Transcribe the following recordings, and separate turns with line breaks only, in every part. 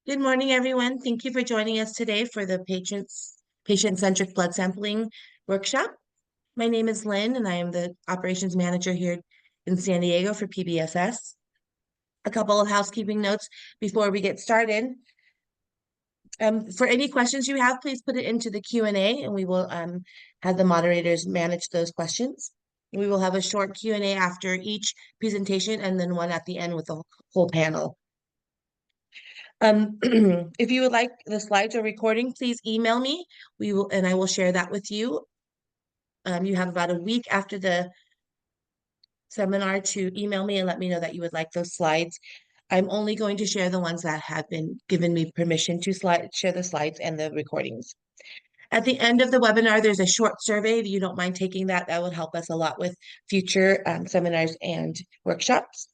Good morning, everyone. Thank you for joining us today for the patient-centric blood sampling workshop. My name is Lynn, and I am the operations manager here in San Diego for PBSS. A couple of housekeeping notes before we get started. For any questions you have, please put it into the Q&A, and we will have the moderators manage those questions. We will have a short Q&A after each presentation, and then one at the end with the whole panel. If you would like the slides or recording, please email me. I will share that with you. You have about a week after the seminar to email me and let me know that you would like those slides. I'm only going to share the ones that have been given me permission to share the slides and the recordings. At the end of the webinar, there's a short survey. If you don't mind taking that, that would help us a lot with future seminars and workshops.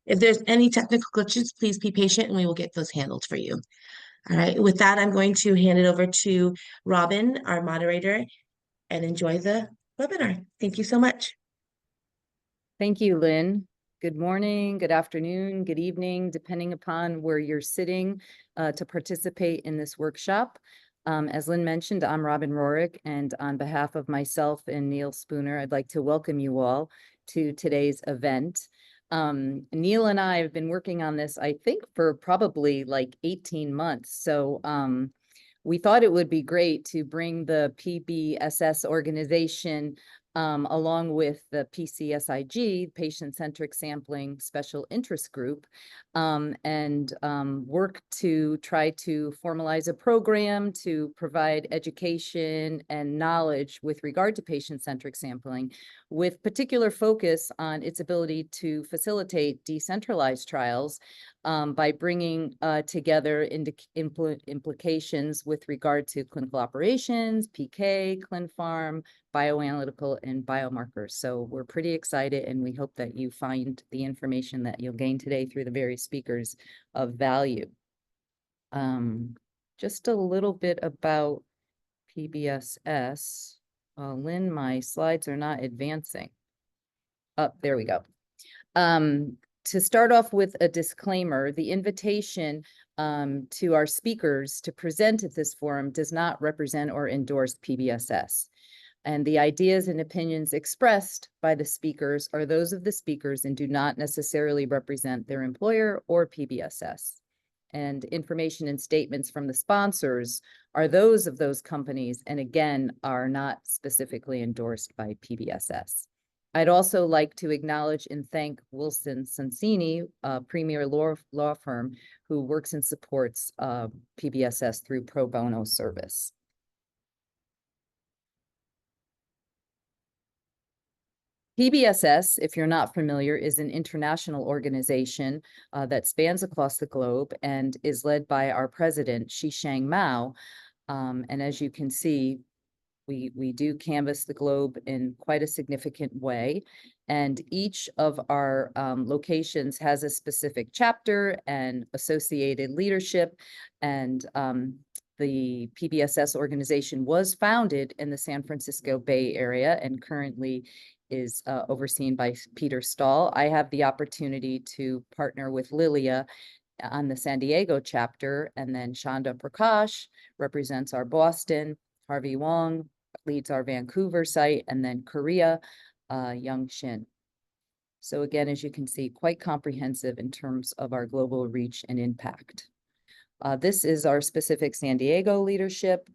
If there's any technical glitches, please be patient and we will get those handled for you. All right, with that, I'm going to hand it over to Robin, our moderator, and enjoy the webinar. Thank you so much.
Thank you, Lynn. Good morning, good afternoon, good evening, depending upon where you're sitting to participate in this workshop. As Lynn mentioned, I'm Robin Rorick, and on behalf of myself and Neil Spooner, I'd like to welcome you all to today's event. Neil and I have been working on this, I think, for probably like 18 months. So we thought it would be great to bring the PBSS organization along with the PCSIG, Patient-Centric Sampling Special Interest Group, and work to try to formalize a program to provide education and knowledge with regard to patient-centric sampling, with particular focus on its ability to facilitate decentralized trials by bringing together implications with regard to clinical operations, PK, ClinPharm, Bioanalytical, and Biomarkers. So we're pretty excited, and we hope that you find the information that you'll gain today through the various speakers of value. Just a little bit about PBSS. Lynn, my slides are not advancing. Oh, there we go. To start off with a disclaimer, the invitation to our speakers to present at this forum does not represent or endorse PBSS. And the ideas and opinions expressed by the speakers are those of the speakers and do not necessarily represent their employer or PBSS. And information and statements from the sponsors are those of those companies, and again, are not specifically endorsed by PBSS. I'd also like to acknowledge and thank Wilson Sonsini, a premier law firm who works and supports PBSS through pro bono service. PBSS, if you're not familiar, is an international organization that spans across the globe and is led by our president, Shishang Mao. And as you can see, we do canvass the globe in quite a significant way. And each of our locations has a specific chapter and associated leadership. And the PBSS organization was founded in the San Francisco Bay Area and currently is overseen by Peter Stahl. I have the opportunity to partner with Lilia on the San Diego chapter, and then Shanda Prakash represents our Boston, Harvey Wong leads our Vancouver site, and then Korea, Young Shin. So again, as you can see, quite comprehensive in terms of our global reach and impact. This is our specific San Diego leadership.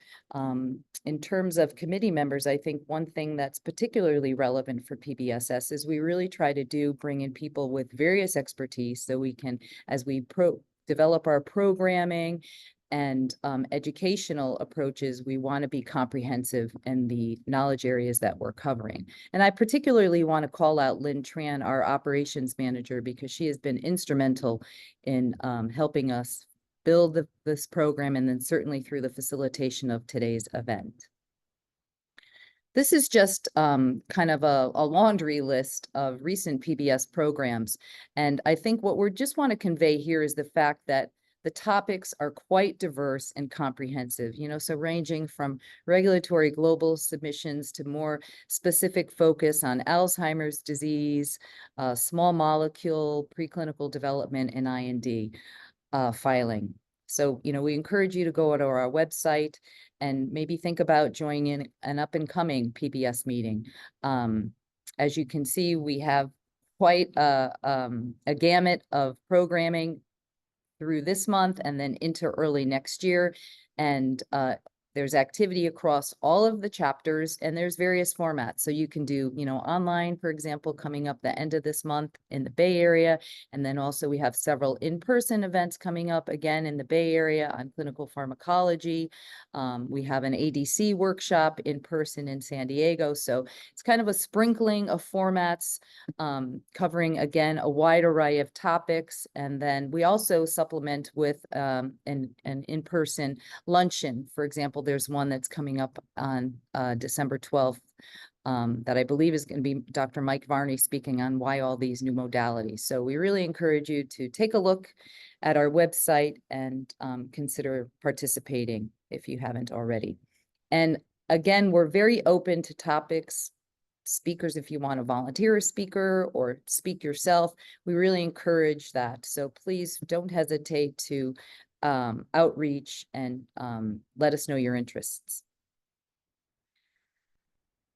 In terms of committee members, I think one thing that's particularly relevant for PBSS is we really try to bring in people with various expertise so we can, as we develop our programming and educational approaches, we want to be comprehensive in the knowledge areas that we're covering. And I particularly want to call out Lynn Tran, our operations manager, because she has been instrumental in helping us build this program, and then certainly through the facilitation of today's event. This is just kind of a laundry list of recent PBS programs. And I think what we just want to convey here is the fact that the topics are quite diverse and comprehensive, so ranging from regulatory global submissions to more specific focus on Alzheimer's disease, small molecule, preclinical development, and IND. filing. So, we encourage you to go to our website and maybe think about joining in an up-and-coming PBS meeting. As you can see, we have quite a gamut of programming through this month and then into early next year. And there's activity across all of the chapters, and there's various formats. So you can do, online, for example, coming up the end of this month in the Bay Area. And then also we have several in-person events coming up again in the Bay Area on clinical pharmacology. We have an ADC workshop in person in San Diego. So it's kind of a sprinkling of formats covering, again, a wide array of topics. And then we also supplement with an in-person luncheon. For example, there's one that's coming up on December 12th that I believe is going to be Dr. Mike Varney speaking on why all these new modalities. So we really encourage you to take a look at our website and consider participating if you haven't already. And again, we're very open to topics, speakers, if you want to volunteer a speaker or speak yourself. We really encourage that. So please don't hesitate to outreach and let us know your interests.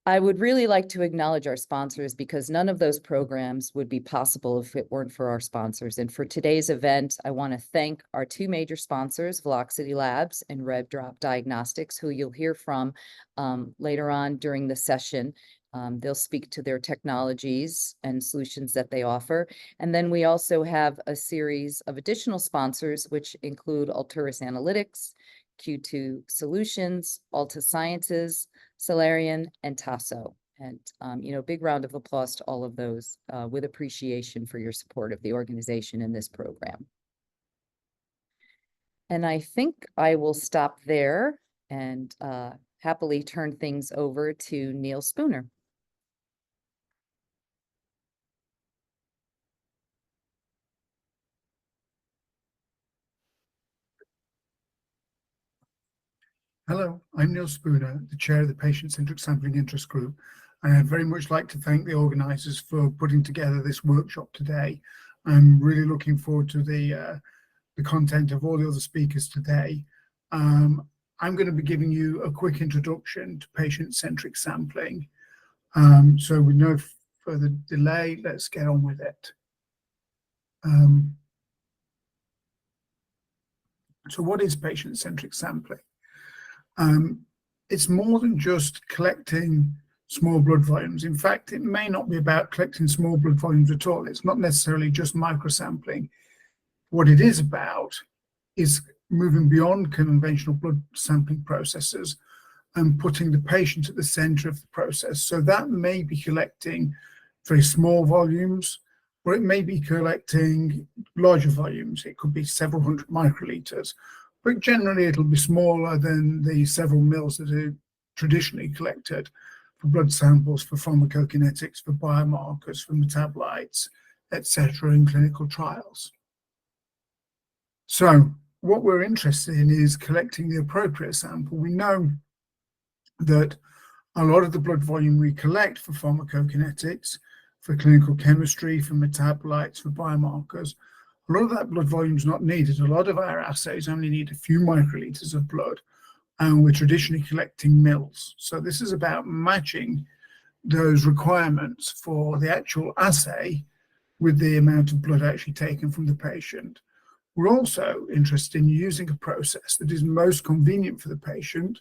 I would really like to acknowledge our sponsors, because none of those programs would be possible if it weren't for our sponsors. And for today's event, I want to thank our two major sponsors, Veloxity Labs and RedDrop Diagnostics, who you'll hear from later on during the session. They'll speak to their technologies and solutions that they offer. And then we also have a series of additional sponsors, which include Alturas Analytics, Q2 Solutions, Alta Sciences, Solarian, and Tasso. And, big round of applause to all of those with appreciation for your support of the organization in this program. And I think I will stop there and happily turn things over to Neil Spooner.
Hello, I'm Neil Spooner, the chair of the Patient-Centric Sampling Interest Group, and I'd very much like to thank the organisers for putting together this workshop today. I'm really looking forward to the content of all the other speakers today. I'm going to be giving you a quick introduction to patient-centric sampling. So with no further delay, let's get on with it. So what is patient-centric sampling? It's more than just collecting small blood volumes. In fact, it may not be about collecting small blood volumes at all. It's not necessarily just microsampling. What it is about is moving beyond conventional blood sampling processes and putting the patient at the center of the process. So that may be collecting very small volumes, or it may be collecting larger volumes. It could be several hundred microliters. But generally, it'll be smaller than the several mils that are traditionally collected for blood samples, for pharmacokinetics, for biomarkers, for metabolites, etc., in clinical trials. So what we're interested in is collecting the appropriate sample. We know that a lot of the blood volume we collect for pharmacokinetics, for clinical chemistry, for metabolites, for biomarkers, a lot of that blood volume is not needed. A lot of our assays only need a few microliters of blood, and we're traditionally collecting mils. So this is about matching those requirements for the actual assay with the amount of blood actually taken from the patient. We're also interested in using a process that is most convenient for the patient.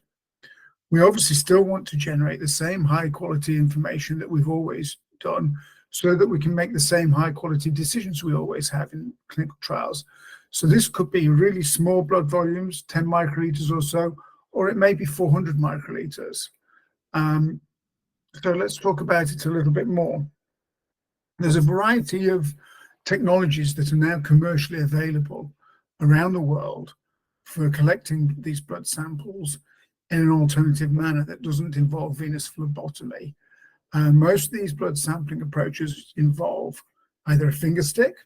We obviously still want to generate the same high quality information that we've always done, so that we can make the same high quality decisions we always have in clinical trials. So this could be really small blood volumes, 10 microliters or so, or it may be 400 microliters. So let's talk about it a little bit more. There's a variety of technologies that are now commercially available around the world for collecting these blood samples in an alternative manner that doesn't involve venous phlebotomy. Most of these blood sampling approaches involve either a finger stick,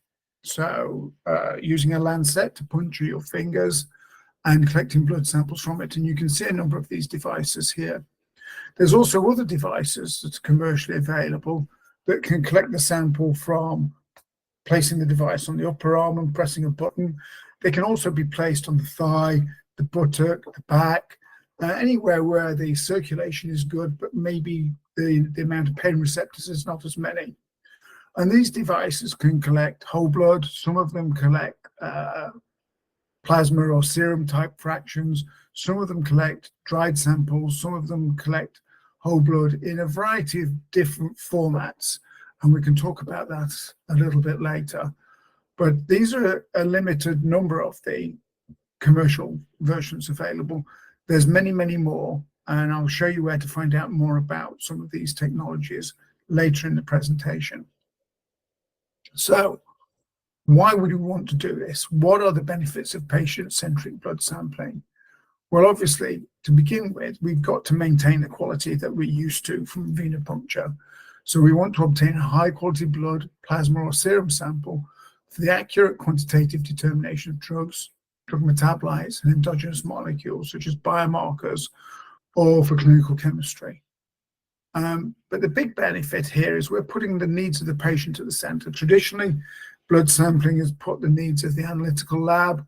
so using a lancet to puncture your fingers and collecting blood samples from it. And you can see a number of these devices here. There's also other devices that are commercially available that can collect the sample from placing the device on the upper arm and pressing a button, They can also be placed on the thigh, the buttock, the back, anywhere where the circulation is good, but maybe the amount of pain receptors is not as many. And these devices can collect whole blood. Some of them collect plasma or serum type fractions. Some of them collect dried samples. Some of them collect whole blood in a variety of different formats. And we can talk about that a little bit later. But these are a limited number of the commercial versions available. There's many, many more. And I'll show you where to find out more about some of these technologies later in the presentation. So why would we want to do this? What are the benefits of patient-centric blood sampling? Well, obviously, to begin with, we've got to maintain the quality that we're used to from venipuncture. So we want to obtain a high-quality blood, plasma, or serum sample for the accurate quantitative determination of drugs, drug metabolites, and endogenous molecules, such as biomarkers, or for clinical chemistry. But the big benefit here is we're putting the needs of the patient at the center. Traditionally, blood sampling has put the needs of the analytical lab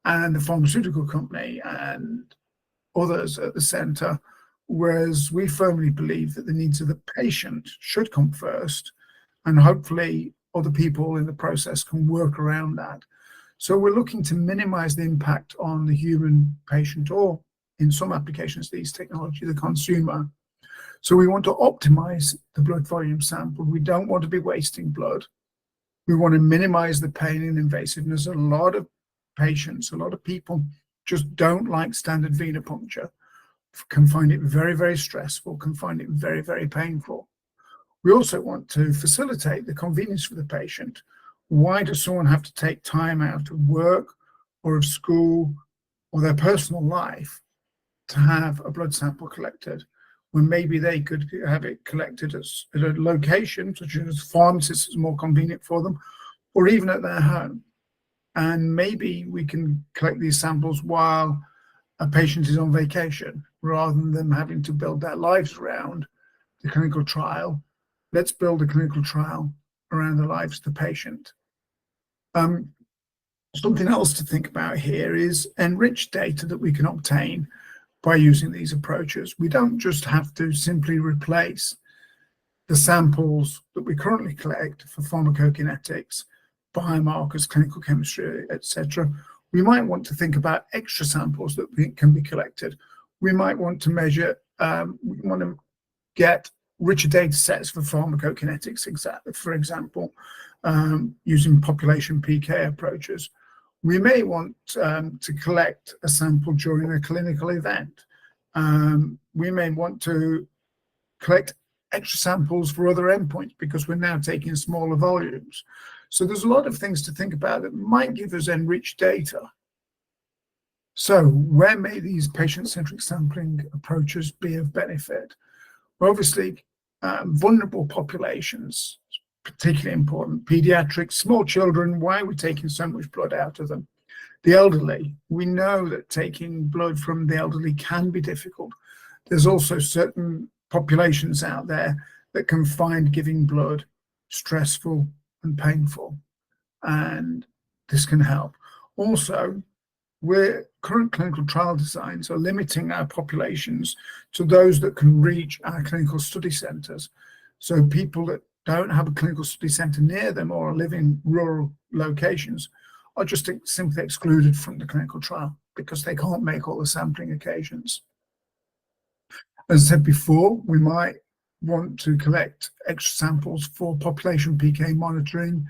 and the pharmaceutical company and others at the center, whereas we firmly believe that the needs of the patient should come first, and hopefully other people in the process can work around that. So we're looking to minimize the impact on the human patient, or in some applications, these technology, the consumer. So we want to optimize the blood volume sample. We don't want to be wasting blood. We want to minimize the pain and invasiveness. A lot of patients, a lot of people just don't like standard venipuncture, can find it very, very stressful, can find it very, very painful. We also want to facilitate the convenience for the patient. Why does someone have to take time out of work or of school or their personal life to have a blood sample collected, when maybe they could have it collected at a location, such as pharmacists, is more convenient for them, or even at their home? And maybe we can collect these samples while a patient is on vacation, rather than them having to build their lives around the clinical trial. Let's build a clinical trial around the lives of the patient. Something else to think about here is enriched data that we can obtain by using these approaches. We don't just have to simply replace the samples that we currently collect for pharmacokinetics, biomarkers, clinical chemistry, etc. We might want to think about extra samples that can be collected. We might want to measure, we want to get richer data sets for pharmacokinetics, for example, using population PK approaches. We may want to collect a sample during a clinical event. We may want to collect extra samples for other endpoints because we're now taking smaller volumes. So there's a lot of things to think about that might give us enriched data. So where may these patient-centric sampling approaches be of benefit? Well, obviously, vulnerable populations, particularly important. Pediatric, small children, why are we taking so much blood out of them? The elderly, we know that taking blood from the elderly can be difficult. There's also certain populations out there that can find giving blood stressful and painful, and this can help. Also, current clinical trial designs are limiting our populations to those that can reach our clinical study centres. So people that don't have a clinical study centre near them or live in rural locations are just simply excluded from the clinical trial because they can't make all the sampling occasions. As I said before, we might want to collect extra samples for population PK monitoring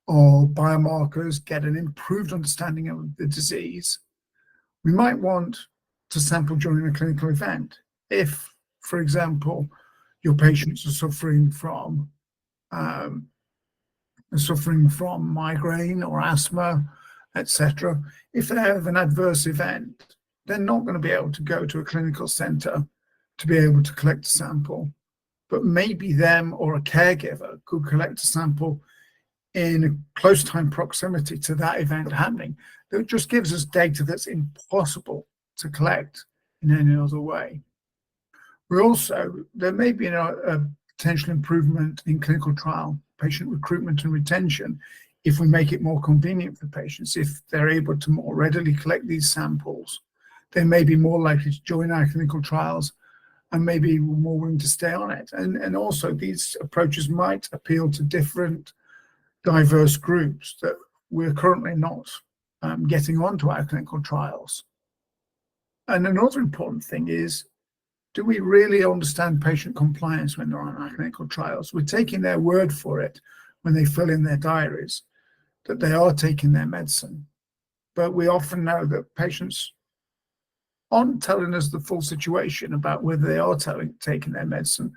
or biomarkers, get an improved understanding of the disease. We might want to sample during a clinical event if, for example, your patients are suffering from migraine or asthma, etc. If they have an adverse event, they're not going to be able to go to a clinical centre to be able to collect a sample, but maybe them or a caregiver could collect a sample in a close time proximity to that event happening. That just gives us data that's impossible to collect in any other way. There may be a potential improvement in clinical trial patient recruitment and retention if we make it more convenient for patients, if they're able to more readily collect these samples, they may be more likely to join our clinical trials and maybe more willing to stay on it. And also these approaches might appeal to different diverse groups that we're currently not getting onto our clinical trials. And another important thing is, do we really understand patient compliance when they're on our clinical trials? We're taking their word for it when they fill in their diaries that they are taking their medicine. But we often know that patients aren't telling us the full situation about whether they are taking their medicine.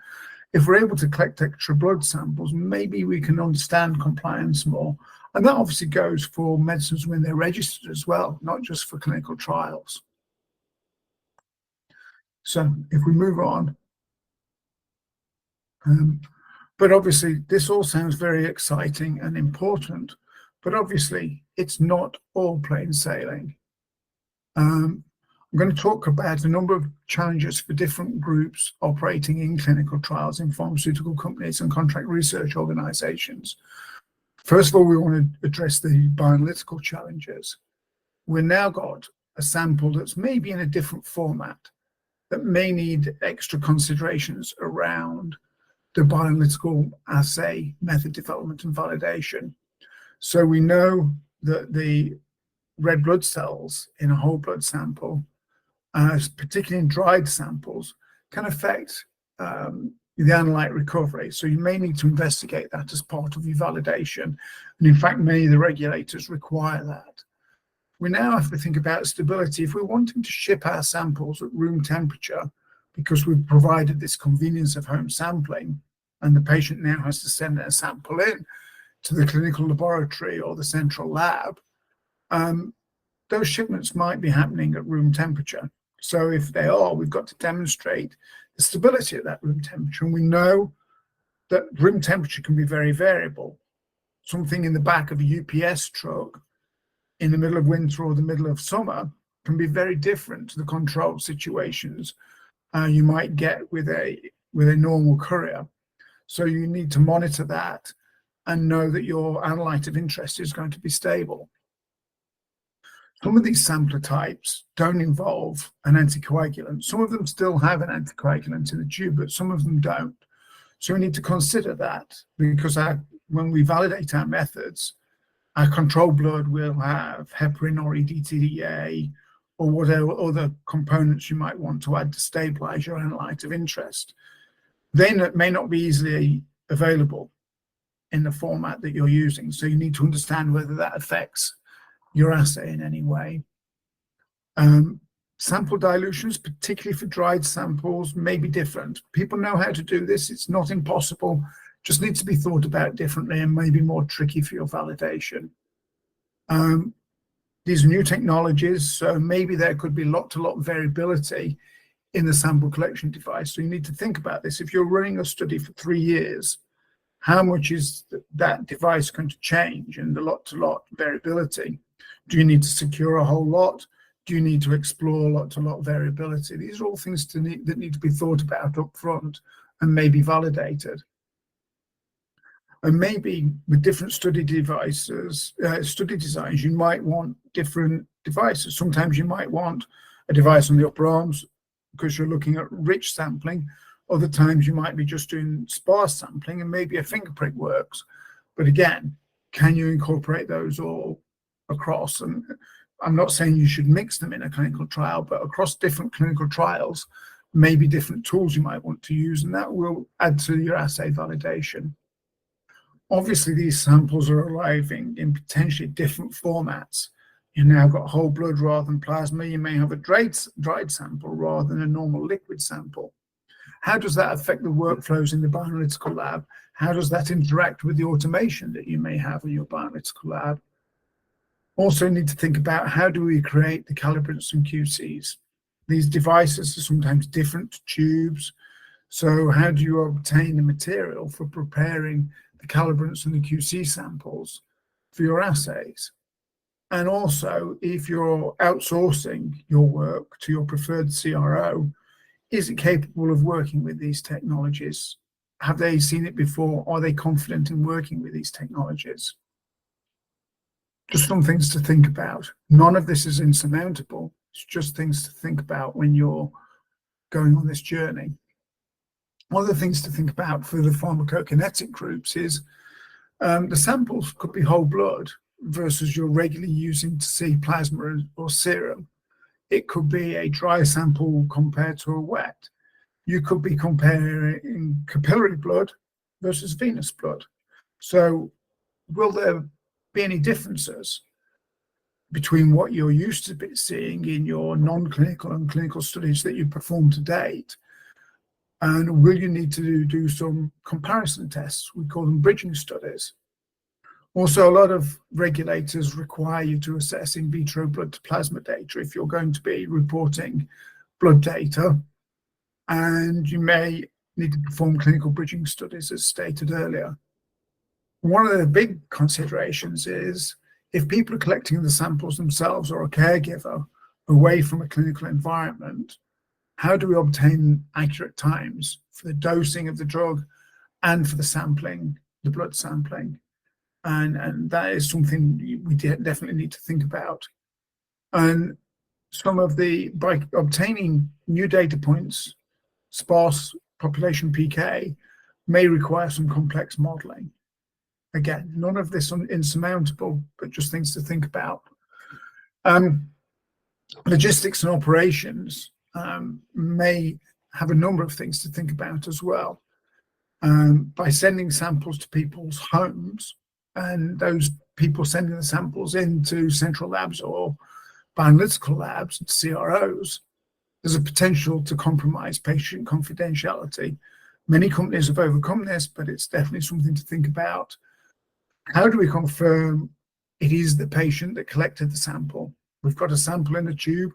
If we're able to collect extra blood samples, maybe we can understand compliance more. And that obviously goes for medicines when they're registered as well, not just for clinical trials. So if we move on, but obviously this all sounds very exciting and important, but obviously it's not all plain sailing. I'm going to talk about a number of challenges for different groups operating in clinical trials in pharmaceutical companies and contract research organizations. First of all, we want to address the bioanalytical challenges. We've now got a sample that's maybe in a different format that may need extra considerations around the bioanalytical assay method development and validation. So we know that the red blood cells in a whole blood sample, particularly in dried samples, can affect the analyte recovery. So you may need to investigate that as part of your validation. And in fact, many of the regulators require that. We now have to think about stability. If we're wanting to ship our samples at room temperature, because we've provided this convenience of home sampling, and the patient now has to send their sample in to the clinical laboratory or the central lab, those shipments might be happening at room temperature. So if they are, we've got to demonstrate the stability at that room temperature. And we know that room temperature can be very variable. Something in the back of a UPS truck in the middle of winter or the middle of summer can be very different to the controlled situations you might get with a normal courier. So you need to monitor that and know that your analyte of interest is going to be stable. Some of these sampler types don't involve an anticoagulant. Some of them still have an anticoagulant in the tube, but some of them don't. So we need to consider that, because when we validate our methods, our control blood will have heparin or EDTA or whatever other components you might want to add to stabilize your analyte of interest. They may not be easily available in the format that you're using. So you need to understand whether that affects your assay in any way. Sample dilutions, particularly for dried samples, may be different. People know how to do this. It's not impossible. Just needs to be thought about differently and maybe more tricky for your validation. These are new technologies, so maybe there could be lot-to-lot variability in the sample collection device. So you need to think about this. If you're running a study for 3 years, how much is that device going to change and the lot-to-lot variability? Do you need to secure a whole lot? Do you need to explore lot-to-lot variability? These are all things that need to be thought about up front and maybe validated. And maybe with different study devices, study designs, you might want different devices. Sometimes you might want a device on the upper arms because you're looking at rich sampling. Other times you might be just doing sparse sampling, and maybe a finger prick works. But again, can you incorporate those all across? And I'm not saying you should mix them in a clinical trial, but across different clinical trials, maybe different tools you might want to use, and that will add to your assay validation. Obviously, these samples are arriving in potentially different formats. You've now got whole blood rather than plasma. You may have a dried sample rather than a normal liquid sample. How does that affect the workflows in the bioanalytical lab? How does that interact with the automation that you may have in your bioanalytical lab? Also need to think about, how do we create the calibrants and QCs? These devices are sometimes different tubes. So how do you obtain the material for preparing the calibrants and the QC samples for your assays? And also, if you're outsourcing your work to your preferred CRO, is it capable of working with these technologies? Have they seen it before? Are they confident in working with these technologies? just some things to think about. None of this is insurmountable. It's just things to think about when you're going on this journey. One of the things to think about for the pharmacokinetic groups is the samples could be whole blood versus you're regularly using to see plasma or serum. It could be a dry sample compared to a wet. You could be comparing capillary blood versus venous blood. So will there be any differences between what you're used to seeing in your non-clinical and clinical studies that you performed to date? And will you need to do some comparison tests? We call them bridging studies. Also, a lot of regulators require you to assess in vitro blood to plasma data if you're going to be reporting blood data. And you may need to perform clinical bridging studies, as stated earlier. One of the big considerations is if people are collecting the samples themselves or a caregiver away from a clinical environment, how do we obtain accurate times for the dosing of the drug and for the sampling, the blood sampling? And that is something we definitely need to think about. And by obtaining new data points, sparse population PK may require some complex modeling. Again, none of this insurmountable, but just things to think about. Logistics and operations may have a number of things to think about as well. By sending samples to people's homes, and those people sending the samples into central labs or bioanalytical labs and CROs, there's a potential to compromise patient confidentiality. Many companies have overcome this, but it's definitely something to think about. How do we confirm it is the patient that collected the sample? We've got a sample in a tube.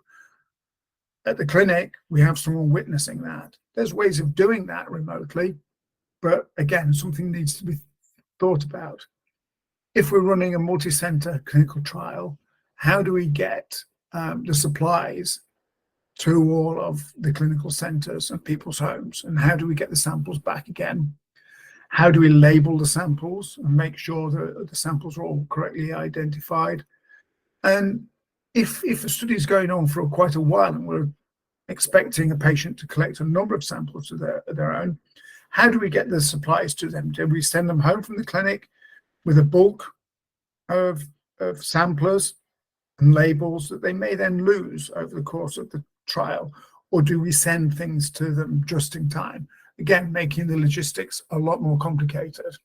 At the clinic, we have someone witnessing that. There's ways of doing that remotely, but again, something needs to be thought about. If we're running a multi-center clinical trial, how do we get the supplies to all of the clinical centers and people's homes? And how do we get the samples back again? How do we label the samples and make sure that the samples are all correctly identified? And if a study is going on for quite a while and we're expecting a patient to collect a number of samples of their own, how do we get the supplies to them? Do we send them home from the clinic with a bulk of samplers and labels that they may then lose over the course of the trial? Or do we send things to them just in time? Again, making the logistics a lot more complicated.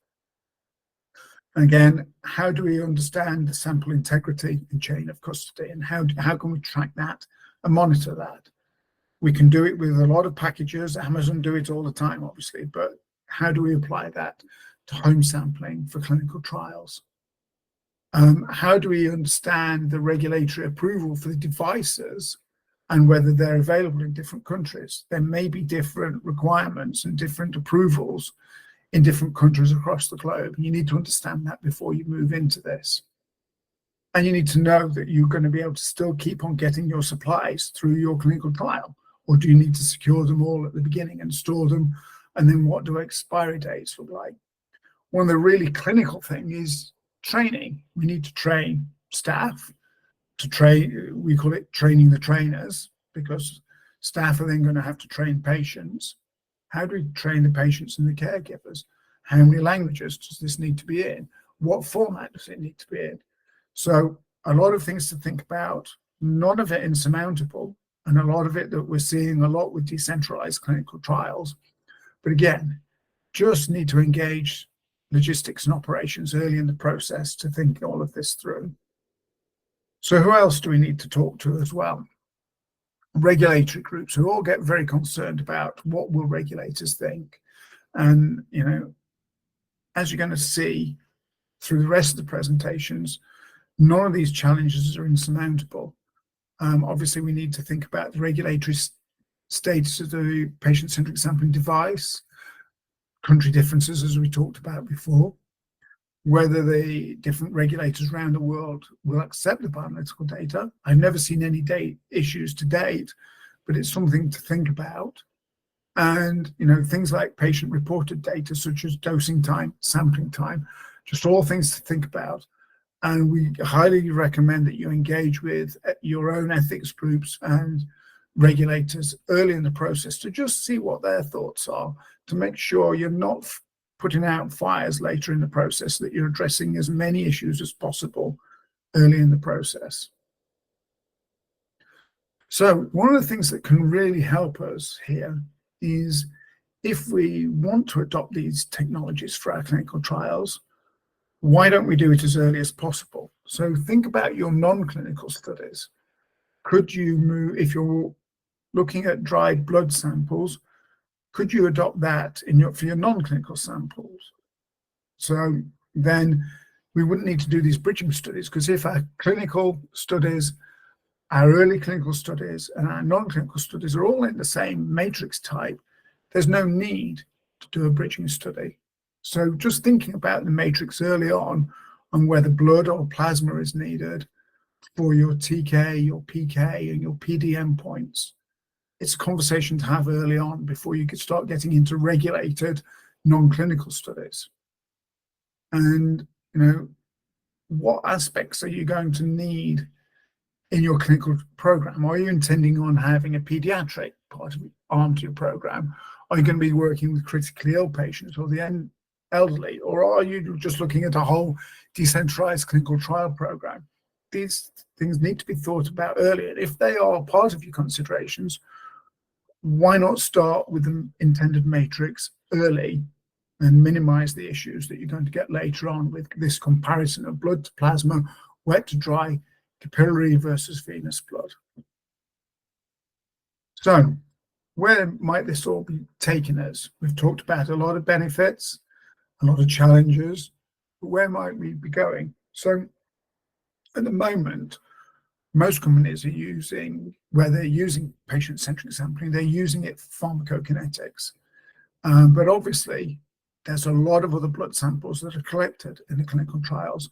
Again, how do we understand the sample integrity and chain of custody, and how can we track that and monitor that? We can do it with a lot of packages. Amazon do it all the time, obviously, but how do we apply that to home sampling for clinical trials? How do we understand the regulatory approval for the devices and whether they're available in different countries? There may be different requirements and different approvals in different countries across the globe. You need to understand that before you move into this. And you need to know that you're going to be able to still keep on getting your supplies through your clinical trial, or do you need to secure them all at the beginning and store them? And then what do expiry dates look like? One of the really clinical things is training. We need to train staff to train. We call it training the trainers, because staff are then going to have to train patients. How do we train the patients and the caregivers? How many languages does this need to be in? What format does it need to be in? So a lot of things to think about, none of it insurmountable, and a lot of it that we're seeing a lot with decentralized clinical trials. But again, just need to engage logistics and operations early in the process to think all of this through. So who else do we need to talk to as well? Regulatory groups who all get very concerned about what will regulators think. And, you know, as you're going to see through the rest of the presentations, none of these challenges are insurmountable. Obviously, we need to think about the regulatory status of the patient-centric sampling device, country differences, as we talked about before, whether the different regulators around the world will accept the bioanalytical data. I've never seen any issues to date, but it's something to think about. And, you know, things like patient-reported data, such as dosing time, sampling time, just all things to think about. And we highly recommend that you engage with your own ethics groups and regulators early in the process to just see what their thoughts are, to make sure you're not putting out fires later in the process, that you're addressing as many issues as possible early in the process. So one of the things that can really help us here is if we want to adopt these technologies for our clinical trials, why don't we do it as early as possible? So think about your non-clinical studies. Could you move, if you're looking at dried blood samples, could you adopt that for your non-clinical samples? So then we wouldn't need to do these bridging studies, because if our clinical studies, our early clinical studies and our non-clinical studies are all in the same matrix type, there's no need to do a bridging study. So just thinking about the matrix early on whether blood or plasma is needed for your TK, your PK, and your PD endpoints, it's a conversation to have early on before you could start getting into regulated non-clinical studies. And, what aspects are you going to need in your clinical program? Are you intending on having a pediatric part of arm to your program? Are you going to be working with critically ill patients or the elderly? Or are you just looking at a whole decentralized clinical trial program? These things need to be thought about earlier. If they are part of your considerations, why not start with the intended matrix early and minimize the issues that you're going to get later on with this comparison of blood to plasma, wet to dry, capillary versus venous blood. So where might this all be taking us? We've talked about a lot of benefits, a lot of challenges, but where might we be going? So at the moment, most companies are using, where they're using patient-centric sampling, they're using it for pharmacokinetics. But obviously, there's a lot of other blood samples that are collected in the clinical trials.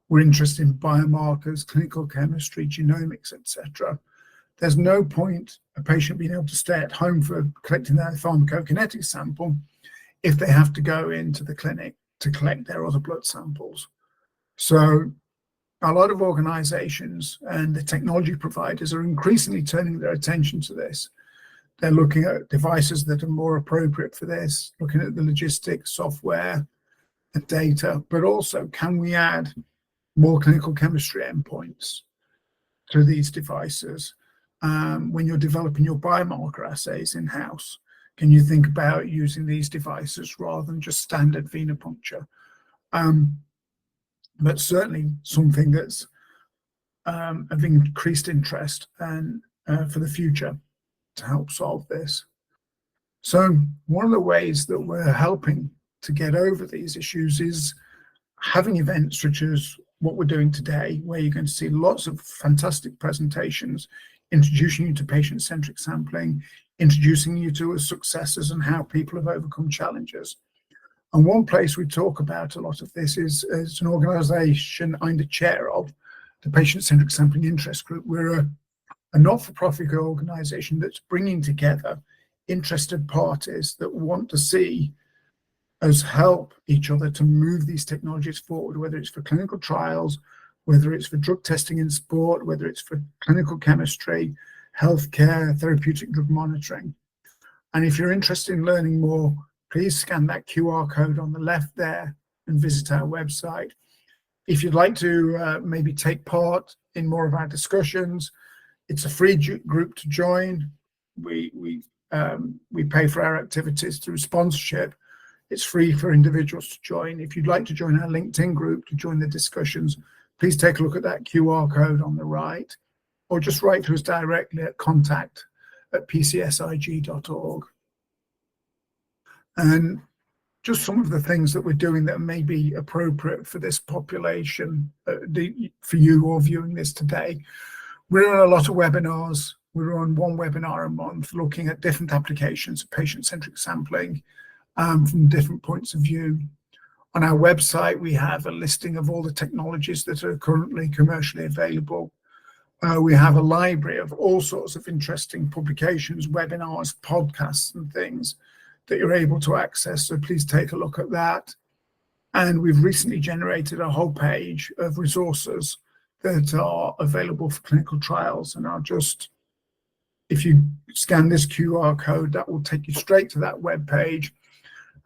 We're interested in biomarkers, clinical chemistry, genomics, etc. There's no point a patient being able to stay at home for collecting their pharmacokinetic sample if they have to go into the clinic to collect their other blood samples. So a lot of organizations and the technology providers are increasingly turning their attention to this. They're looking at devices that are more appropriate for this, looking at the logistics, software, and data, but also can we add more clinical chemistry endpoints to these devices? When you're developing your biomarker assays in-house, can you think about using these devices rather than just standard venipuncture? But certainly something that's of increased interest and for the future to help solve this. So one of the ways that we're helping to get over these issues is having events such as what we're doing today, where you're going to see lots of fantastic presentations, introducing you to patient-centric sampling, introducing you to successes and how people have overcome challenges. And one place we talk about a lot of this is an organization I'm the chair of, the Patient-Centric Sampling Interest Group. We're a not-for-profit organization that's bringing together interested parties that want to see us help each other to move these technologies forward, whether it's for clinical trials, whether it's for drug testing in sport, whether it's for clinical chemistry, healthcare, therapeutic drug monitoring. And if you're interested in learning more, please scan that QR code on the left there and visit our website. If you'd like to maybe take part in more of our discussions, it's a free group to join. We pay for our activities through sponsorship. It's free for individuals to join. If you'd like to join our LinkedIn group to join the discussions, please take a look at that QR code on the right, or just write to us directly at contact@pcsig.org. And just some of the things that we're doing that may be appropriate for this population, for you all viewing this today. We're on a lot of webinars. We're on one webinar a month looking at different applications of patient-centric sampling from different points of view. On our website, we have a listing of all the technologies that are currently commercially available. We have a library of all sorts of interesting publications, webinars, podcasts, and things that you're able to access. So please take a look at that. And we've recently generated a whole page of resources that are available for clinical trials. And I'll just, if you scan this QR code, that will take you straight to that web page.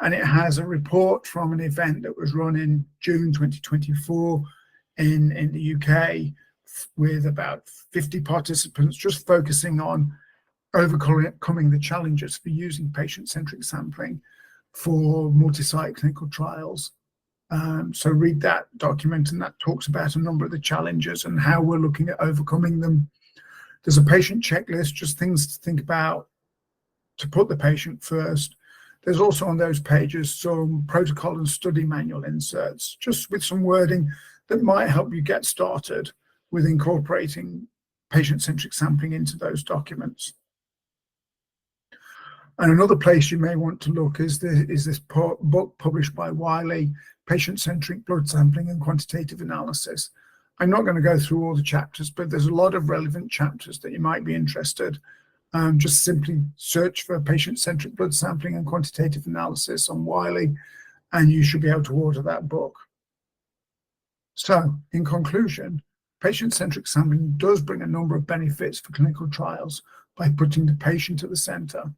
And it has a report from an event that was run in June 2024 in the UK with about 50 participants, just focusing on overcoming the challenges for using patient-centric sampling for multi-site clinical trials. So read that document, and that talks about a number of the challenges and how we're looking at overcoming them. There's a patient checklist, just things to think about to put the patient first. There's also on those pages some protocol and study manual inserts, just with some wording that might help you get started with incorporating patient-centric sampling into those documents. And another place you may want to look is this book published by Wiley, Patient-Centric Blood Sampling and Quantitative Analysis. I'm not going to go through all the chapters, but there's a lot of relevant chapters that you might be interested. Just simply search for patient-centric blood sampling and quantitative analysis on Wiley, and you should be able to order that book. So, in conclusion, patient-centric sampling does bring a number of benefits for clinical trials by putting the patient at the center.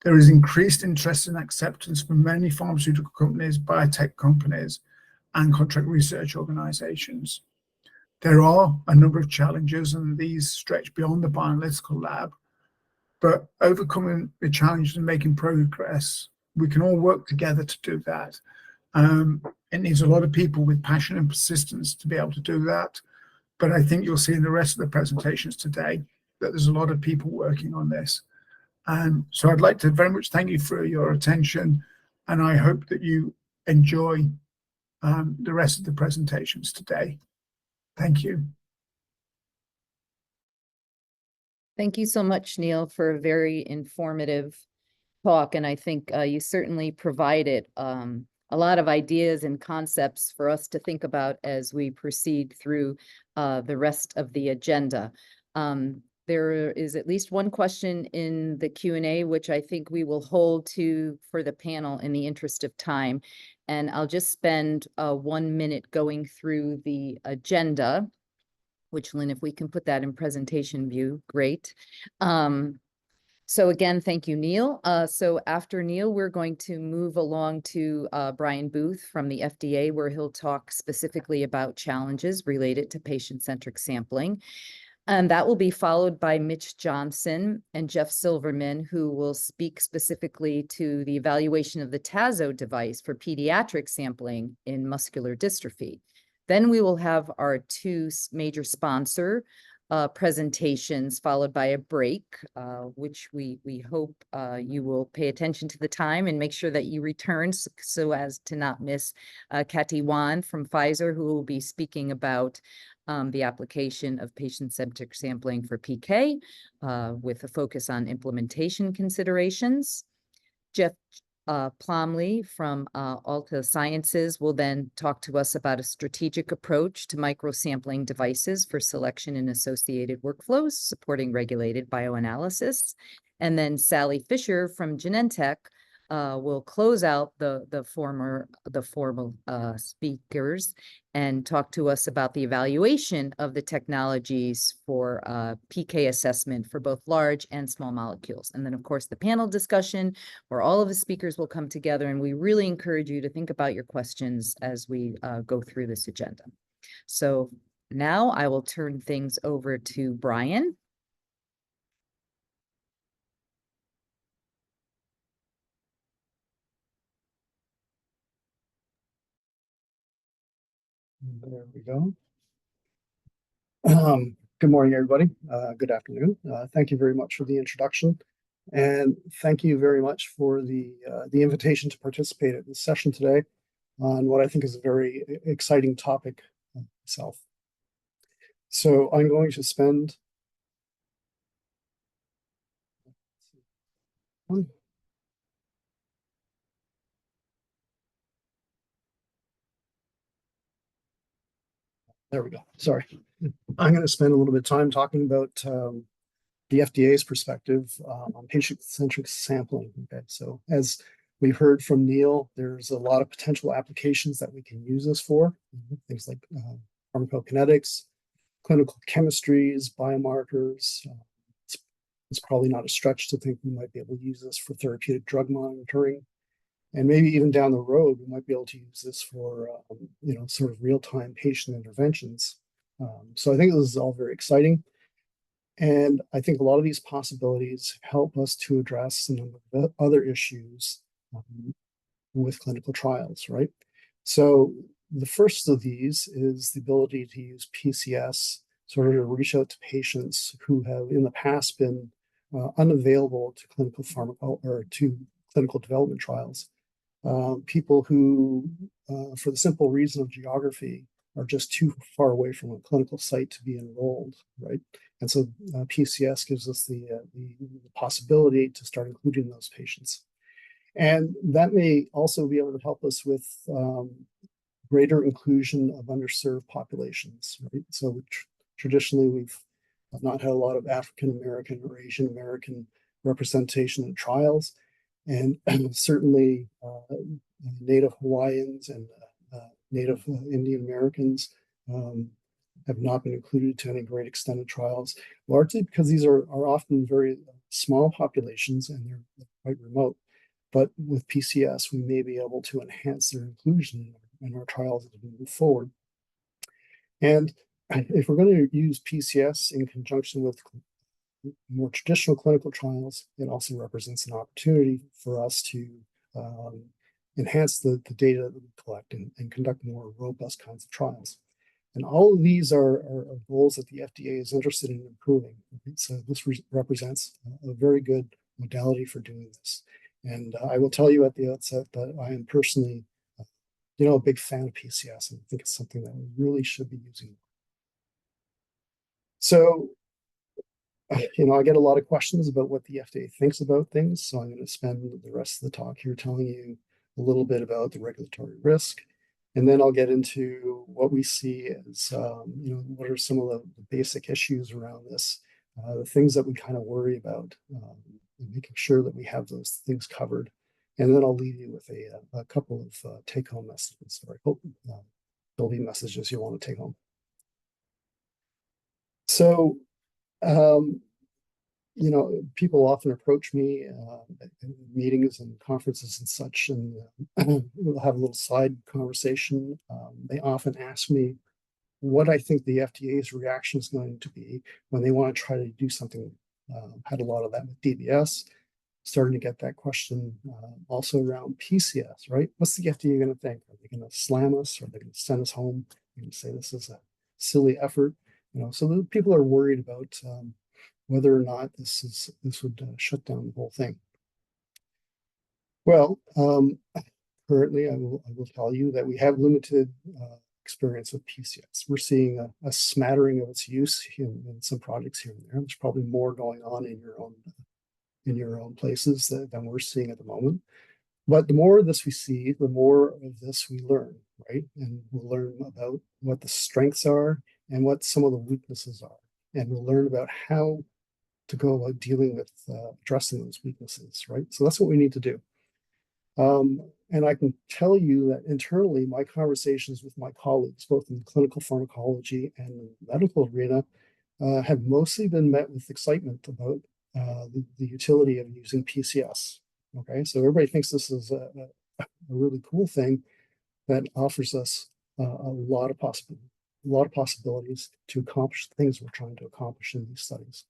There is increased interest and acceptance from many pharmaceutical companies, biotech companies, and contract research organizations. There are a number of challenges, and these stretch beyond the bioanalytical lab. But overcoming the challenges and making progress, we can all work together to do that. It needs a lot of people with passion and persistence to be able to do that. But I think you'll see in the rest of the presentations today that there's a lot of people working on this. So I'd like to very much thank you for your attention, and I hope that you enjoy the rest of the presentations today. Thank you.
Thank you so much, Neil, for a very informative talk. And I think you certainly provided a lot of ideas and concepts for us to think about as we proceed through the rest of the agenda. There is at least one question in the Q&A, which I think we will hold to for the panel in the interest of time. And I'll just spend 1 minute going through the agenda, which, Lynn, if we can put that in presentation view, great. So again, thank you, Neil. So after Neil, we're going to move along to Brian Booth from the FDA, where he'll talk specifically about challenges related to patient-centric sampling. And that will be followed by Mitch Johnson and Jeff Silverman, who will speak specifically to the evaluation of the TAZO device for pediatric sampling in muscular dystrophy. Then we will have our two major sponsor presentations, followed by a break, which we hope you will pay attention to the time and make sure that you return so as to not miss Katty Wan from Pfizer, who will be speaking about the application of patient-centric sampling for PK with a focus on implementation considerations. Jeff Plomley from Alta Sciences will then talk to us about a strategic approach to microsampling devices for selection and associated workflows supporting regulated bioanalysis. And then Sally Fischer from Genentech will close out the formal speakers and talk to us about the evaluation of the technologies for PK assessment for both large and small molecules. And then, of course, the panel discussion where all of the speakers will come together, and we really encourage you to think about your questions as we go through this agenda. So now I will turn things over to Brian.
There we go. Good morning, everybody. Good afternoon. Thank you very much for the introduction. And thank you very much for the invitation to participate in this session today on what I think is a very exciting topic itself. So I'm going to spend there we go. Sorry. I'm going to spend a little bit of time talking about the FDA's perspective on patient-centric sampling. Okay, so as We've heard from Neil, there's a lot of potential applications that we can use this for, things like pharmacokinetics, clinical chemistries, biomarkers. It's probably not a stretch to think we might be able to use this for therapeutic drug monitoring. And maybe even down the road, we might be able to use this for, sort of real-time patient interventions. So I think this is all very exciting. And I think a lot of these possibilities help us to address a number of other issues with clinical trials, right? So the first of these is the ability to use PCS sort of to reach out to patients who have in the past been unavailable to clinical or to clinical development trials. People who, for the simple reason of geography, are just too far away from a clinical site to be enrolled, right? And so PCS gives us the possibility to start including those patients. And that may also be able to help us with greater inclusion of underserved populations, right? So traditionally, we've not had a lot of African American or Asian American representation in trials. And certainly Native Hawaiians and Native Indian Americans have not been included to any great extent in trials, largely because these are often very small populations and they're quite remote. But with PCS, we may be able to enhance their inclusion in our trials as we move forward. And if we're going to use PCS in conjunction with more traditional clinical trials, it also represents an opportunity for us to enhance the data that we collect and conduct more robust kinds of trials. And all of these are goals that the FDA is interested in improving. Right? So this represents a very good modality for doing this. And I will tell you at the outset that I am personally, a big fan of PCS, and I think it's something that we really should be using. So, I get a lot of questions about what the FDA thinks about things. So I'm going to spend the rest of the talk here telling you a little bit about the regulatory risk. And then I'll get into what we see as, what are some of the basic issues around this, the things that we kind of worry about, and making sure that we have those things covered. And then I'll leave you with a couple of take-home messages, or I hope there'll be messages you want to take home. So, people often approach me at meetings and conferences and such, and we'll have a little side conversation. They often ask me what I think the FDA's reaction is going to be when they want to try to do something. Had a lot of that with DBS, starting to get that question also around PCS, right? What's the FDA going to think? Are they going to slam us? Are they going to send us home? They're going to say this is a silly effort? So the people are worried about whether or not this would shut down the whole thing. Well, currently I will tell you that we have limited experience with PCS. We're seeing a smattering of its use in some projects here and there. There's probably more going on in your own places than we're seeing at the moment. But the more of this we see, the more of this we learn, right? And we'll learn about what the strengths are and what some of the weaknesses are. And we'll learn about how to go about dealing with addressing those weaknesses, right? So that's what we need to do. And I can tell you that internally, my conversations with my colleagues, both in clinical pharmacology and the medical arena, have mostly been met with excitement about the utility of using PCS. Okay, so everybody thinks this is a really cool thing that offers us a lot of possibilities to accomplish the things we're trying to accomplish in these studies.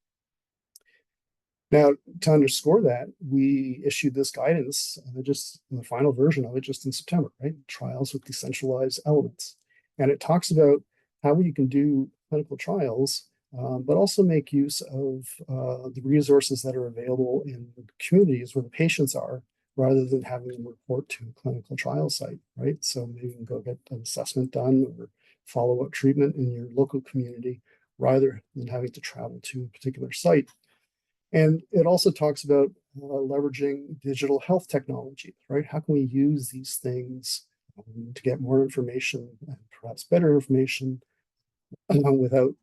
Now, to underscore that, we issued this guidance, just in the final version of it, just in September, right? Trials with decentralized elements. And it talks about how you can do clinical trials, but also make use of the resources that are available in communities where the patients are, rather than having them report to a clinical trial site, right? So maybe you can go get an assessment done or follow-up treatment in your local community, rather than having to travel to a particular site. And it also talks about leveraging digital health technology, right? How can we use these things to get more information and perhaps better information without,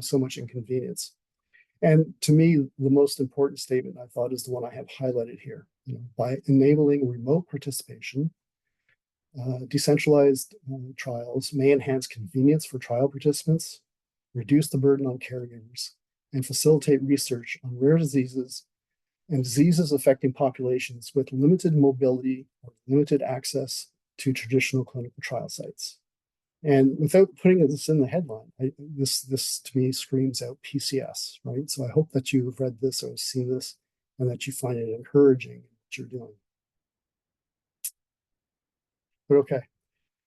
so much inconvenience? And to me, the most important statement I thought is the one I have highlighted here. by enabling remote participation, decentralized trials may enhance convenience for trial participants, reduce the burden on caregivers, and facilitate research on rare diseases and diseases affecting populations with limited mobility or limited access to traditional clinical trial sites. And without putting this in the headline, this to me screams out PCS, right? So I hope that you've read this or seen this and that you find it encouraging in what you're doing. But okay,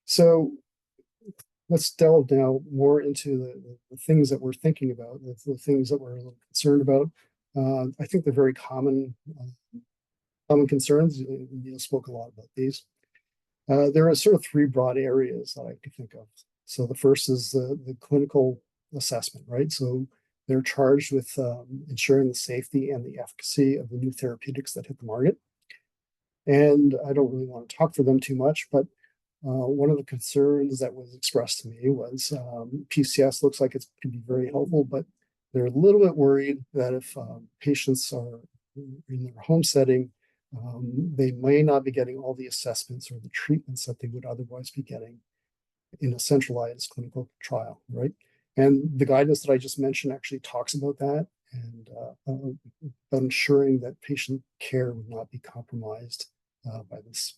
so let's delve now more into the things that we're thinking about, the things that we're a little concerned about. I think they're very common concerns. Neil spoke a lot about these. There are sort of three broad areas that I could think of. So the first is the clinical assessment, right? So they're charged with ensuring the safety and the efficacy of the new therapeutics that hit the market. And I don't really want to talk for them too much, but one of the concerns that was expressed to me was PCS looks like it could be very helpful, but they're a little bit worried that if patients are in their home setting, they may not be getting all the assessments or the treatments that they would otherwise be getting in a centralized clinical trial, right? And the guidance that I just mentioned actually talks about that and about ensuring that patient care would not be compromised by this.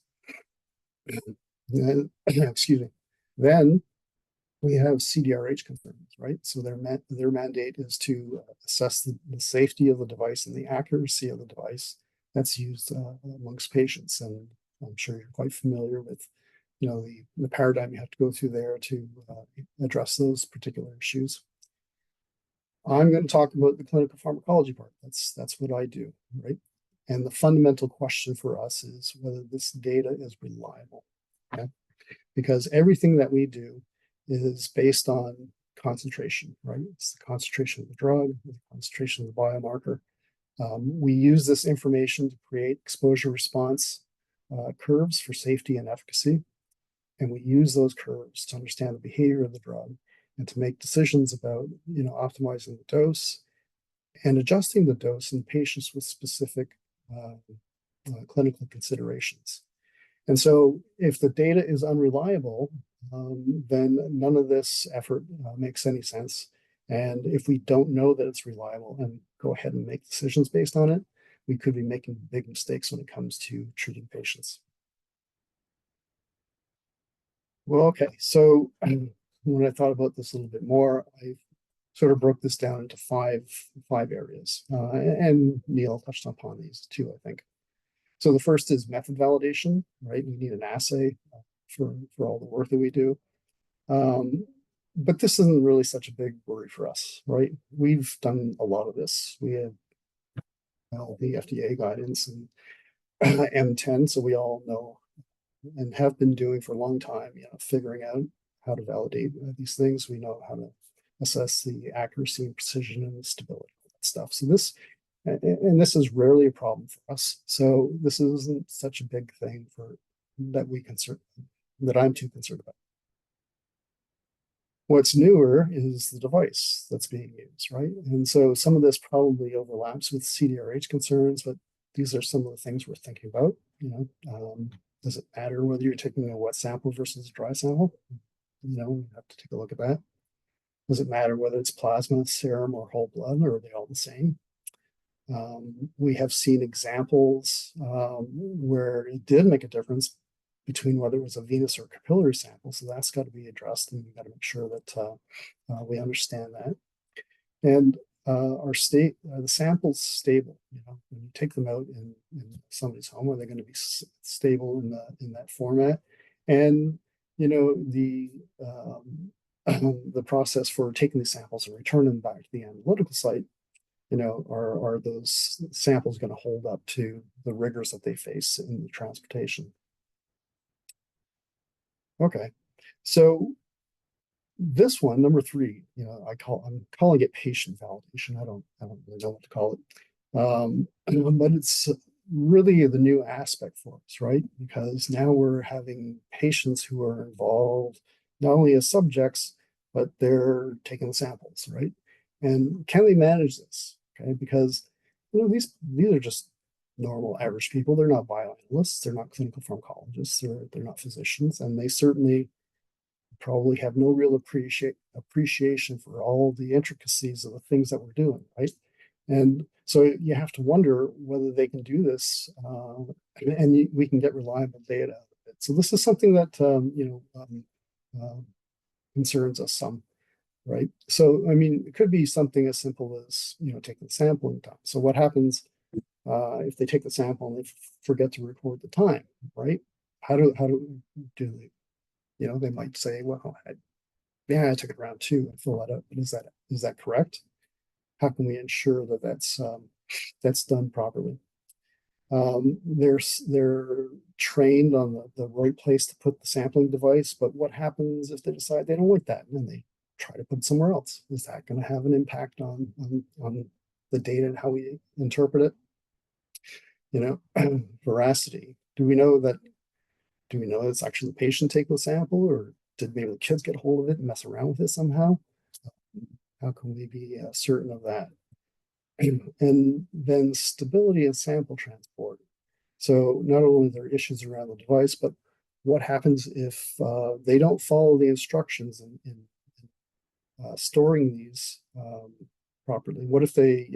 Excuse me. Then we have CDRH concerns, right? So their mandate is to assess the safety of the device and the accuracy of the device that's used amongst patients. And I'm sure you're quite familiar with, the paradigm you have to go through there to address those particular issues. I'm going to talk about the clinical pharmacology part. That's what I do, right? And the fundamental question for us is whether this data is reliable, okay? Because everything that we do is based on concentration, right? It's the concentration of the drug, the concentration of the biomarker. We use this information to create exposure response curves for safety and efficacy. And we use those curves to understand the behavior of the drug and to make decisions about, optimizing the dose and adjusting the dose in patients with specific clinical considerations. And so if the data is unreliable, then none of this effort makes any sense. And if we don't know that it's reliable and go ahead and make decisions based on it, we could be making big mistakes when it comes to treating patients. Well, okay, so when I thought about this a little bit more, I sort of broke this down into five areas. And Neil touched upon these too, I think. So the first is method validation, right? We need an assay for all the work that we do. But this isn't really such a big worry for us, right? We've done a lot of this. We have the FDA guidance and M10, so we all know and have been doing for a long time, figuring out how to validate these things. We know how to assess the accuracy and precision and the stability of that stuff. So this is rarely a problem for us. So this isn't such a big thing that I'm too concerned about. What's newer is the device that's being used, right? And so some of this probably overlaps with CDRH concerns, but these are some of the things we're thinking about. Does it matter whether you're taking a wet sample versus a dry sample? We have to take a look at that. Does it matter whether it's plasma, serum, or whole blood, or are they all the same? We have seen examples where it did make a difference between whether it was a venous or capillary sample. So that's got to be addressed, and we've got to make sure that we understand that. And the sample's stable. When you take them out in somebody's home, are they going to be stable in that format? And the process for taking these samples and returning them back to the analytical site, are those samples going to hold up to the rigors that they face in the transportation? Okay, so this one, number 3, I'm calling it patient validation. I don't really know what to call it, but it's really the new aspect for us, right? Because now we're having patients who are involved not only as subjects, but they're taking the samples, right? And can they manage this? Okay, because these are just normal average people. They're not bioanalysts, they're not clinical pharmacologists, they're not physicians, and they certainly probably have no real appreciation for all the intricacies of the things that we're doing, right? And so you have to wonder whether they can do this, and we can get reliable data out of it. So this is something that concerns us some, right? So I mean, it could be something as simple as taking the sampling time. So what happens if they take the sample and they forget to record the time, right? How do they? They might say, well, I took it round 2 and fill that up. But is that correct? How can we ensure that that's done properly? They're trained on the right place to put the sampling device, but what happens if they decide they don't like that and they try to put it somewhere else? Is that going to have an impact on the data and how we interpret it? Veracity. Do we know it's actually the patient taking the sample, or did maybe the kids get a hold of it and mess around with it somehow? How can we be certain of that? And then stability and sample transport. So not only are there issues around the device, but what happens if they don't follow the instructions in storing these properly? What if they,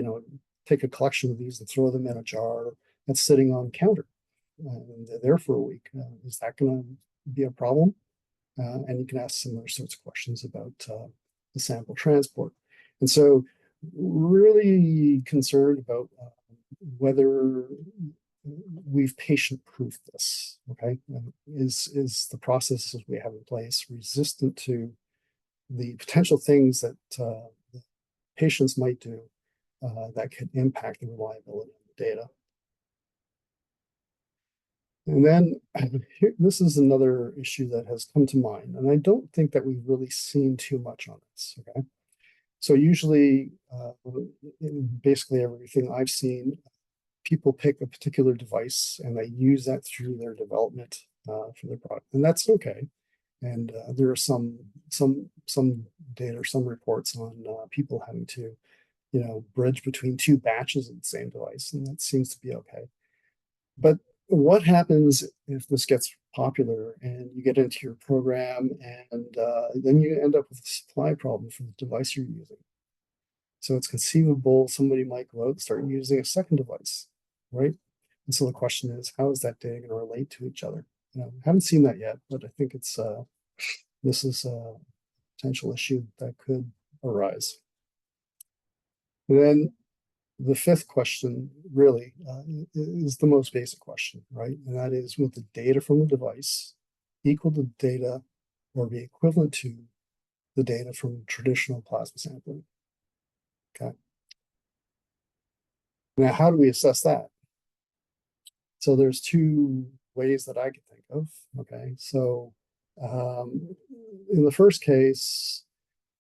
take a collection of these and throw them in a jar that's sitting on the counter and they're there for a week? Is that going to be a problem? And you can ask similar sorts of questions about the sample transport. And so really concerned about whether we've patient-proofed this, okay? Is the processes we have in place resistant to the potential things that patients might do that could impact the reliability of the data? And then this is another issue that has come to mind, and I don't think that we've really seen too much on this, okay? So usually, in basically everything I've seen, people pick a particular device and they use that through their development for their product, and that's okay. And there are some data or some reports on people having to, bridge between 2 batches of the same device, and that seems to be okay. But what happens if this gets popular and you get into your program and then you end up with a supply problem for the device you're using? So it's conceivable somebody might go out and start using a second device, right? And so the question is, how is that data going to relate to each other? I haven't seen that yet, but I think this is a potential issue that could arise. And then the 5th question really is the most basic question, right? And that is, will the data from the device equal the data or be equivalent to the data from traditional plasma sampling? Okay. Now, how do we assess that? So there's 2 ways that I can think of, okay? So in the first case,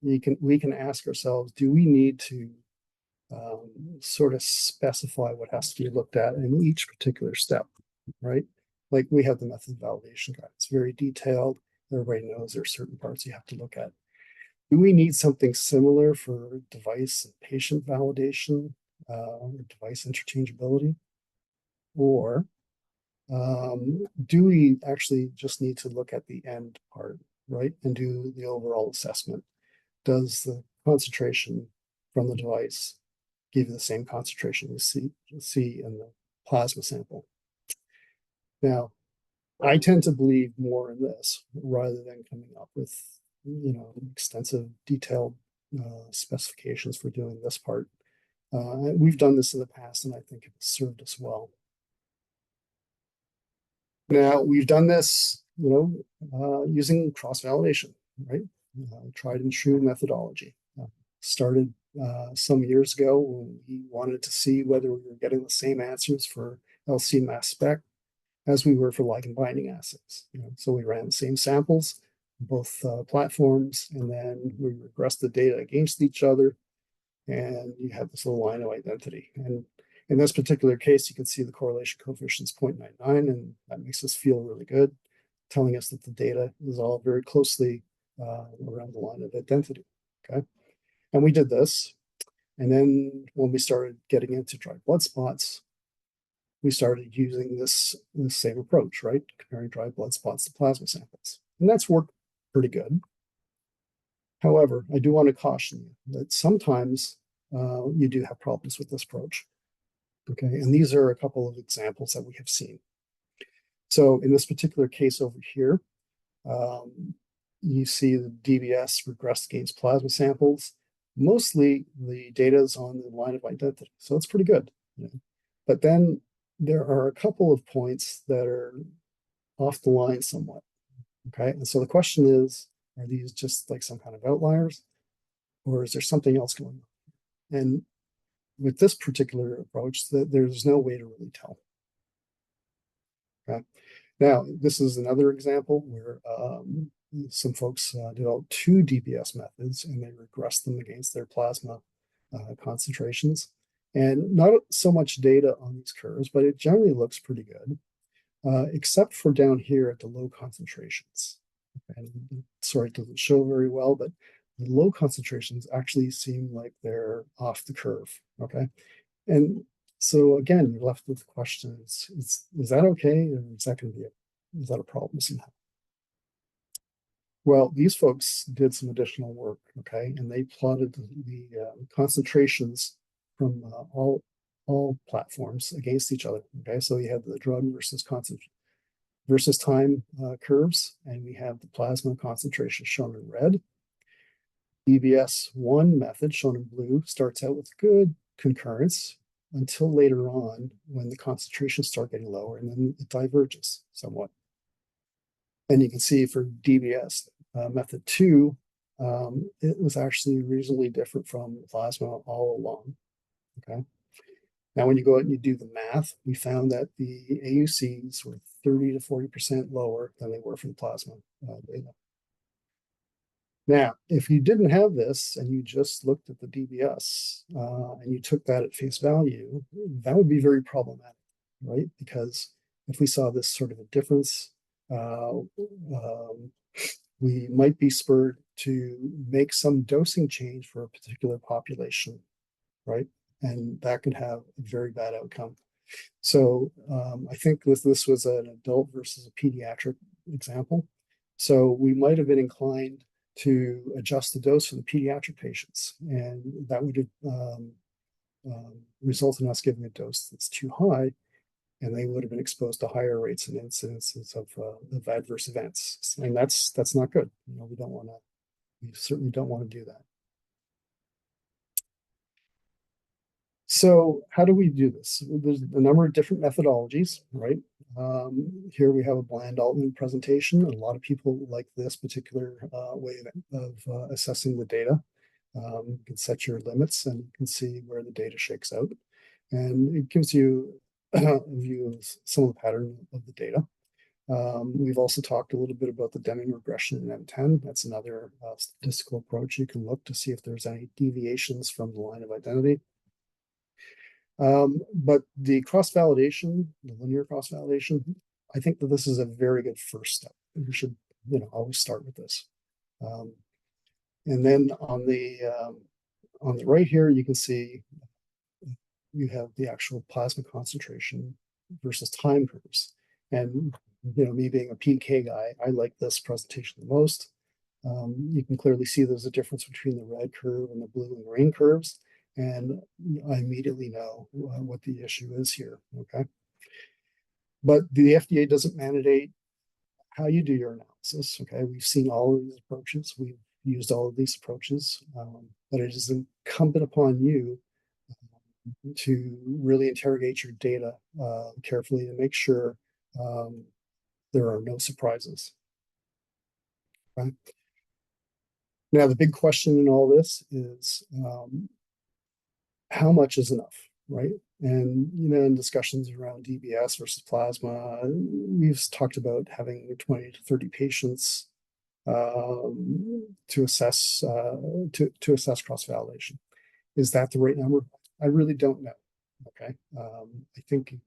we can ask ourselves, do we need to sort of specify what has to be looked at in each particular step, right? Like we have the method validation guide. It's very detailed. Everybody knows there are certain parts you have to look at. Do we need something similar for device and patient validation, or device interchangeability? Or do we actually just need to look at the end part, right? And do the overall assessment? Does the concentration from the device give you the same concentration you see in the plasma sample? Now, I tend to believe more in this rather than coming up with, extensive detailed specifications for doing this part. We've done this in the past, and I think it served us well. Now, we've done this, using cross-validation, right? Tried and true methodology. Started some years ago when we wanted to see whether we were getting the same answers for LC mass spec as we were for ligand binding assays. So we ran the same samples, both platforms, and then we regressed the data against each other, and you have this little line of identity. And in this particular case, you can see the correlation coefficient is 0.99, and that makes us feel really good, telling us that the data is all very closely around the line of identity, okay? And we did this, and then when we started getting into dry blood spots, we started using this same approach, right? Comparing dry blood spots to plasma samples. And that's worked pretty good. However, I do want to caution you that sometimes you do have problems with this approach. Okay, and these are a couple of examples that we have seen. So in this particular case over here, you see the DBS regressed against plasma samples. Mostly the data is on the line of identity, so it's pretty good. But then there are a couple of points that are off the line somewhat. Okay, and so the question is, are these just like some kind of outliers, or is there something else going on? And with this particular approach, there's no way to really tell. Okay, now this is another example where some folks developed two DBS methods and they regressed them against their plasma concentrations. And not so much data on these curves, but it generally looks pretty good, except for down here at the low concentrations. And sorry, it doesn't show very well, but the low concentrations actually seem like they're off the curve, okay? And so again, you're left with the question, is that okay? Or is that going to be is that a problem somehow? Well, these folks did some additional work, okay? And they plotted the concentrations from all platforms against each other, okay? So you have the drug versus time curves, and we have the plasma concentration shown in red. DBS1 method, shown in blue, starts out with good concurrence until later on when the concentrations start getting lower, and then it diverges somewhat. And you can see for DBS method 2, it was actually reasonably different from plasma all along. Okay. Now, when you go out and you do the math, we found that the AUCs were 30 to 40% lower than they were from plasma data. Now, if you didn't have this and you just looked at the DBS and you took that at face value, that would be very problematic, right? Because if we saw this sort of a difference, we might be spurred to make some dosing change for a particular population, right? And that could have a very bad outcome. So I think this was an adult versus a pediatric example. So we might have been inclined to adjust the dose for the pediatric patients, and that would result in us giving a dose that's too high, and they would have been exposed to higher rates and incidences of adverse events, and that's not good. You know, we certainly don't want to do that. So how do we do this? There's a number of different methodologies, right? Here we have a bland Altman presentation. A lot of people like this particular way of assessing the data. You can set your limits and you can see where the data shakes out. And it gives you a view of some of the pattern of the data. We've also talked a little bit about the Deming regression in M10. That's another statistical approach. You can look to see if there's any deviations from the line of identity. But the cross-validation, the linear cross-validation, I think that this is a very good first step. You should, always start with this. And then on the right here, you can see you have the actual plasma concentration versus time curves. And me being a PK guy, I like this presentation the most. You can clearly see there's a difference between the red curve and the blue and green curves. And I immediately know what the issue is here, okay? But the FDA doesn't mandate how you do your analysis, okay? We've seen all of these approaches. We've used all of these approaches, but it is incumbent upon you to really interrogate your data carefully to make sure there are no surprises, right? Now, the big question in all this is, how much is enough, right? And, in discussions around DBS versus plasma, we've talked about having 20 to 30 patients to assess cross-validation. Is that the right number? I really don't know, okay? I think you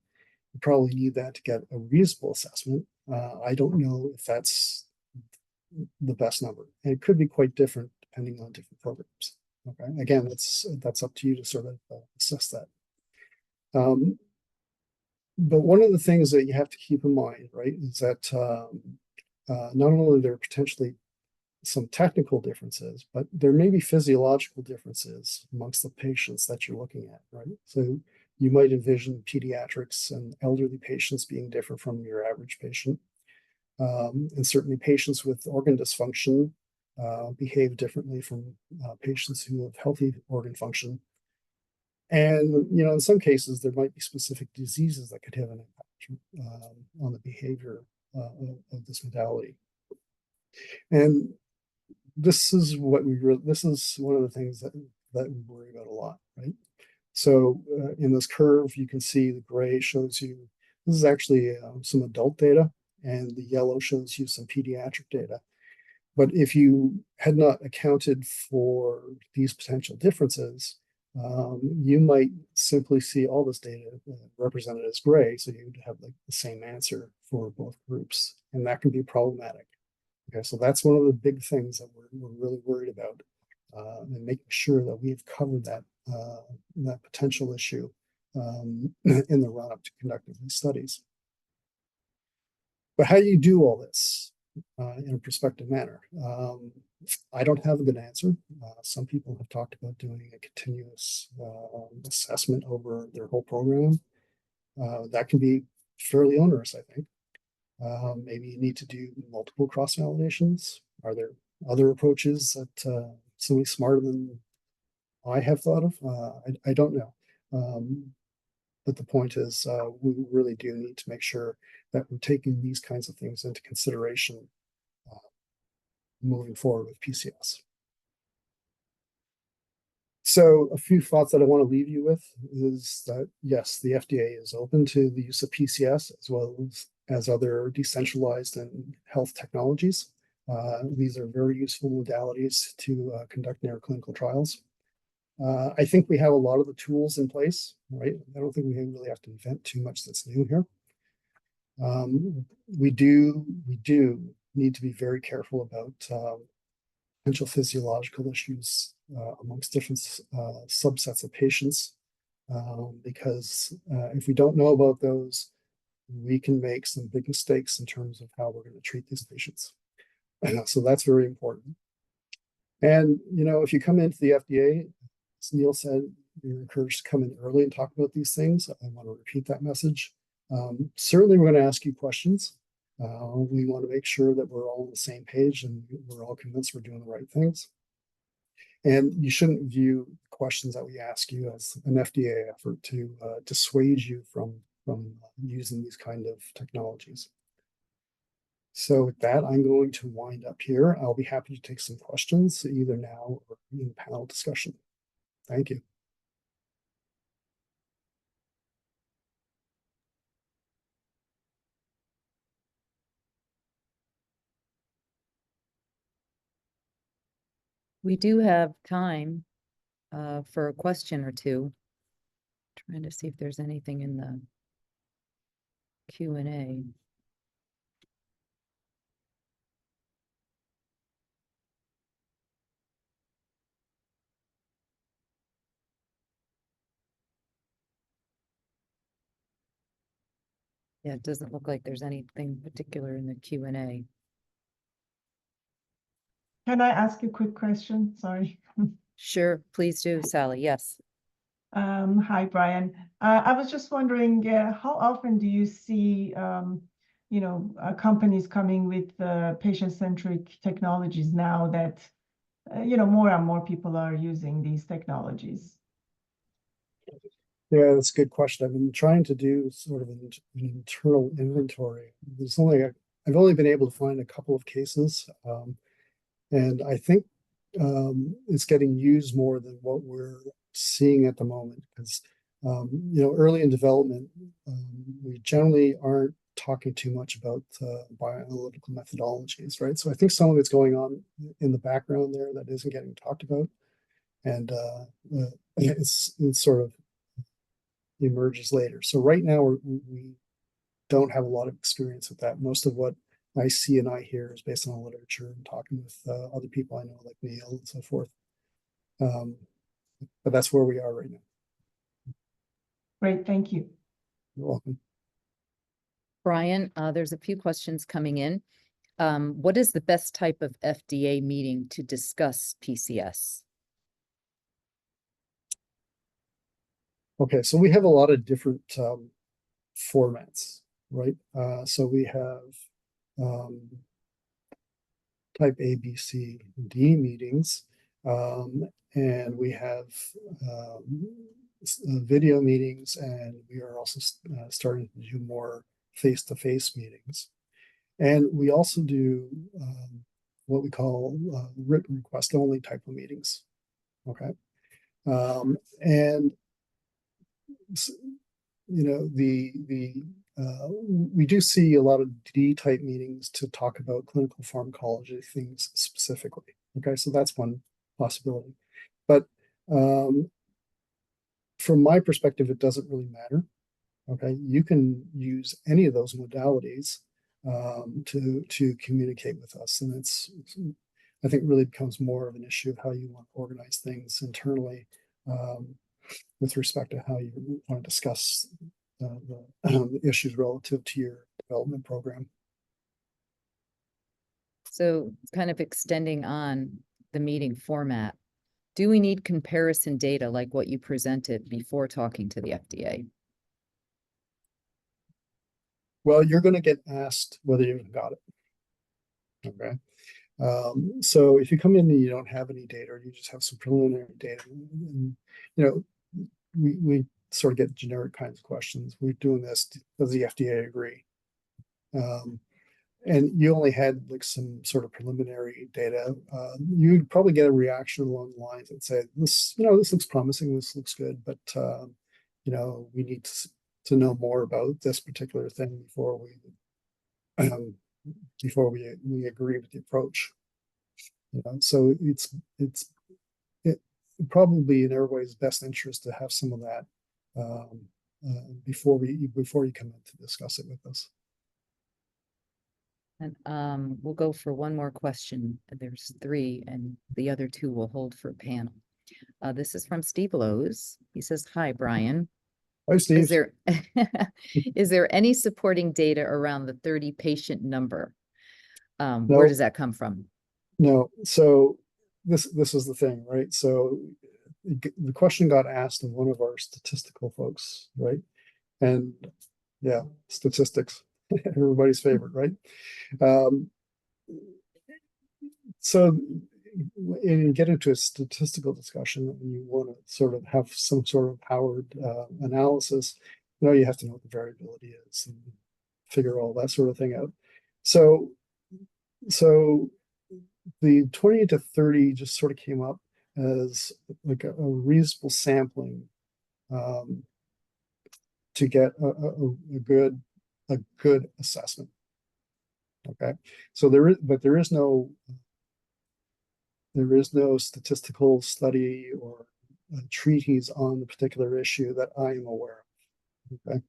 probably need that to get a reasonable assessment. I don't know if that's the best number. And it could be quite different depending on different programs. Okay. Again, that's up to you to sort of assess that. But one of the things that you have to keep in mind, right, is that not only are there potentially some technical differences, but there may be physiological differences amongst the patients that you're looking at, right? So you might envision pediatrics and elderly patients being different from your average patient. And certainly patients with organ dysfunction behave differently from patients who have healthy organ function. And, you know, in some cases, there might be specific diseases that could have an impact on the behavior of this modality. And this is what this is one of the things that we worry about a lot, right? So in this curve, you can see the gray shows you, this is actually some adult data, and the yellow shows you some pediatric data. But if you had not accounted for these potential differences, you might simply see all this data represented as gray, so you'd have like the same answer for both groups, and that can be problematic. Okay, so that's one of the big things that we're really worried about, and making sure that we've covered that that potential issue in the run-up to conducting these studies. But how do you do all this in a prospective manner? I don't have a good answer. Some people have talked about doing a continuous assessment over their whole program. That can be fairly onerous, I think. Maybe you need to do multiple cross-validations. Are there other approaches that somebody smarter than I have thought of? I don't know. But the point is, we really do need to make sure that we're taking these kinds of things into consideration moving forward with PCS. So a few thoughts that I want to leave you with is that, yes, the FDA is open to the use of PCS as well as other decentralized and health technologies. These are very useful modalities to conduct clinical trials. I think we have a lot of the tools in place, right? I don't think we really have to invent too much that's new here. We do need to be very careful about potential physiological issues amongst different subsets of patients, because if we don't know about those, we can make some big mistakes in terms of how we're going to treat these patients. So that's very important. And, you know, if you come into the FDA, as Neil said, you're encouraged to come in early and talk about these things. I want to repeat that message. Certainly, we're going to ask you questions. We want to make sure that we're all on the same page and we're all convinced we're doing the right things. And you shouldn't view questions that we ask you as an FDA effort to dissuade you from using these kind of technologies. So with that, I'm going to wind up here. I'll be happy to take some questions either now or in panel discussion. Thank you.
We do have time for a question or two. Trying to see if there's anything in the Q&A. Yeah, it doesn't look like there's anything particular in the Q&A.
Can I ask a quick question? Sorry.
Sure, please do, Sally. Yes.
Hi, Brian. I was just wondering, how often do you see, companies coming with patient-centric technologies now that, more and more people are using these technologies?
Yeah, that's a good question. I've been trying to do sort of an internal inventory. I've only been able to find a couple of cases, and I think it's getting used more than what we're seeing at the moment. Because early in development, we generally aren't talking too much about bioanalytical methodologies, right? So I think some of it's going on in the background there that isn't getting talked about, and it's sort of emerges later. So right now we don't have a lot of experience with that. Most of what I see and I hear is based on the literature and talking with other people I know, like Neil and so forth. But that's where we are right now.
Great, thank you.
You're welcome.
Brian, there's a few questions coming in. What is the best type of FDA meeting to discuss PCS?
Okay, so we have a lot of different formats, right? So we have type A, B, C, D meetings, and we have video meetings, and we are also starting to do more face-to-face meetings. And we also do what we call written request only type of meetings. Okay. And you know, we do see a lot of D-type meetings to talk about clinical pharmacology things specifically. Okay, so that's one possibility. But from my perspective, it doesn't really matter. Okay, you can use any of those modalities to communicate with us, and I think really becomes more of an issue of how you want to organize things internally with respect to how you want to discuss the issues relative to your development program.
So kind of extending on the meeting format, do we need comparison data like what you presented before talking to the FDA?
Well, you're going to get asked whether you got it. Okay. So if you come in and you don't have any data, or you just have some preliminary data, and, you know, we sort of get generic kinds of questions. We're doing this, does the FDA agree? And you only had like some sort of preliminary data. You'd probably get a reaction along the lines that say, this, you know, this looks promising, this looks good, but you know, we need to know more about this particular thing before we agree with the approach. You know, so it's probably in everybody's best interest to have some of that before you come in to discuss it with us.
And we'll go for one more question. There's 3, and the other 2 will hold for a panel. This is from Steve Lowe's. He says, "Hi, Brian.
Hi, Steve.
Is there any supporting data around the 30 patient number? Where does that come from?"
No. So this is the thing, right? So the question got asked of one of our statistical folks, right? And yeah, statistics, everybody's favorite, right? So when you get into a statistical discussion and you want to sort of have some sort of powered analysis, you know, you have to know what the variability is and figure all that sort of thing out. So the 20 to 30 just sort of came up as like a reasonable sampling to get a good assessment. Okay, so there is no statistical study or treatise on the particular issue that I am aware of. Okay,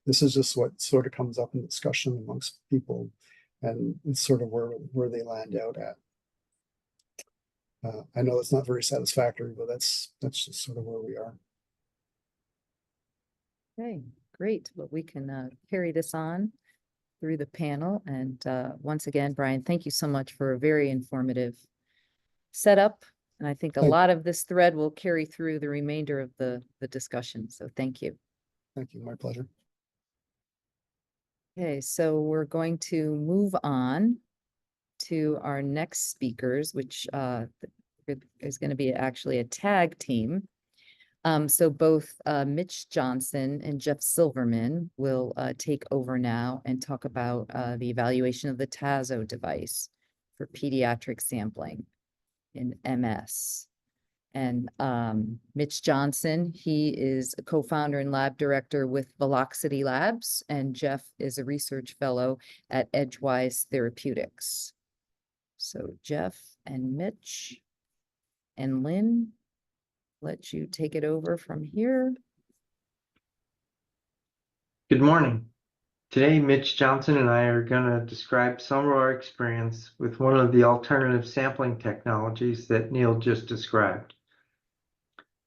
this is just what sort of comes up in discussion amongst people, and it's sort of where they land out at. I know it's not very satisfactory, but that's just sort of where we are.
Okay, great. Well, we can carry this on through the panel. And once again, Brian, thank you so much for a very informative setup. And I think a lot of this thread will carry through the remainder of the discussion. So thank you.
Thank you. My pleasure.
Okay, so we're going to move on to our next speakers, which is going to be actually a tag team. So both Mitch Johnson and Jeff Silverman will take over now and talk about the evaluation of the TAZO device for pediatric sampling in MS. And Mitch Johnson, he is a co-founder and lab director with Veloxity Labs, and Jeff is a research fellow at Edgewise Therapeutics. So Jeff and Mitch and Lynn, let you take it over from here.
Good morning. Today, Mitch Johnson and I are going to describe some of our experience with one of the alternative sampling technologies that Neil just described.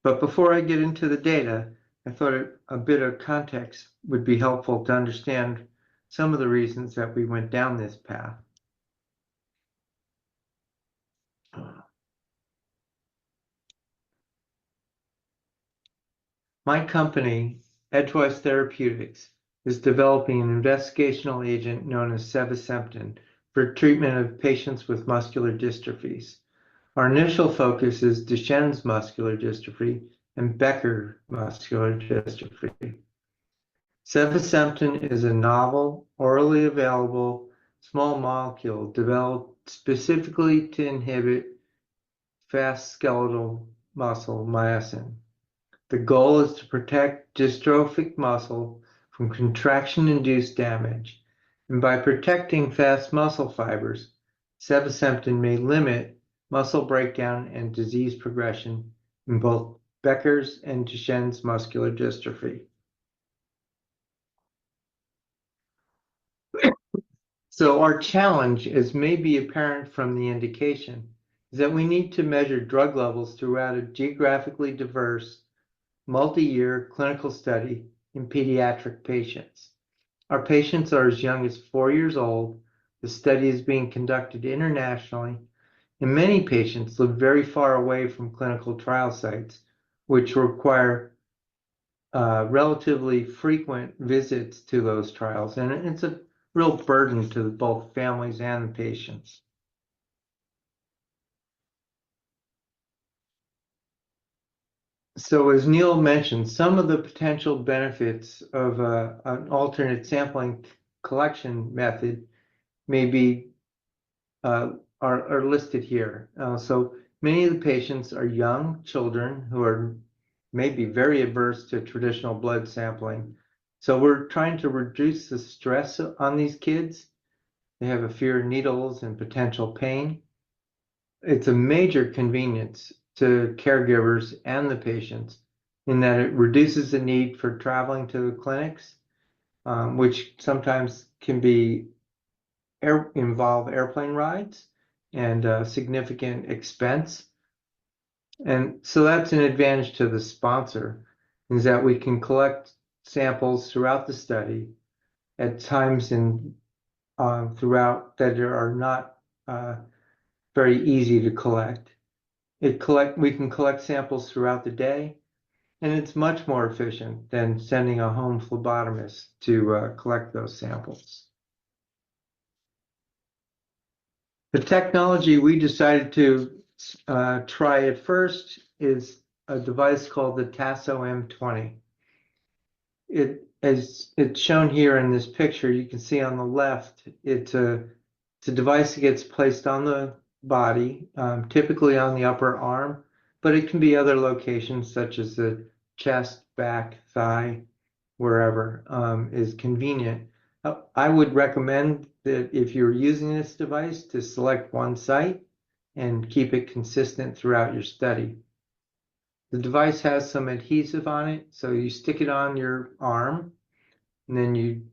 But before I get into the data, I thought a bit of context would be helpful to understand some of the reasons that we went down this path. My company, Edgewise Therapeutics, is developing an investigational agent known as sevasemten for treatment of patients with muscular dystrophies. Our initial focus is Duchenne's muscular dystrophy and Becker muscular dystrophy. Sevasemten is a novel, orally available, small molecule developed specifically to inhibit fast skeletal muscle myosin. The goal is to protect dystrophic muscle from contraction-induced damage, and by protecting fast muscle fibers, sevasemten may limit muscle breakdown and disease progression in both Becker's and Duchenne's muscular dystrophy. So our challenge, as may be apparent from the indication, is that we need to measure drug levels throughout a geographically diverse, multi-year clinical study in pediatric patients. Our patients are as young as 4 years old. The study is being conducted internationally, and many patients live very far away from clinical trial sites, which require relatively frequent visits to those trials, and it's a real burden to both families and the patients. So as Neil mentioned, some of the potential benefits of an alternate sampling collection method may be are listed here. So many of the patients are young children who are maybe very averse to traditional blood sampling. So we're trying to reduce the stress on these kids. They have a fear of needles and potential pain. It's a major convenience to caregivers and the patients in that it reduces the need for traveling to the clinics, which sometimes can be involve airplane rides and significant expense. And so that's an advantage to the sponsor, is that we can collect samples throughout the study at times throughout that are not very easy to collect. We can collect samples throughout the day, and it's much more efficient than sending a home phlebotomist to collect those samples. The technology we decided to try at first is a device called the Tasso M20. As it's shown here in this picture, you can see on the left, it's a device that gets placed on the body, typically on the upper arm, but it can be other locations such as the chest, back, thigh, wherever is convenient. I would recommend that if you're using this device to select one site and keep it consistent throughout your study. The device has some adhesive on it, so you stick it on your arm, and then you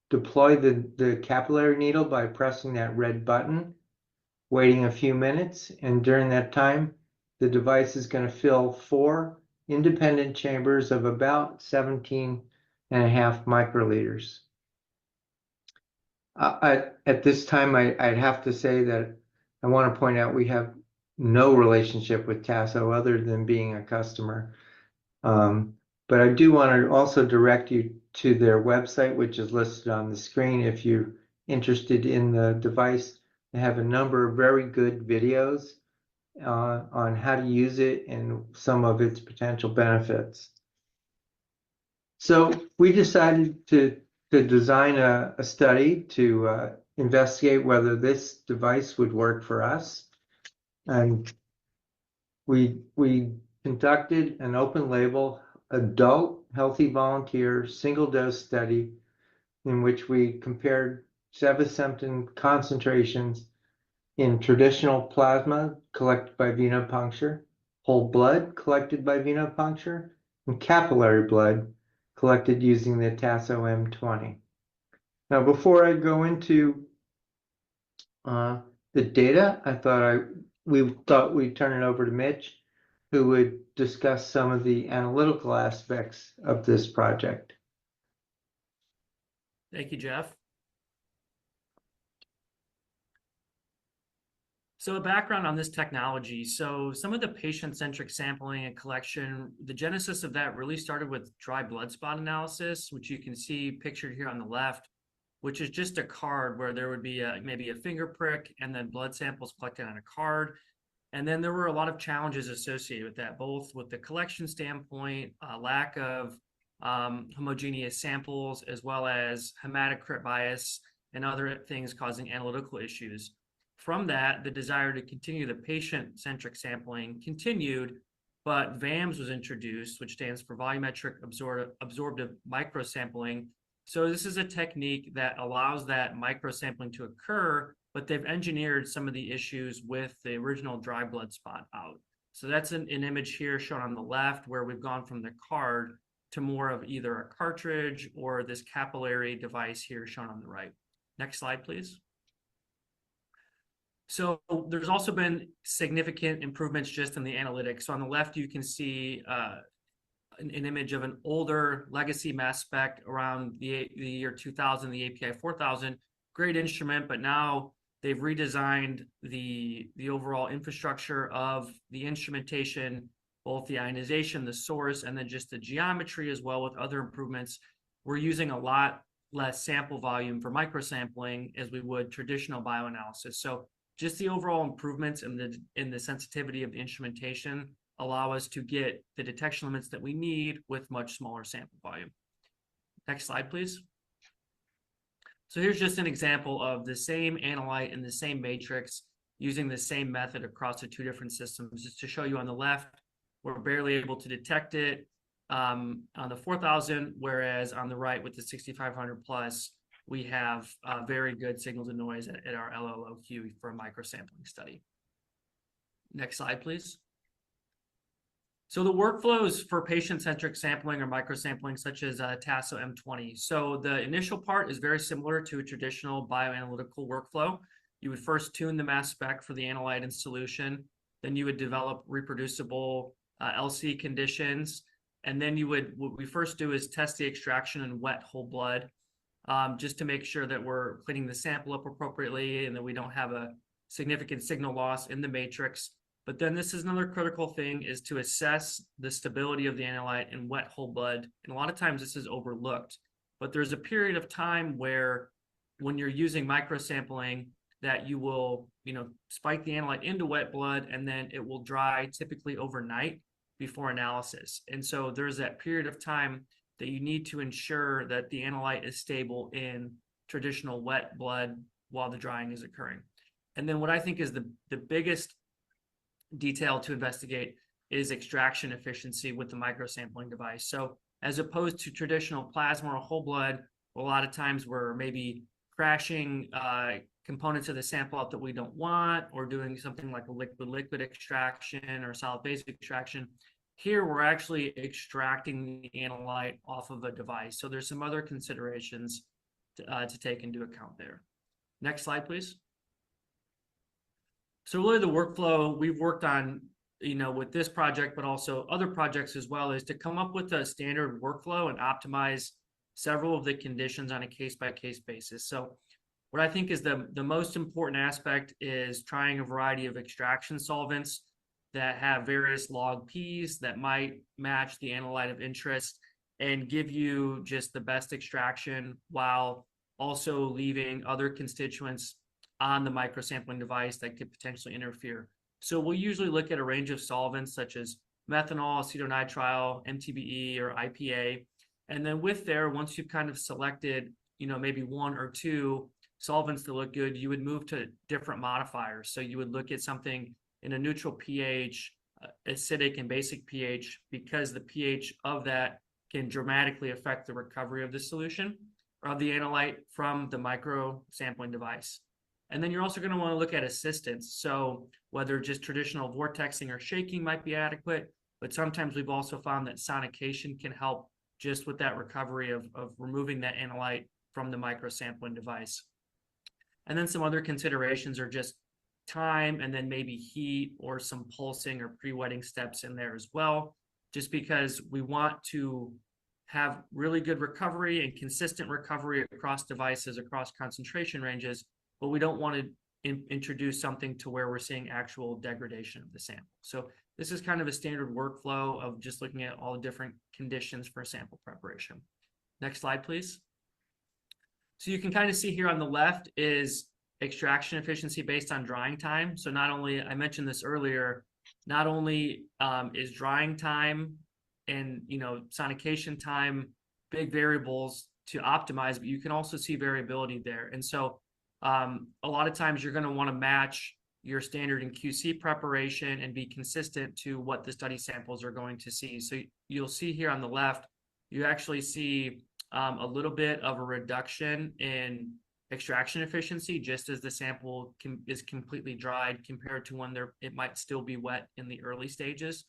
deploy the capillary needle by pressing that red button, waiting a few minutes, and during that time, the device is going to fill 4 independent chambers of about 17.5 microliters. At this time, I'd have to say that I want to point out we have no relationship with Tasso other than being a customer. But I do want to also direct you to their website, which is listed on the screen. If you're interested in the device, they have a number of very good videos on how to use it and some of its potential benefits. So we decided to design a study to investigate whether this device would work for us. And we conducted an open label adult healthy volunteer single dose study in which we compared sevasemten concentrations in traditional plasma collected by venopuncture, whole blood collected by venopuncture, and capillary blood collected using the Tasso M20. Now, before I go into the data, we thought we'd turn it over to Mitch, who would discuss some of the analytical aspects of this project.
Thank you, Jeff. So a background on this technology. So some of the patient-centric sampling and collection, the genesis of that really started with dry blood spot analysis, which you can see pictured here on the left, which is just a card where there would be maybe a finger prick and then blood samples collected on a card. And then there were a lot of challenges associated with that, both with the collection standpoint, lack of homogeneous samples, as well as hematocrit bias and other things causing analytical issues. From that, the desire to continue the patient-centric sampling continued, but VAMS was introduced, which stands for volumetric absorptive microsampling. So this is a technique that allows that microsampling to occur, but they've engineered some of the issues with the original dry blood spot out. So that's an image here shown on the left where we've gone from the card to more of either a cartridge or this capillary device here shown on the right. Next slide, please. So there's also been significant improvements just in the analytics. So on the left, you can see an image of an older legacy mass spec around the year 2000, the API 4000. Great instrument, but now they've redesigned the overall infrastructure of the instrumentation, both the ionization, the source, and then just the geometry as well with other improvements. We're using a lot less sample volume for microsampling as we would traditional bioanalysis. So just the overall improvements in the sensitivity of the instrumentation allow us to get the detection limits that we need with much smaller sample volume. Next slide, please. So here's just an example of the same analyte and the same matrix using the same method across the two different systems. Just to show you on the left, we're barely able to detect it on the 4000, whereas on the right with the 6500 plus, we have very good signal to noise at our LLOQ for a microsampling study. Next slide, please. So the workflows for patient-centric sampling or microsampling, such as TASO M20. So the initial part is very similar to a traditional bioanalytical workflow. You would first tune the mass spec for the analyte and solution. Then you would develop reproducible LC conditions. And then what we first do is test the extraction in wet whole blood, just to make sure that we're cleaning the sample up appropriately and that we don't have a significant signal loss in the matrix. But then this is another critical thing, is to assess the stability of the analyte in wet whole blood. And a lot of times this is overlooked, but there's a period of time where when you're using microsampling that you will, spike the analyte into wet blood and then it will dry typically overnight before analysis. And so there's that period of time that you need to ensure that the analyte is stable in traditional wet blood while the drying is occurring. And then what I think is the biggest detail to investigate is extraction efficiency with the microsampling device. So as opposed to traditional plasma or whole blood, a lot of times we're maybe crashing components of the sample out that we don't want, or doing something like a liquid-liquid extraction or solid-base extraction. Here, we're actually extracting the analyte off of a device. So there's some other considerations to take into account there. Next slide, please. So really the workflow we've worked on, with this project, but also other projects as well, is to come up with a standard workflow and optimize several of the conditions on a case-by-case basis. So what I think is the most important aspect is trying a variety of extraction solvents that have various log Ps that might match the analyte of interest and give you just the best extraction while also leaving other constituents on the microsampling device that could potentially interfere. So we'll usually look at a range of solvents such as methanol, acetonitrile, MTBE, or IPA. And then once you've kind of selected, maybe one or two solvents that look good, you would move to different modifiers. So you would look at something in a neutral pH, acidic and basic pH, because the pH of that can dramatically affect the recovery of the solution or of the analyte from the microsampling device. And then you're also going to want to look at assistance. So whether just traditional vortexing or shaking might be adequate, but sometimes we've also found that sonication can help just with that recovery of removing that analyte from the microsampling device. And then some other considerations are just time, and then maybe heat or some pulsing or pre-wetting steps in there as well, just because we want to have really good recovery and consistent recovery across devices, across concentration ranges, but we don't want to introduce something to where we're seeing actual degradation of the sample. So this is kind of a standard workflow of just looking at all the different conditions for sample preparation. Next slide, please. So you can kind of see here on the left is extraction efficiency based on drying time. So not only, I mentioned this earlier, not only is drying time and sonication time big variables to optimize, but you can also see variability there. And so a lot of times you're going to want to match your standard in QC preparation and be consistent to what the study samples are going to see. So you'll see here on the left, you actually see a little bit of a reduction in extraction efficiency just as the sample is completely dried compared to when it might still be wet in the early stages.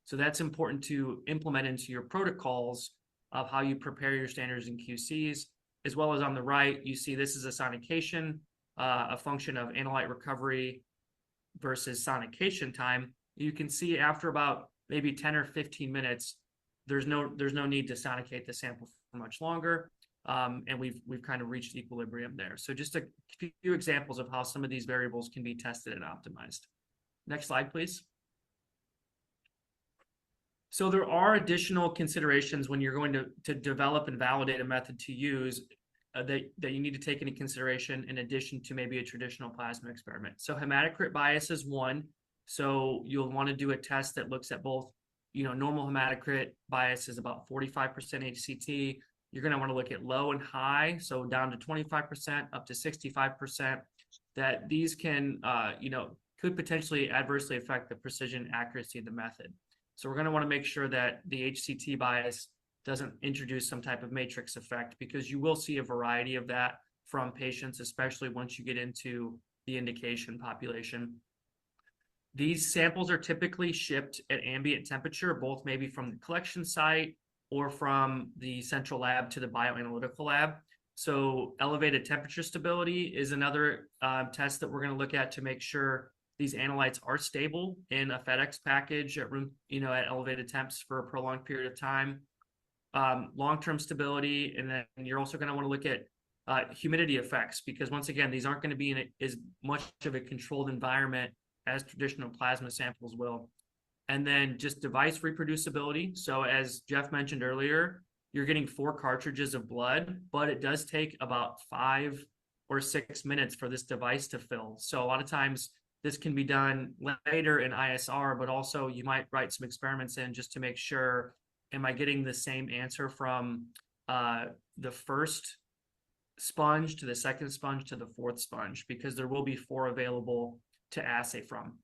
So that's important to implement into your protocols of how you prepare your standards and QCs, as well as on the right, you see this is a sonication, a function of analyte recovery versus sonication time. You can see after about maybe 10 or 15 minutes, there's no need to sonicate the sample for much longer. And we've kind of reached equilibrium there. So just a few examples of how some of these variables can be tested and optimized. Next slide, please. So there are additional considerations when you're going to develop and validate a method to use that you need to take into consideration in addition to maybe a traditional plasma experiment. So hematocrit bias is one. So you'll want to do a test that looks at both, normal hematocrit bias is about 45% HCT. You're going to want to look at low and high, so down to 25%, up to 65%, that these can, could potentially adversely affect the precision and accuracy of the method. So we're going to want to make sure that the HCT bias doesn't introduce some type of matrix effect, because you will see a variety of that from patients, especially once you get into the indication population. These samples are typically shipped at ambient temperature, both maybe from the collection site or from the central lab to the bioanalytical lab. So elevated temperature stability is another test that we're going to look at to make sure these analytes are stable in a FedEx package at room, at elevated temps for a prolonged period of time. Long-term stability, and then you're also going to want to look at humidity effects, because once again, these aren't going to be in as much of a controlled environment as traditional plasma samples will. And then just device reproducibility. So as Jeff mentioned earlier, you're getting 4 cartridges of blood, but it does take about 5 or 6 minutes for this device to fill. So a lot of times this can be done later in ISR, but also you might write some experiments in just to make sure, am I getting the same answer from the first sponge to the second sponge to the fourth sponge, because there will be 4 available to assay from.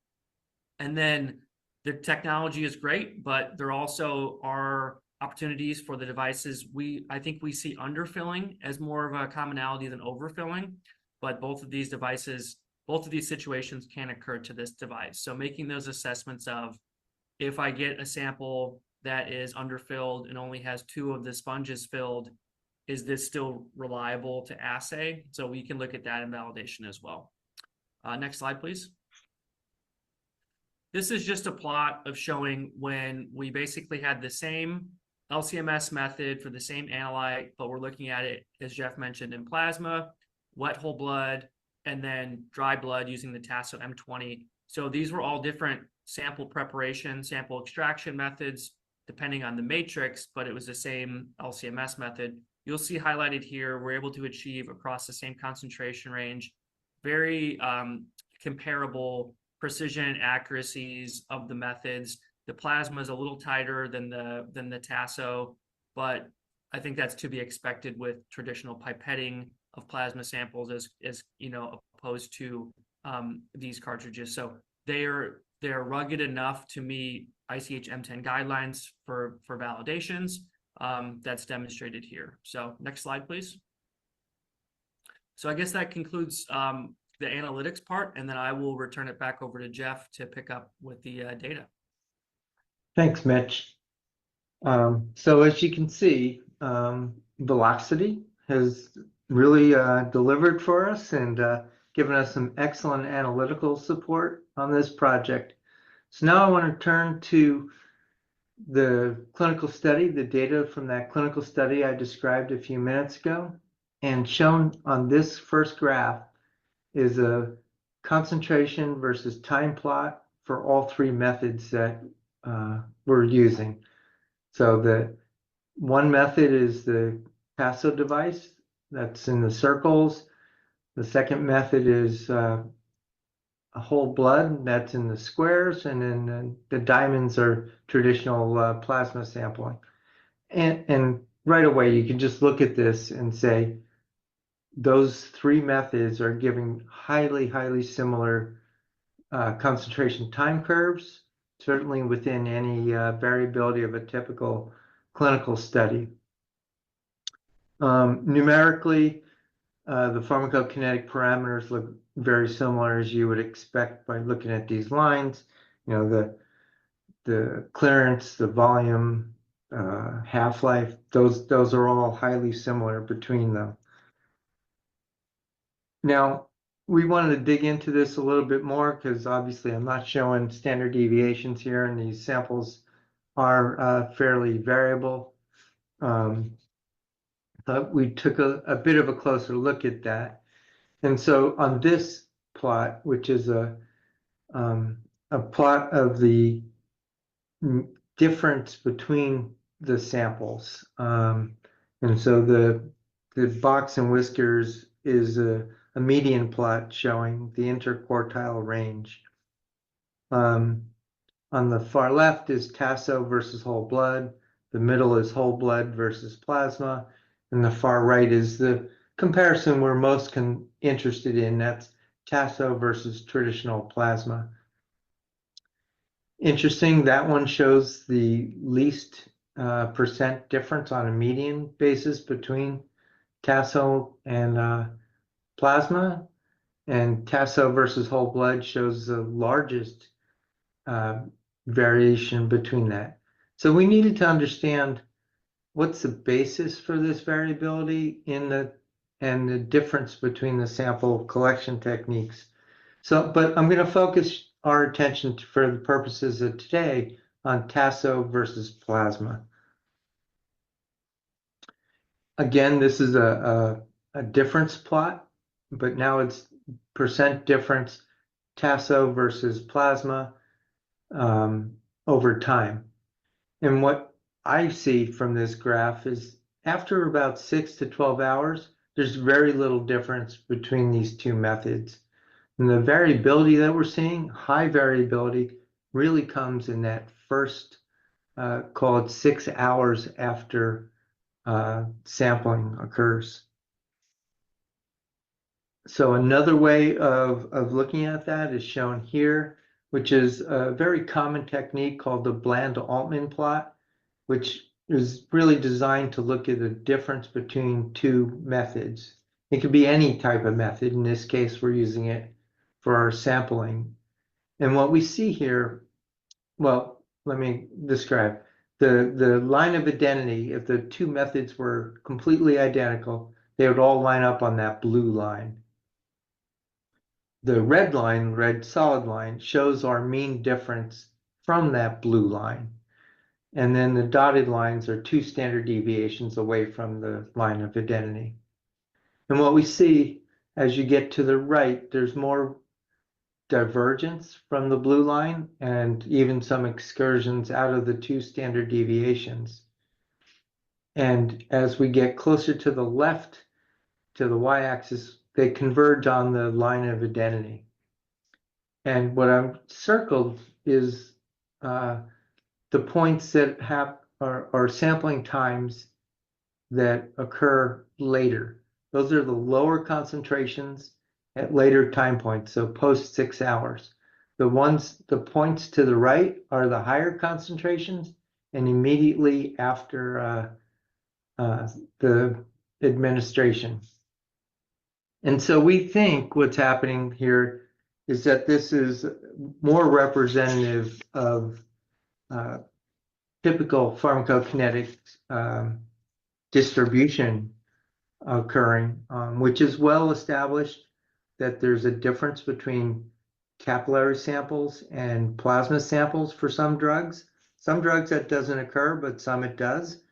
And then the technology is great, but there also are opportunities for the devices. I think we see underfilling as more of a commonality than overfilling, but both of these devices, both of these situations can occur to this device. So making those assessments of, if I get a sample that is underfilled and only has 2 of the sponges filled, is this still reliable to assay? So we can look at that in validation as well. Next slide, please. This is just a plot of showing when we basically had the same LC-MS method for the same analyte, but we're looking at it, as Jeff mentioned, in plasma, wet whole blood, and then dry blood using the Tasso M20. So these were all different sample preparation, sample extraction methods, depending on the matrix, but it was the same LC-MS method. You'll see highlighted here, we're able to achieve across the same concentration range, very comparable precision and accuracies of the methods. The plasma is a little tighter than the Tasso, but I think that's to be expected with traditional pipetting of plasma samples as opposed to these cartridges. So they're rugged enough to meet ICH M10 guidelines for validations. That's demonstrated here. So next slide, please. So I guess that concludes the analytics part, and then I will return it back over to Jeff to pick up with the data.
Thanks, Mitch. So as you can see, Veloxity has really delivered for us and given us some excellent analytical support on this project. So now I want to turn to the clinical study, the data from that clinical study I described a few minutes ago. And shown on this first graph is a concentration versus time plot for all three methods that we're using. So the one method is the Tasso device that's in the circles. The second method is a whole blood that's in the squares, and then the diamonds are traditional plasma sampling. And right away, you can just look at this and say, those three methods are giving highly similar concentration time curves, certainly within any variability of a typical clinical study. Numerically, the pharmacokinetic parameters look very similar, as you would expect by looking at these lines. You know, the clearance, the volume, half-life, those are all highly similar between them. Now, we wanted to dig into this a little bit more because obviously I'm not showing standard deviations here, and these samples are fairly variable. But we took a bit of a closer look at that. And so on this plot, which is a plot of the difference between the samples. And so the box and whiskers is a median plot showing the interquartile range. On the far left is Tasso versus whole blood. The middle is whole blood versus plasma. And the far right is the comparison we're most interested in. That's Tasso versus traditional plasma. Interesting, that one shows the least percent difference on a median basis between Tasso and plasma, and Tasso versus whole blood shows the largest variation between that. So we needed to understand what's the basis for this variability and the difference between the sample collection techniques. So, but I'm going to focus our attention for the purposes of today on Tasso versus plasma. Again, this is a difference plot, but now it's percent difference Tasso versus plasma over time. And what I see from this graph is after about 6 to 12 hours, there's very little difference between these two methods. And the variability that we're seeing, high variability, really comes in that first, call it 6 hours after sampling occurs. So another way of looking at that is shown here, which is a very common technique called the Bland-Altman plot, which is really designed to look at the difference between two methods. It could be any type of method. In this case, we're using it for our sampling. And what we see here, well, let me describe. The line of identity, if the two methods were completely identical, they would all line up on that blue line. The red line, red solid line, shows our mean difference from that blue line. And then the dotted lines are 2 standard deviations away from the line of identity. And what we see as you get to the right, there's more divergence from the blue line and even some excursions out of the 2 standard deviations. And as we get closer to the left, to the y-axis, they converge on the line of identity. And what I've circled is the points that are sampling times that occur later. Those are the lower concentrations at later time points, so post 6 hours. The points to the right are the higher concentrations and immediately after the administration. And so we think what's happening here is that this is more representative of typical pharmacokinetic distribution occurring, which is well established that there's a difference between capillary samples and plasma samples for some drugs. Some drugs that doesn't occur, but some it does.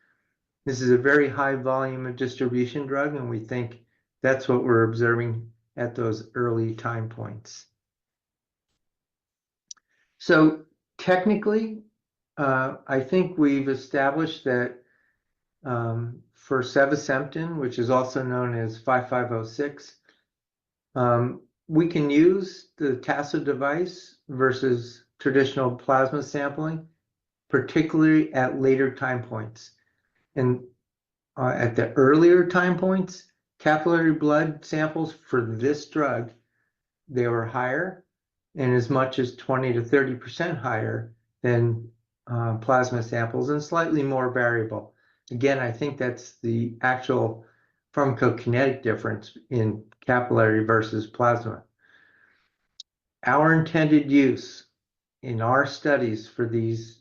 This is a very high volume of distribution drug, and we think that's what we're observing at those early time points. So technically, I think we've established that for sevasemten, which is also known as 5506, we can use the TASO device versus traditional plasma sampling, particularly at later time points. And at the earlier time points, capillary blood samples for this drug, they were higher, and as much as 20 to 30% higher than plasma samples, and slightly more variable. Again, I think that's the actual pharmacokinetic difference in capillary versus plasma. Our intended use in our studies for these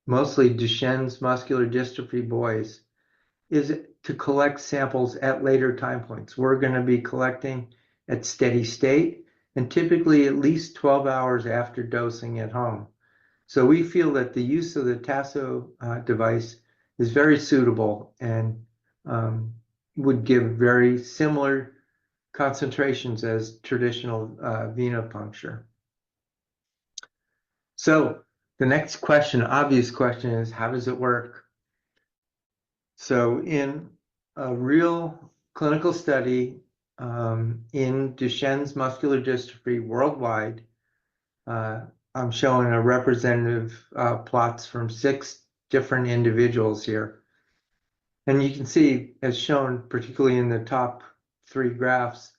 mostly Duchenne's muscular dystrophy boys is to collect samples at later time points. We're going to be collecting at steady state and typically at least 12 hours after dosing at home. So we feel that the use of the TASO device is very suitable and would give very similar concentrations as traditional venipuncture. So the next question, obvious question, is how does it work? So in a real clinical study in Duchenne's muscular dystrophy worldwide, I'm showing a representative plots from 6 different individuals here. And you can see, as shown particularly in the top 3 graphs,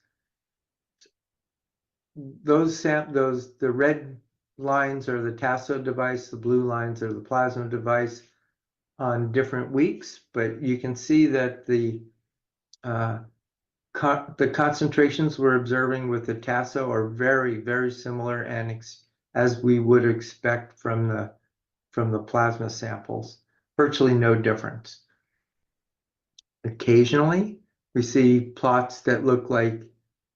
the red lines are the TASO device, the blue lines are the plasma device on different weeks, but you can see that the concentrations we're observing with the TASO are very, very similar and as we would expect from the plasma samples, virtually no difference. Occasionally, we see plots that look like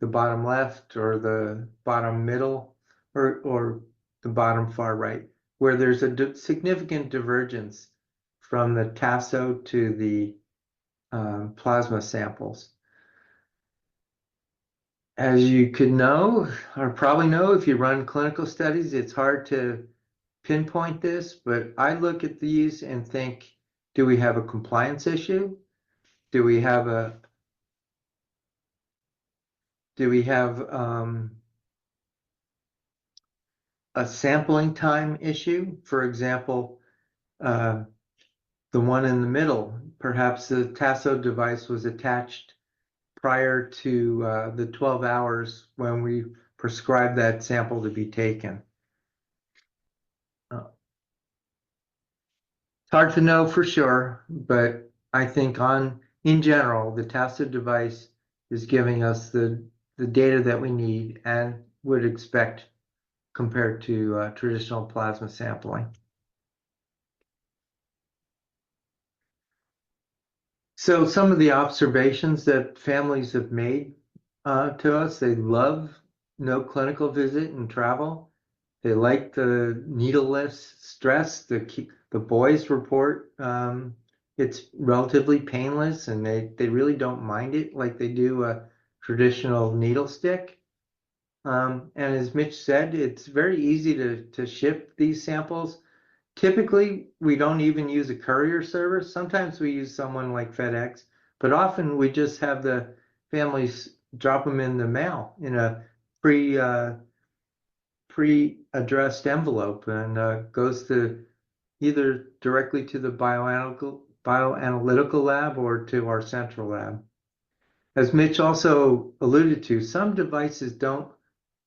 the bottom left or the bottom middle or the bottom far right, where there's a significant divergence from the TASO to the plasma samples. As you could know, or probably know if you run clinical studies, it's hard to pinpoint this, but I look at these and think, do we have a compliance issue? Do we have a sampling time issue? For example, the one in the middle, perhaps the TASO device was attached prior to the 12 hours when we prescribed that sample to be taken. It's hard to know for sure, but I think in general, the TASO device is giving us the data that we need and would expect compared to traditional plasma sampling. So some of the observations that families have made to us, they love no clinical visit and travel. They like the needleless stress. The boys report it's relatively painless and they really don't mind it like they do a traditional needle stick. And as Mitch said, it's very easy to ship these samples. Typically, we don't even use a courier service. Sometimes we use someone like FedEx, but often we just have the families drop them in the mail in a pre-addressed envelope and goes to either directly to the bioanalytical lab or to our central lab. As Mitch also alluded to, some devices don't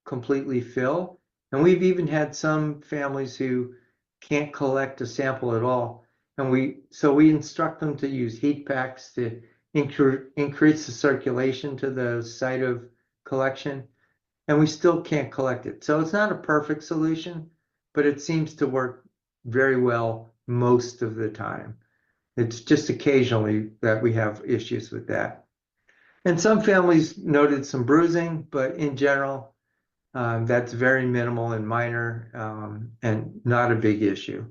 completely fill, and we've even had some families who can't collect a sample at all, and so we instruct them to use heat packs to increase the circulation to the site of collection, and we still can't collect it. So it's not a perfect solution, but it seems to work very well most of the time. It's just occasionally that we have issues with that. And some families noted some bruising, but in general, that's very minimal and minor and not a big issue.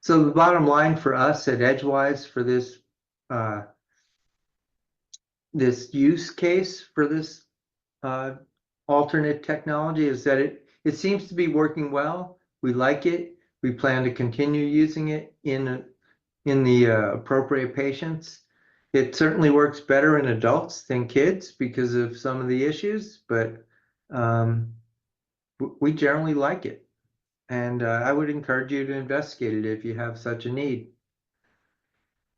So the bottom line for us at Edgewise for this use case for this alternate technology is that it seems to be working well. We like it. We plan to continue using it in the appropriate patients. It certainly works better in adults than kids because of some of the issues, but we generally like it. And I would encourage you to investigate it if you have such a need.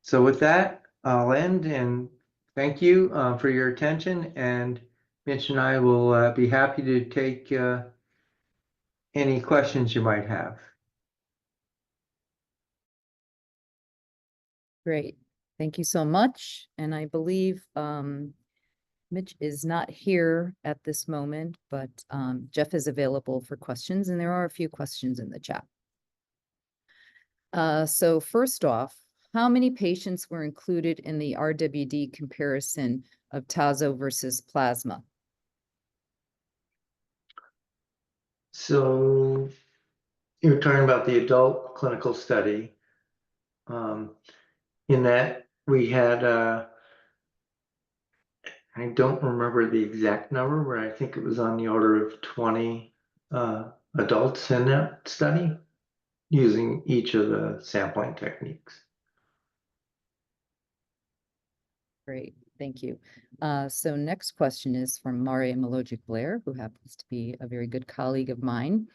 So with that, I'll end and thank you for your attention. And Mitch and I will be happy to take any questions you might have.
Great. Thank you so much. And I believe Mitch is not here at this moment, but Jeff is available for questions, and there are a few questions in the chat. So first off, how many patients were included in the RWD comparison of Tazo versus plasma?
So you're talking about the adult clinical study. In that we had, I don't remember the exact number, but I think it was on the order of 20 adults in that study using each of the sampling techniques.
Great, thank you. So next question is from Maria Malogic Blair, who happens to be a very good colleague of mine.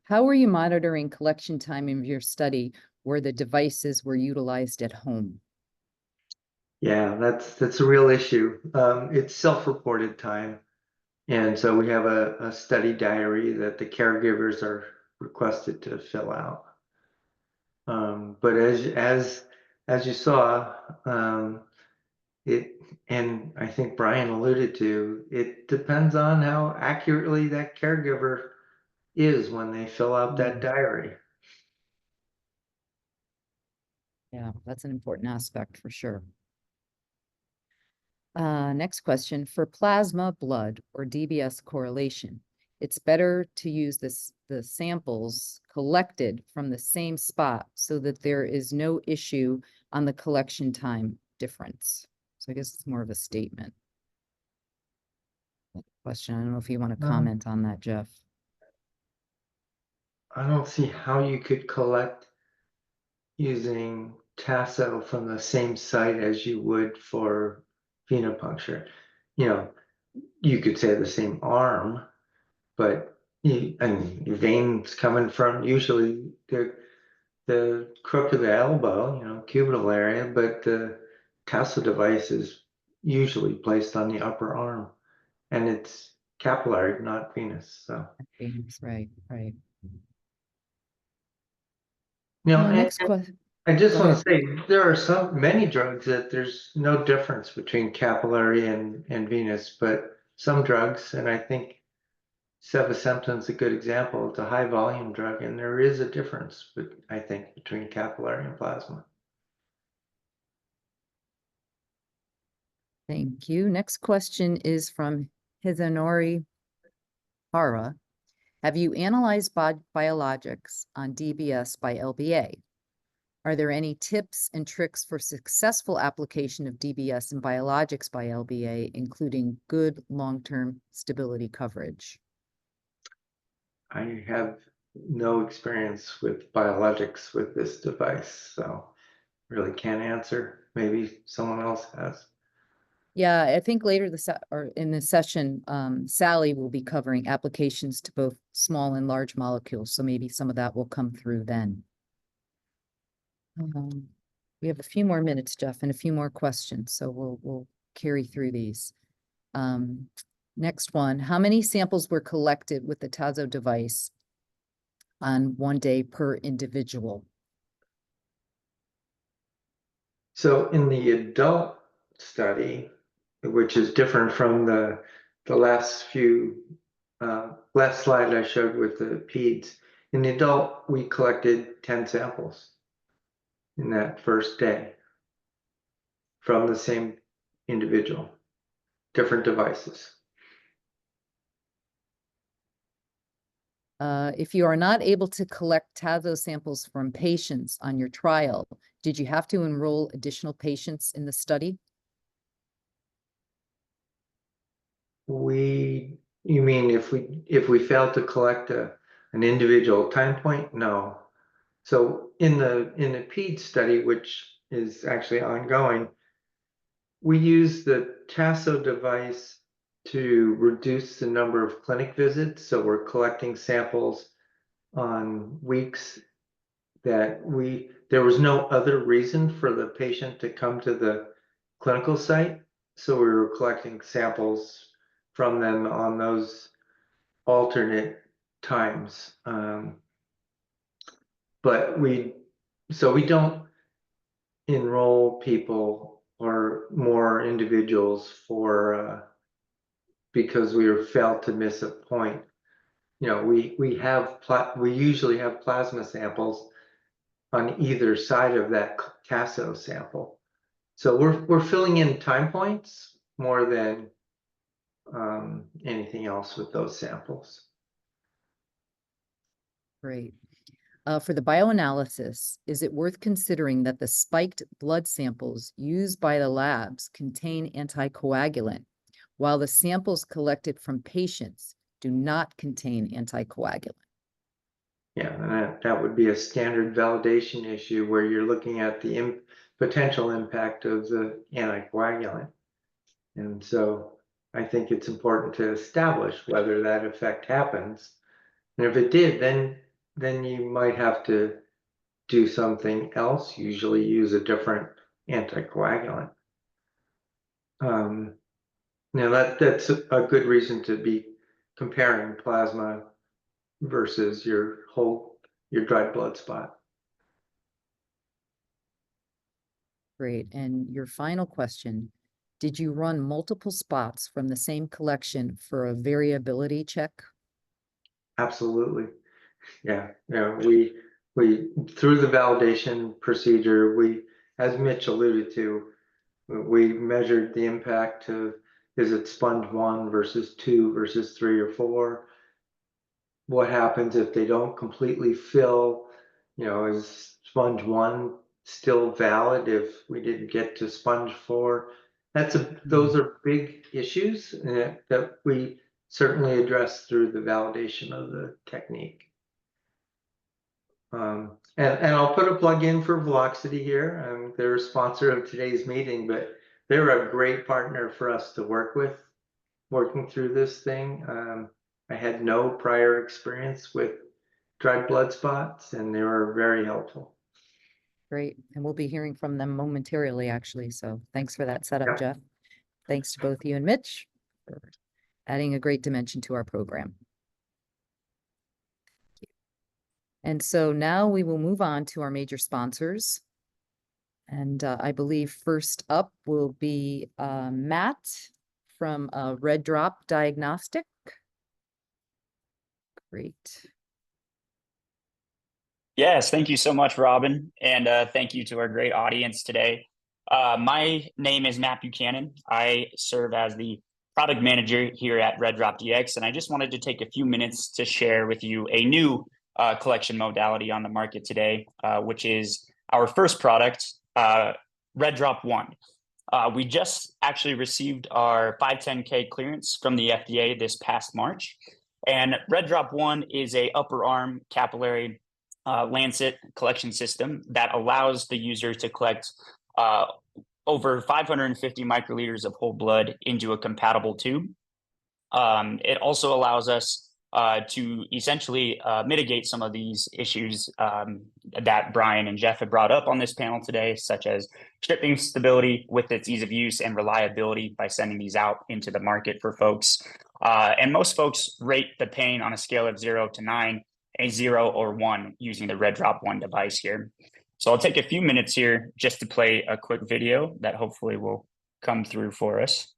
How were you monitoring collection time in your study where the devices were utilized at home?
Yeah, that's a real issue. It's self-reported time. And so we have a study diary that the caregivers are requested to fill out. But as you saw, and I think Brian alluded to, it depends on how accurately that caregiver is when they fill out that diary.
Yeah, that's an important aspect for sure. Next question, for plasma, blood, or DBS correlation, it's better to use the samples collected from the same spot so that there is no issue on the collection time difference. So I guess it's more of a statement. Question, I don't know if you want to comment on that, Jeff.
I don't see how you could collect using tasso from the same site as you would for venipuncture. You know, you could say the same arm, but your veins coming from usually the crook of the elbow, cubital area, but the tasso device is usually placed on the upper arm, and it's capillary, not venous. So
Venous, right.
next
question.
I just
Go
want to say there are many drugs that there's no difference between capillary and venous, but some drugs, and I think Sevasemten is a good example. It's a high volume drug, and there is a difference, I think, between capillary and plasma.
Thank you. Next question is from Hizanori Hara. Have you analyzed biologics on DBS by LBA? Are there any tips and tricks for successful application of DBS and biologics by LBA, including good long-term stability coverage?
I have no experience with biologics with this device, so really can't answer. Maybe someone else has.
Yeah, I think later in this session, Sally will be covering applications to both small and large molecules, so maybe some of that will come through then. We have a few more minutes, Jeff, and a few more questions, so we'll carry through these. Next one, how many samples were collected with the Tazo device on one day per individual?
So in the adult study, which is different from the last slide I showed with the peds, in the adult, we collected 10 samples in that first day from the same individual, different devices.
If you are not able to collect Tazo samples from patients on your trial, did you have to enroll additional patients in the study?
We You mean if we fail to collect an individual time point? No. So in the PED study, which is actually ongoing, we use the Tasso device to reduce the number of clinic visits. So we're collecting samples on weeks that there was no other reason for the patient to come to the clinical site. So we were collecting samples from them on those alternate times. But we don't enroll people or more individuals because we failed to miss a point. You know, we usually have plasma samples on either side of that Tasso sample. So we're filling in time points more than anything else with those samples.
Great. For the bioanalysis, is it worth considering that the spiked blood samples used by the labs contain anticoagulant, while the samples collected from patients do not contain anticoagulant?
Yeah, and that would be a standard validation issue where you're looking at the potential impact of the anticoagulant. And so I think it's important to establish whether that effect happens. And if it did, then you might have to do something else, usually use a different anticoagulant. Now that's a good reason to be comparing plasma versus your dried blood spot.
Great. And your final question, did you run multiple spots from the same collection for a variability check?
Absolutely. Yeah. We through the validation procedure, as Mitch alluded to, we measured the impact of, is it sponge 1 versus 2 versus 3 or 4? What happens if they don't completely fill? Is sponge 1 still valid if we didn't get to sponge 4? Those are big issues that we certainly address through the validation of the technique. And I'll put a plug in for Veloxity here. They're a sponsor of today's meeting, but they're a great partner for us to work with, working through this thing. I had no prior experience with dried blood spots, and they were very helpful.
Great. And we'll be hearing from them momentarily, actually. So thanks for that setup,
Yeah.
Jeff. Thanks to both you and Mitch for adding a great dimension to our program. And so now we will move on to our major sponsors. And I believe first up will be Matt from RedDrop Diagnostic. Great.
Yes, thank you so much, Robin. And thank you to our great audience today. My name is Matt Buchanan. I serve as the product manager here at RedDrop DX. And I just wanted to take a few minutes to share with you a new collection modality on the market today, which is our first product, RedDrop 1. We just actually received our 510(k) clearance from the FDA this past March. And RedDrop 1 is a upper arm capillary lancet collection system that allows the user to collect over 550 microliters of whole blood into a compatible tube. It also allows us to essentially mitigate some of these issues that Brian and Jeff have brought up on this panel today, such as shipping stability with its ease of use and reliability by sending these out into the market for folks. And most folks rate the pain on a scale of 0 to 9, a 0 or 1 using the RedDrop 1 device here. So I'll take a few minutes here just to play a quick video that hopefully will come through for us.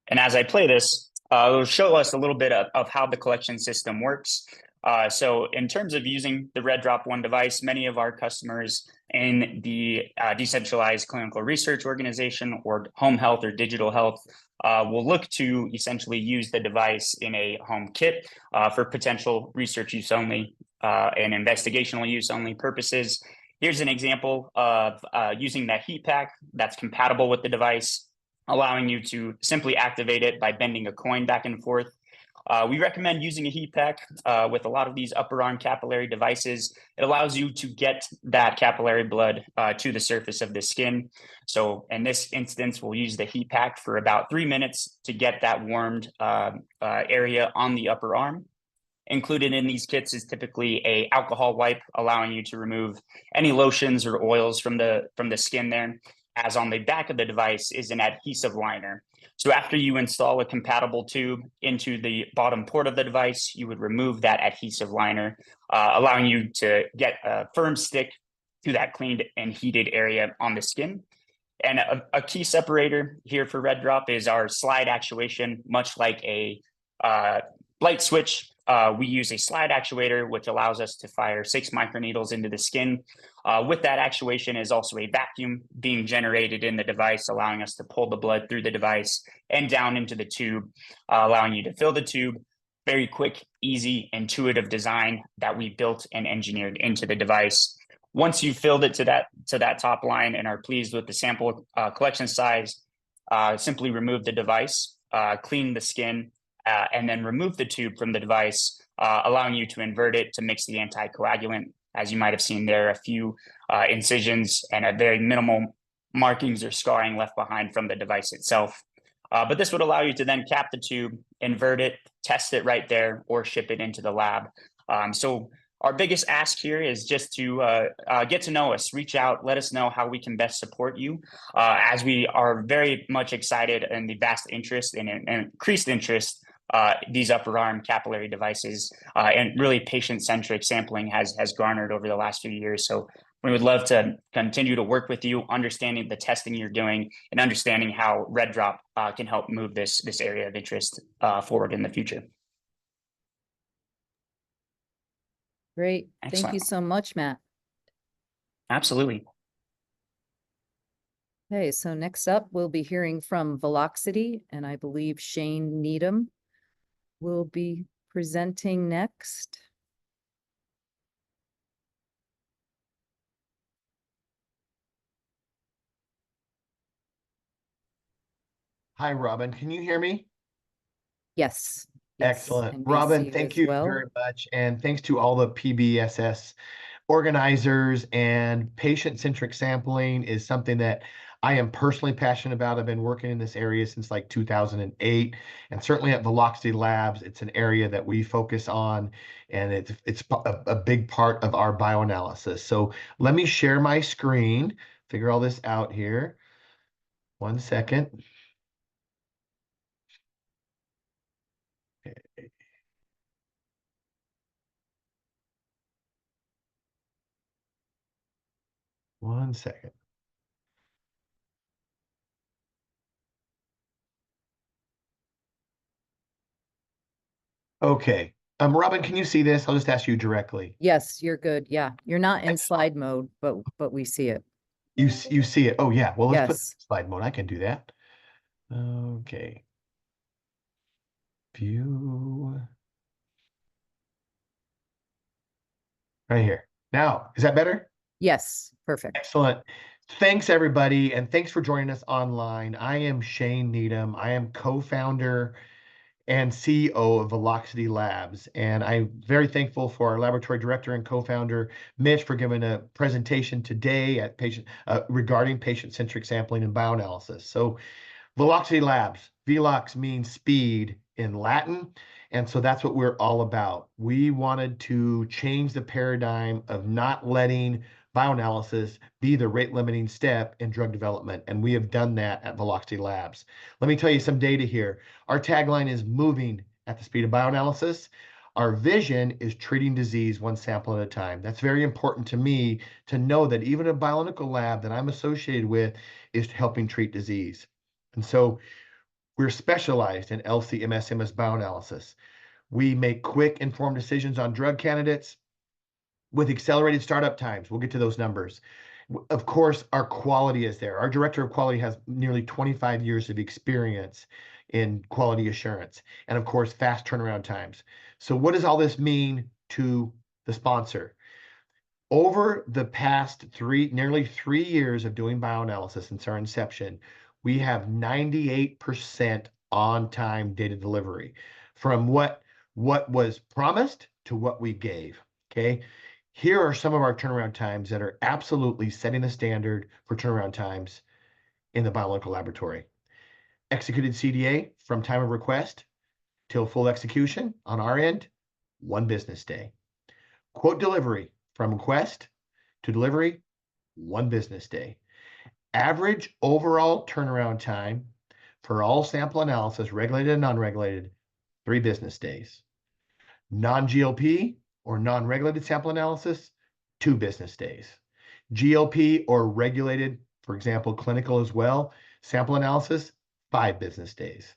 And as I play this, it'll show us a little bit of how the collection system works. So in terms of using the RedDrop 1 device, many of our customers in the decentralized clinical research organization or home health or digital health will look to essentially use the device in a home kit for potential research use only and investigational use only purposes. Here's an example of using that heat pack that's compatible with the device. allowing you to simply activate it by bending a coin back and forth. We recommend using a heat pack with a lot of these upper arm capillary devices. It allows you to get that capillary blood to the surface of the skin. So in this instance, we'll use the heat pack for about 3 minutes to get that warmed area on the upper arm. Included in these kits is typically a alcohol wipe, allowing you to remove any lotions or oils from the skin there. As on the back of the device is an adhesive liner. So after you install a compatible tube into the bottom port of the device, you would remove that adhesive liner, allowing you to get a firm stick to that cleaned and heated area on the skin. And a key separator here for RedDrop is our slide actuation, much like a light switch. We use a slide actuator, which allows us to fire 6 microneedles into the skin. With that actuation is also a vacuum being generated in the device, allowing us to pull the blood through the device and down into the tube, allowing you to fill the tube. Very quick, easy, intuitive design that we built and engineered into the device. Once you've filled it to that top line and are pleased with the sample collection size, simply remove the device, clean the skin, and then remove the tube from the device, allowing you to invert it to mix the anticoagulant. As you might have seen, there are a few incisions and a very minimal markings or scarring left behind from the device itself. But this would allow you to then cap the tube, invert it, test it right there, or ship it into the lab. So our biggest ask here is just to get to know us, reach out, let us know how we can best support you, as we are very much excited in the vast interest and increased interest these upper arm capillary devices and really patient-centric sampling has garnered over the last few years. So we would love to continue to work with you, understanding the testing you're doing and understanding how RedDrop can help move this area of interest forward in the future.
Great.
Excellent.
Thank you so much, Matt.
Absolutely.
Okay, so next up, we'll be hearing from Veloxity, and I believe Shane Needham will be presenting next.
Hi, Robin. Can you hear me?
Yes. Yes,
Excellent.
and we see
Robin, thank
as
you
well.
very much. And thanks to all the PBSS organizers, and patient-centric sampling is something that I am personally passionate about. I've been working in this area since like 2008, and certainly at Veloxity Labs, it's an area that we focus on, and it's a big part of our bioanalysis. So let me share my screen, figure all this out here. 1 second. Okay. One second. Okay. Robin, can you see this? I'll just ask you directly.
Yes, you're good. Yeah, you're not in
Excellent.
slide mode, but we see it.
You see it. Oh yeah. Well, let's put
Yes.
slide mode. I can do that. Okay. View. Right here. Now, is that better?
Yes, perfect.
Excellent. Thanks, everybody, and thanks for joining us online. I am Shane Needham. I am co-founder and CEO of Veloxity Labs, and I'm very thankful for our laboratory director and co-founder, Mitch, for giving a presentation today at regarding patient-centric sampling and bioanalysis. So Veloxity Labs, Velox means speed in Latin, and so that's what we're all about. We wanted to change the paradigm of not letting bioanalysis be the rate-limiting step in drug development, and we have done that at Veloxity Labs. Let me tell you some data here. Our tagline is moving at the speed of bioanalysis. Our vision is treating disease one sample at a time. That's very important to me to know that even a bioanalytical lab that I'm associated with is helping treat disease. And so we're specialized in LC-MS bioanalysis. We make quick, informed decisions on drug candidates with accelerated startup times. We'll get to those numbers. Of course, our quality is there. Our director of quality has nearly 25 years of experience in quality assurance, and of course, fast turnaround times. So what does all this mean to the sponsor? Over the past nearly three years of doing bioanalysis since our inception, we have 98% on-time data delivery from what was promised to what we gave, okay? Here are some of our turnaround times that are absolutely setting the standard for turnaround times in the biological laboratory. Executed CDA from time of request till full execution on our end, 1 business day. Quote delivery from request to delivery, 1 business day. Average overall turnaround time for all sample analysis, regulated and non-regulated, 3 business days. Non-GLP or non-regulated sample analysis, 2 business days. GLP or regulated, for example, clinical as well, sample analysis, 5 business days.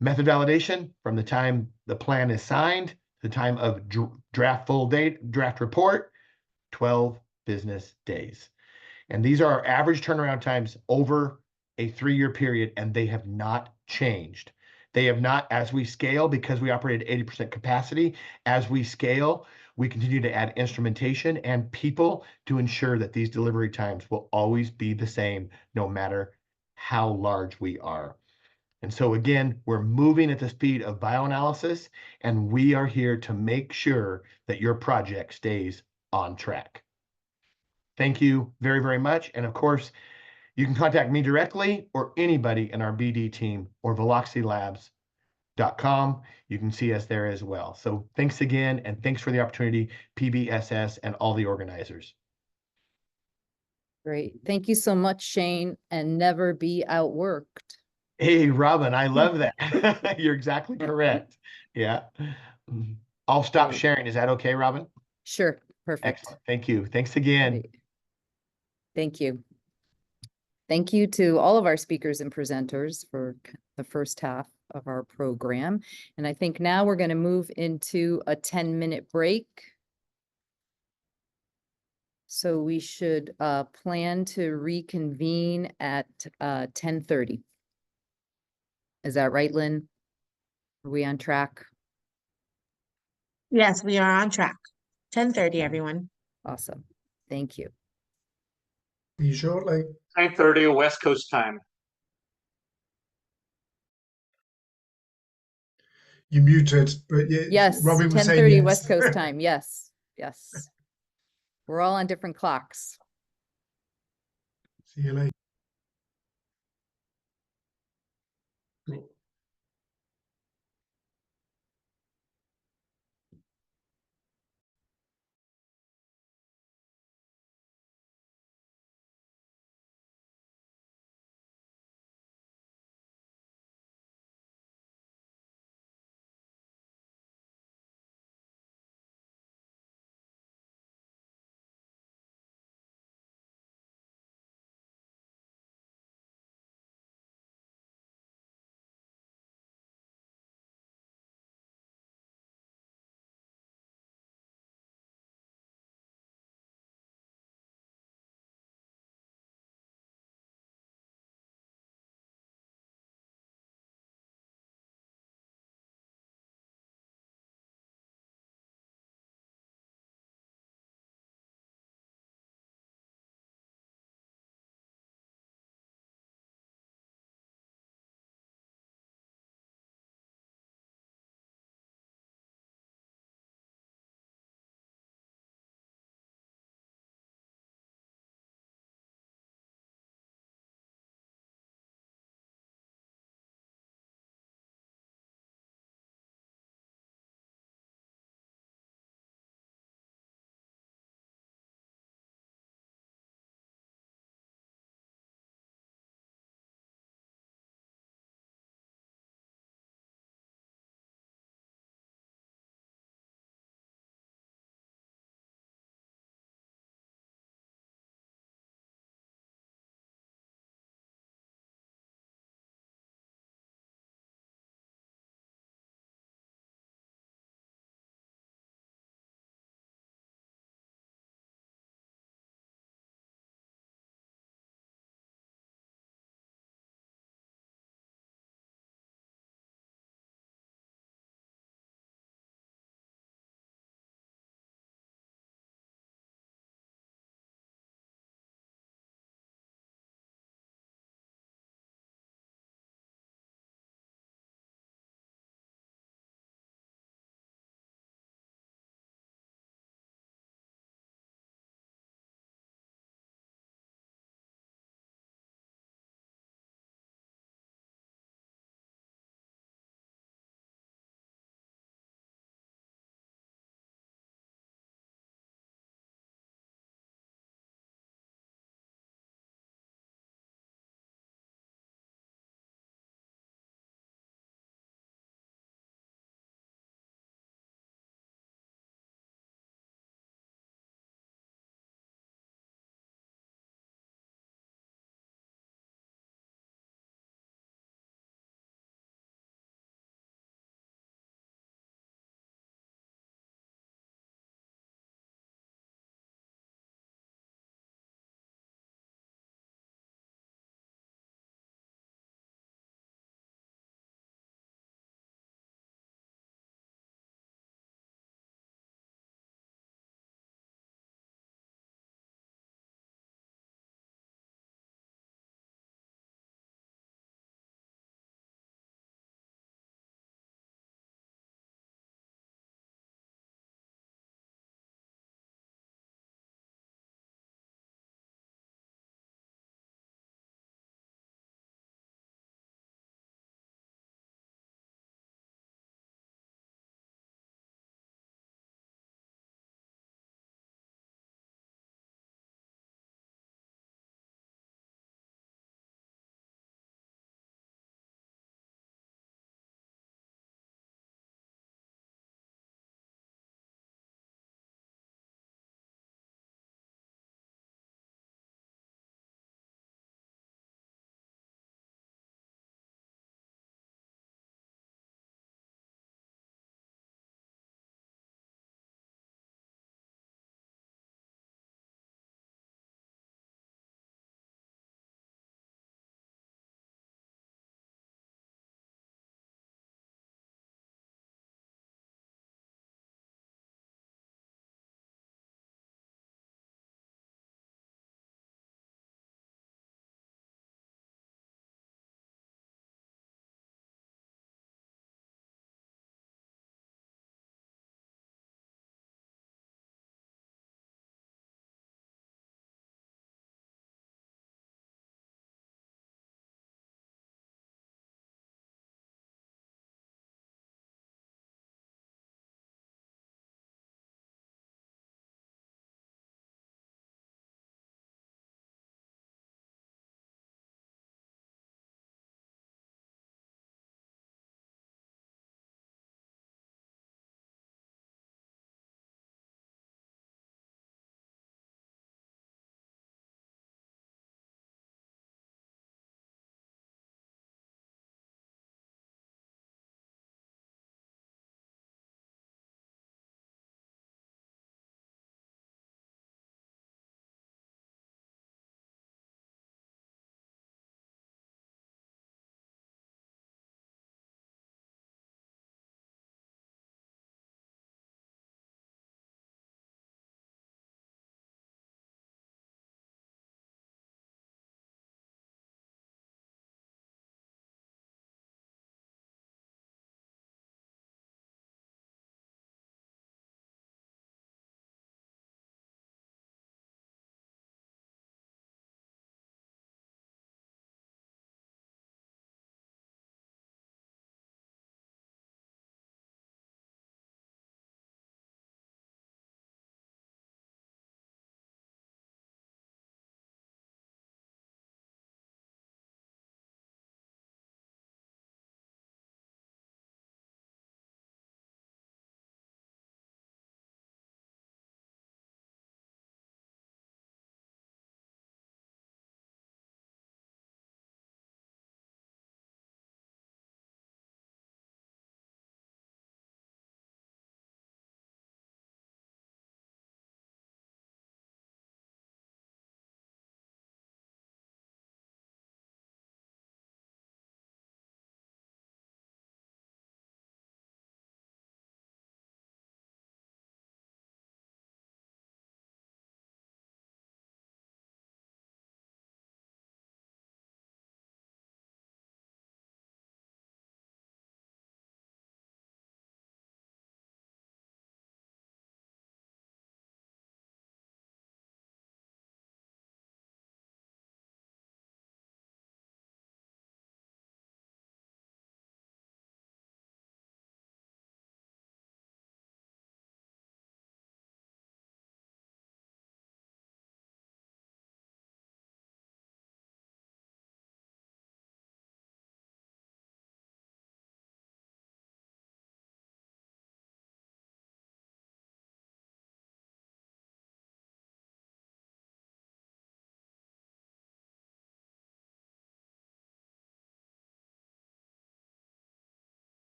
Method validation from the time the plan is signed to the time of draft report, 12 business days. And these are our average turnaround times over a 3-year period, and they have not changed. They have not, as we scale, because we operate at 80% capacity, as we scale, we continue to add instrumentation and people to ensure that these delivery times will always be the same, no matter how large we are. And so again, we're moving at the speed of bioanalysis, and we are here to make sure that your project stays on track. Thank you very, very much. And of course, you can contact me directly or anybody in our BD team or veloxitylabs.com. You can see us there as well. So thanks again, and thanks for the opportunity, PBSS and all the organizers.
Great. Thank you so much, Shane, and never be outworked.
Hey, Robin, I love that. You're exactly correct. Yeah. I'll stop
Great.
sharing. Is that okay, Robin?
Sure. Perfect.
Excellent. Thank you. Thanks again.
Great. Thank you. Thank you to all of our speakers and presenters for the first half of our program. And I think now we're going to move into a 10-minute break. So we should plan to reconvene at 10:30. Is that right, Lynn? Are we on track?
Yes, we are on track. 10:30, everyone.
Awesome. Thank you.
See you shortly.
9:30 West Coast time.
You muted, but
Yes,
Robin was saying
10:30
yes.
West Coast time. Yes, yes. We're all on different clocks.
See you later.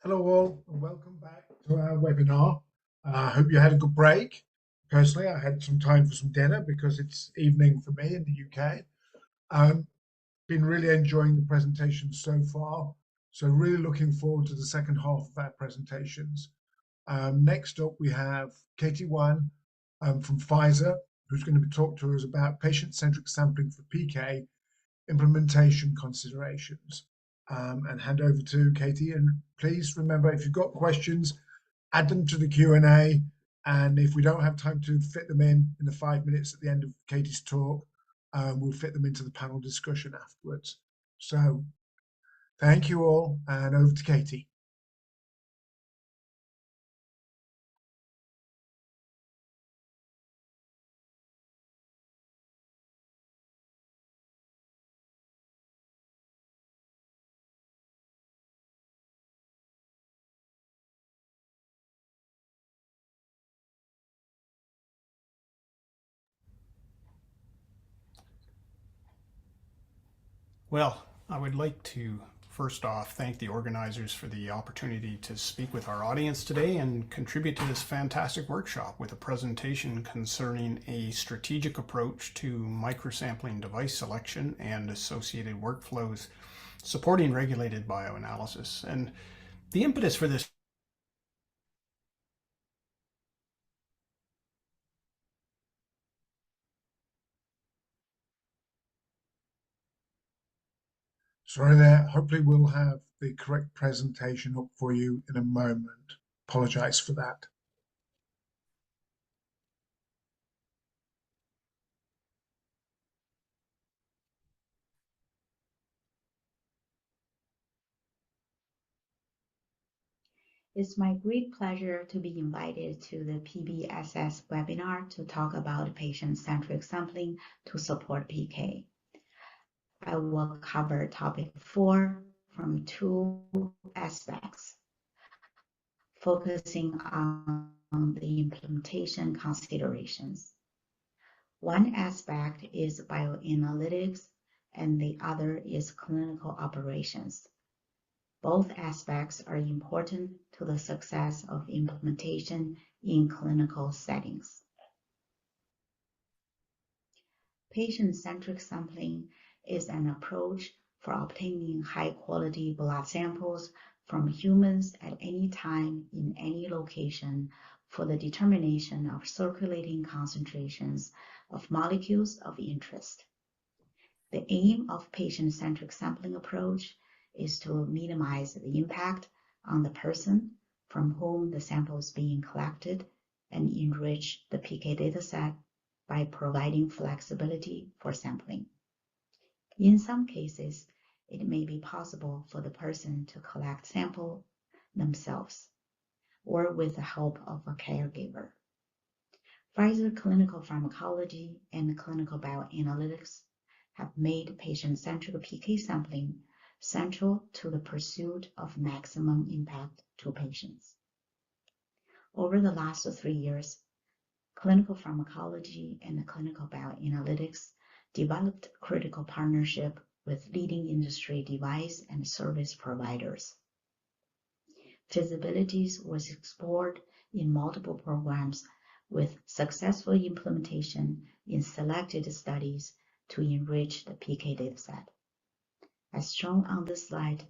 Hello all, and welcome back to our webinar. I hope you had a good break. Personally, I had some time for some dinner because it's evening for me in the UK. Been really enjoying the presentations so far. So really looking forward to the second half of our presentations. Next up, we have Katty Wan from Pfizer, who's going to be talking to us about patient-centric sampling for PK implementation considerations. And hand over to Katty. And please remember, if you've got questions, add them to the Q&A. And if we don't have time to fit them in the 5 minutes at the end of Katty's talk, we'll fit them into the panel discussion afterwards. So thank you all, and over to Katty.
Well, I would like to first off thank the organizers for the opportunity to speak with our audience today and contribute to this fantastic workshop with a presentation concerning a strategic approach to microsampling device selection and associated workflows supporting regulated bioanalysis. And the impetus for this
Sorry there. Hopefully we'll have the correct presentation up for you in a moment. Apologize for that.
It's my great pleasure to be invited to the PBSS webinar to talk about patient-centric sampling to support PK. I will cover topic 4 from 2 aspects, focusing on the implementation considerations. One aspect is bioanalytics, and the other is clinical operations. Both aspects are important to the success of implementation in clinical settings. Patient-centric sampling is an approach for obtaining high-quality blood samples from humans at any time in any location for the determination of circulating concentrations of molecules of interest. The aim of patient-centric sampling approach is to minimize the impact on the person from whom the sample is being collected and enrich the PK dataset by providing flexibility for sampling. In some cases, it may be possible for the person to collect sample themselves or with the help of a caregiver. Pfizer clinical pharmacology and clinical bioanalytics have made patient-centric PK sampling central to the pursuit of maximum impact to patients. Over the last 3 years, clinical pharmacology and clinical bioanalytics developed critical partnership with leading industry device and service providers. Feasibilities was explored in multiple programs with successful implementation in selected studies to enrich the PK dataset. As shown on this slide,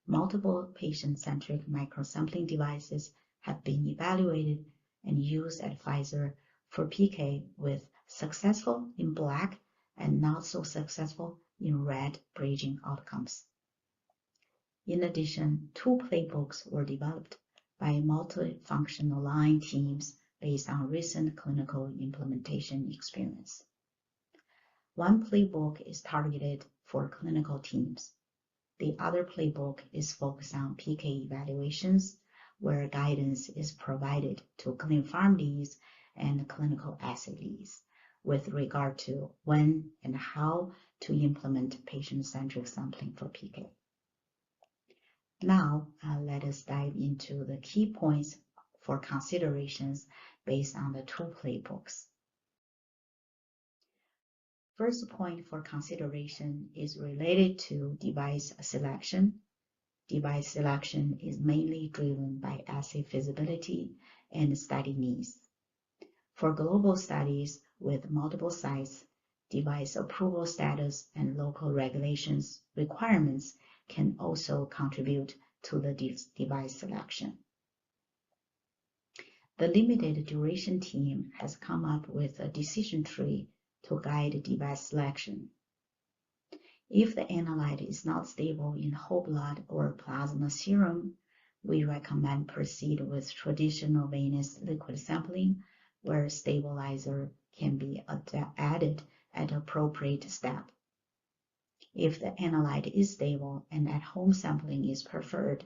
multiple patient-centric microsampling devices have been evaluated and used at Pfizer for PK with successful in black and not so successful in red bridging outcomes. In addition, 2 playbooks were developed by multifunctional line teams based on recent clinical implementation experience. One playbook is targeted for clinical teams. The other playbook is focused on PK evaluations, where guidance is provided to ClinPharm leads and clinical assay leads with regard to when and how to implement patient-centric sampling for PK. Now, let us dive into the key points for considerations based on the 2 playbooks. First point for consideration is related to device selection. device selection is mainly driven by assay feasibility and study needs. For global studies with multiple sites, device approval status and local regulations requirements can also contribute to the device selection. The limited duration team has come up with a decision tree to guide device selection. If the analyte is not stable in whole blood or plasma serum, we recommend proceed with traditional venous liquid sampling, where stabilizer can be added at appropriate step. If the analyte is stable and at-home sampling is preferred,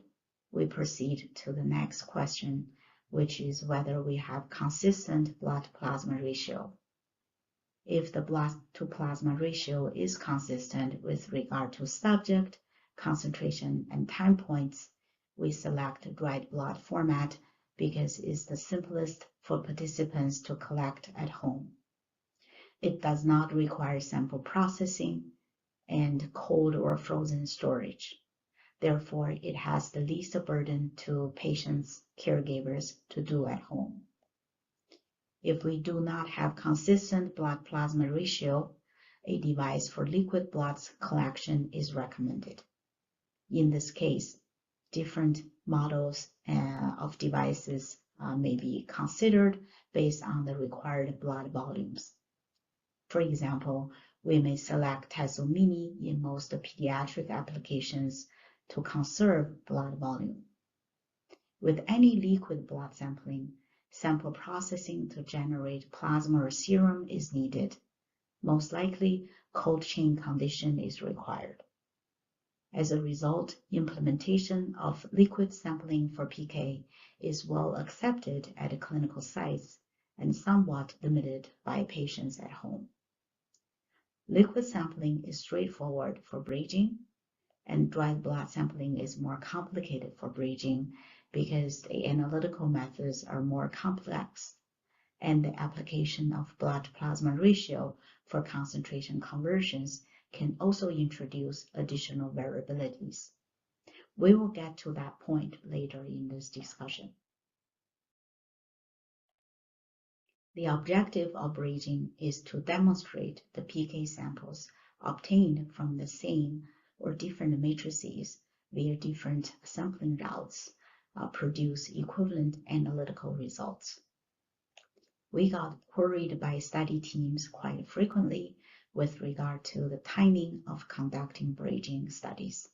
we proceed to the next question, which is whether we have consistent blood-plasma ratio. If the blood-to-plasma ratio is consistent with regard to subject, concentration, and time points, we select dried blood format because it's the simplest for participants to collect at home. It does not require sample processing and cold or frozen storage. Therefore, it has the least burden to patients, caregivers to do at home. If we do not have consistent blood-plasma ratio, a device for liquid blood collection is recommended. In this case, different models of devices may be considered based on the required blood volumes. For example, we may select Teso Mini in most pediatric applications to conserve blood volume. With any liquid blood sampling, sample processing to generate plasma or serum is needed. Most likely, cold chain condition is required. As a result, implementation of liquid sampling for PK is well accepted at clinical sites and somewhat limited by patients at home. Liquid sampling is straightforward for bridging, and dried blood sampling is more complicated for bridging because the analytical methods are more complex, and the application of blood-plasma ratio for concentration conversions can also introduce additional variabilities. We will get to that point later in this discussion. The objective of bridging is to demonstrate the PK samples obtained from the same or different matrices via different sampling routes produce equivalent analytical results. We got queried by study teams quite frequently with regard to the timing of conducting bridging studies.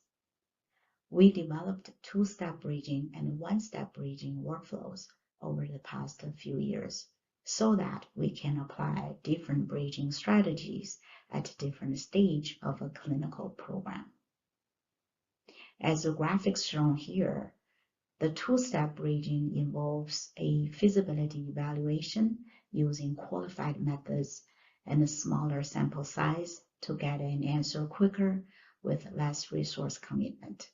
We developed two-step bridging and one-step bridging workflows over the past few years so that we can apply different bridging strategies at different stages of a clinical program. As the graphics shown here, the two-step bridging involves a feasibility evaluation using qualified methods and a smaller sample size to get an answer quicker with less resource commitment.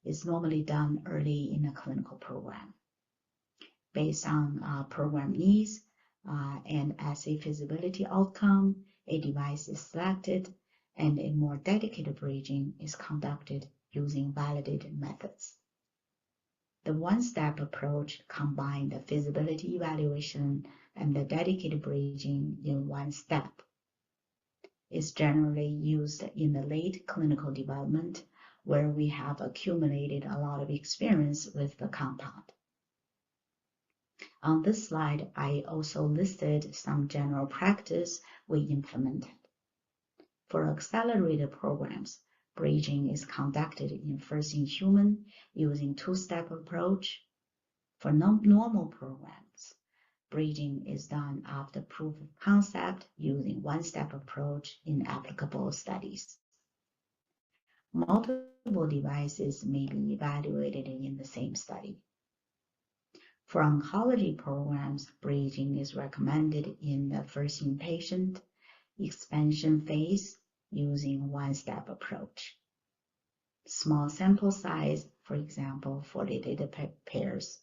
It's normally done early in a clinical program. Based on program needs and assay feasibility outcome, a device is selected and a more dedicated bridging is conducted using validated methods. The one-step approach combines the feasibility evaluation and the dedicated bridging in one step. It's generally used in the late clinical development where we have accumulated a lot of experience with the compound. On this slide, I also listed some general practice we implemented. For accelerated programs, bridging is conducted in first-in-human using two-step approach. For normal programs, bridging is done after proof of concept using one-step approach in applicable studies. Multiple devices may be evaluated in the same study. For oncology programs, bridging is recommended in the first-in-patient expansion phase using one-step approach. Small sample size, for example, 40 data pairs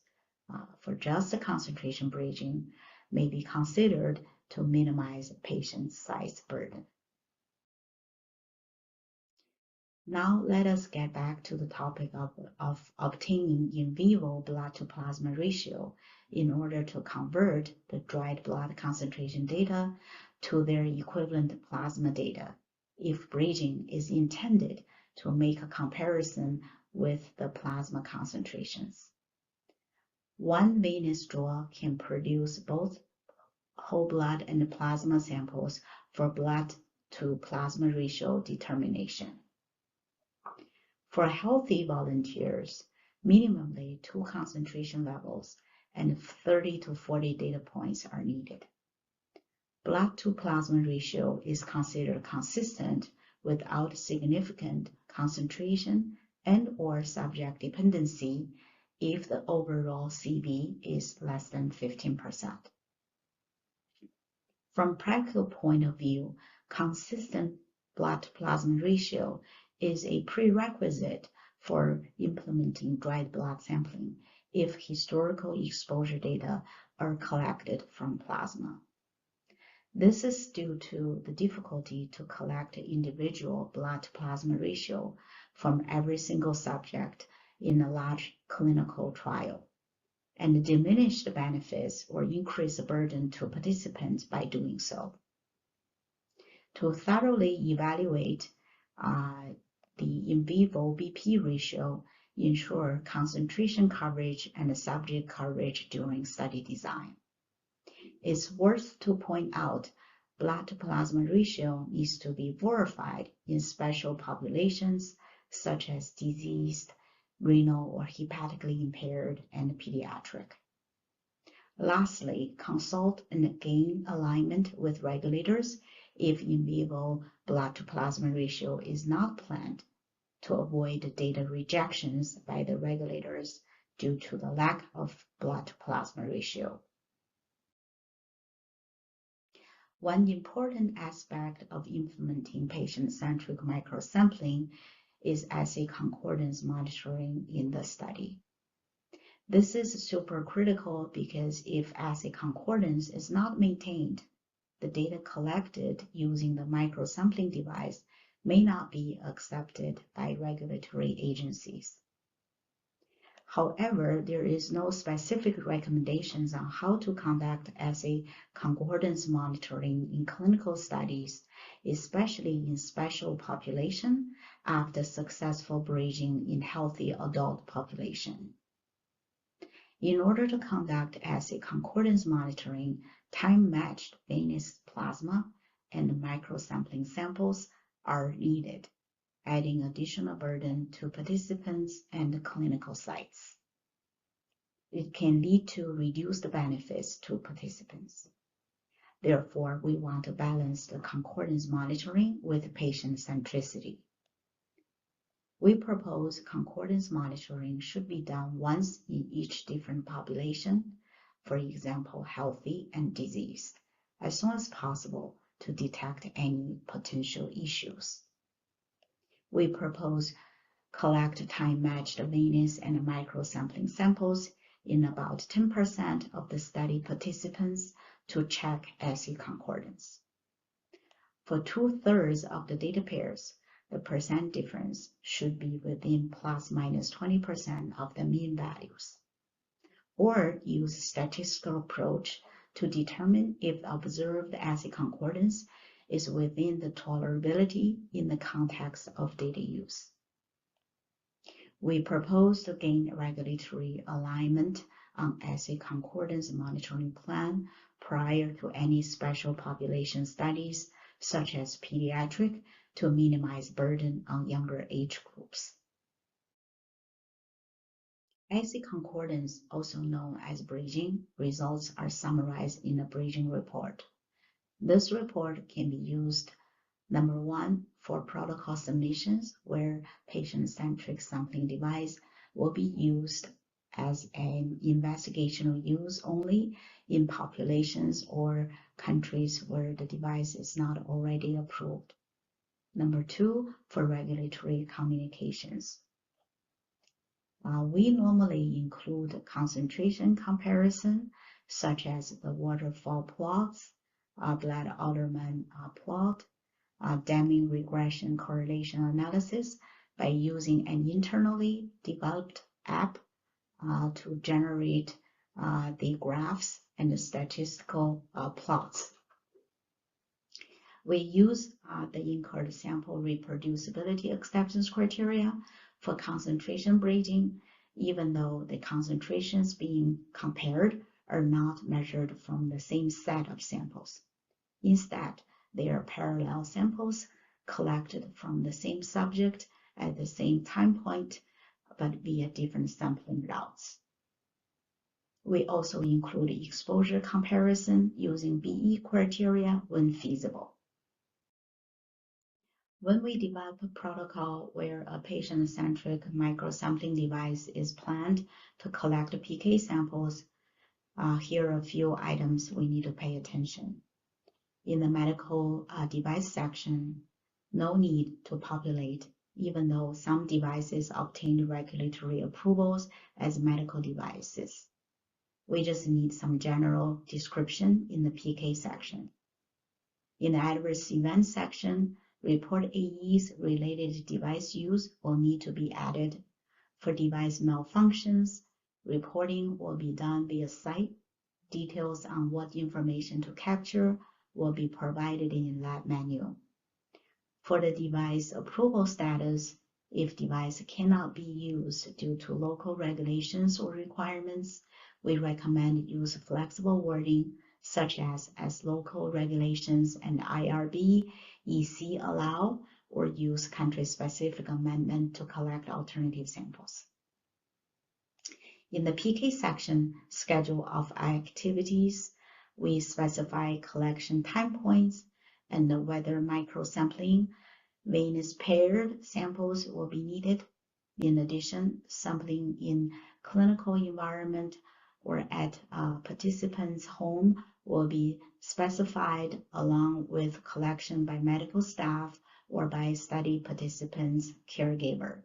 for just the concentration bridging may be considered to minimize patient size burden. Now let us get back to the topic of obtaining in vivo blood to plasma ratio in order to convert the dried blood concentration data to their equivalent plasma data, if bridging is intended to make a comparison with the plasma concentrations. One venous draw can produce both whole blood and plasma samples for blood to plasma ratio determination. For healthy volunteers, minimally 2 concentration levels and 30 to 40 data points are needed. Blood to plasma ratio is considered consistent without significant concentration and/or subject dependency if the overall CV is less than 15%. From practical point of view, consistent blood to plasma ratio is a prerequisite for implementing dried blood sampling if historical exposure data are collected from plasma. This is due to the difficulty to collect individual blood to plasma ratio from every single subject in a large clinical trial, and diminish the benefits or increase the burden to participants by doing so. To thoroughly evaluate the in vivo BP ratio, ensure concentration coverage and subject coverage during study design. It's worth to point out blood to plasma ratio needs to be verified in special populations such as diseased, renal or hepatically impaired, and pediatric. Lastly, consult and gain alignment with regulators if in vivo blood to plasma ratio is not planned, to avoid data rejections by the regulators due to the lack of blood to plasma ratio. One important aspect of implementing patient-centric microsampling is assay concordance monitoring in the study. This is super critical because if assay concordance is not maintained, the data collected using the microsampling device may not be accepted by regulatory agencies. However, there is no specific recommendations on how to conduct assay concordance monitoring in clinical studies, especially in special population after successful bridging in healthy adult population. In order to conduct assay concordance monitoring, time-matched venous plasma and microsampling samples are needed, adding additional burden to participants and clinical sites. It can lead to reduced benefits to participants. Therefore, we want to balance the concordance monitoring with patient centricity. We propose concordance monitoring should be done once in each different population, for example, healthy and diseased, as soon as possible to detect any potential issues. We propose collect time-matched venous and microsampling samples in about 10% of the study participants to check assay concordance. For 2/3 of the data pairs, the percent difference should be within ±20% of the mean values. Or use statistical approach to determine if the observed assay concordance is within the tolerability in the context of data use. We propose to gain regulatory alignment on assay concordance monitoring plan prior to any special population studies, such as pediatric, to minimize burden on younger age groups. Assay concordance, also known as bridging, results are summarized in a bridging report. This report can be used, number one, for protocol submissions where patient-centric sampling device will be used as an investigational use only in populations or countries where the device is not already approved. Number two, for regulatory communications. We normally include concentration comparison, such as the waterfall plots, Blood-Alderman plot, Deming regression correlation analysis by using an internally developed app to generate the graphs and the statistical plots. We use the incurred sample reproducibility acceptance criteria for concentration bridging, even though the concentrations being compared are not measured from the same set of samples. Instead, they are parallel samples collected from the same subject at the same time point, but via different sampling routes. We also include exposure comparison using BE criteria when feasible. When we develop a protocol where a patient-centric microsampling device is planned to collect PK samples, here are a few items we need to pay attention. In the medical device section, no need to populate, even though some devices obtained regulatory approvals as medical devices. We just need some general description in the PK section. In the adverse event section, report AEs related to device use will need to be added. For device malfunctions, reporting will be done via site. Details on what information to capture will be provided in lab manual. For the device approval status, if device cannot be used due to local regulations or requirements, we recommend use flexible wording such as local regulations and IRB, EC allow, or use country-specific amendment to collect alternative samples. In the PK section, schedule of activities, we specify collection time points and whether microsampling venous paired samples will be needed. In addition, sampling in clinical environment or at participants' home will be specified along with collection by medical staff or by study participants' caregiver.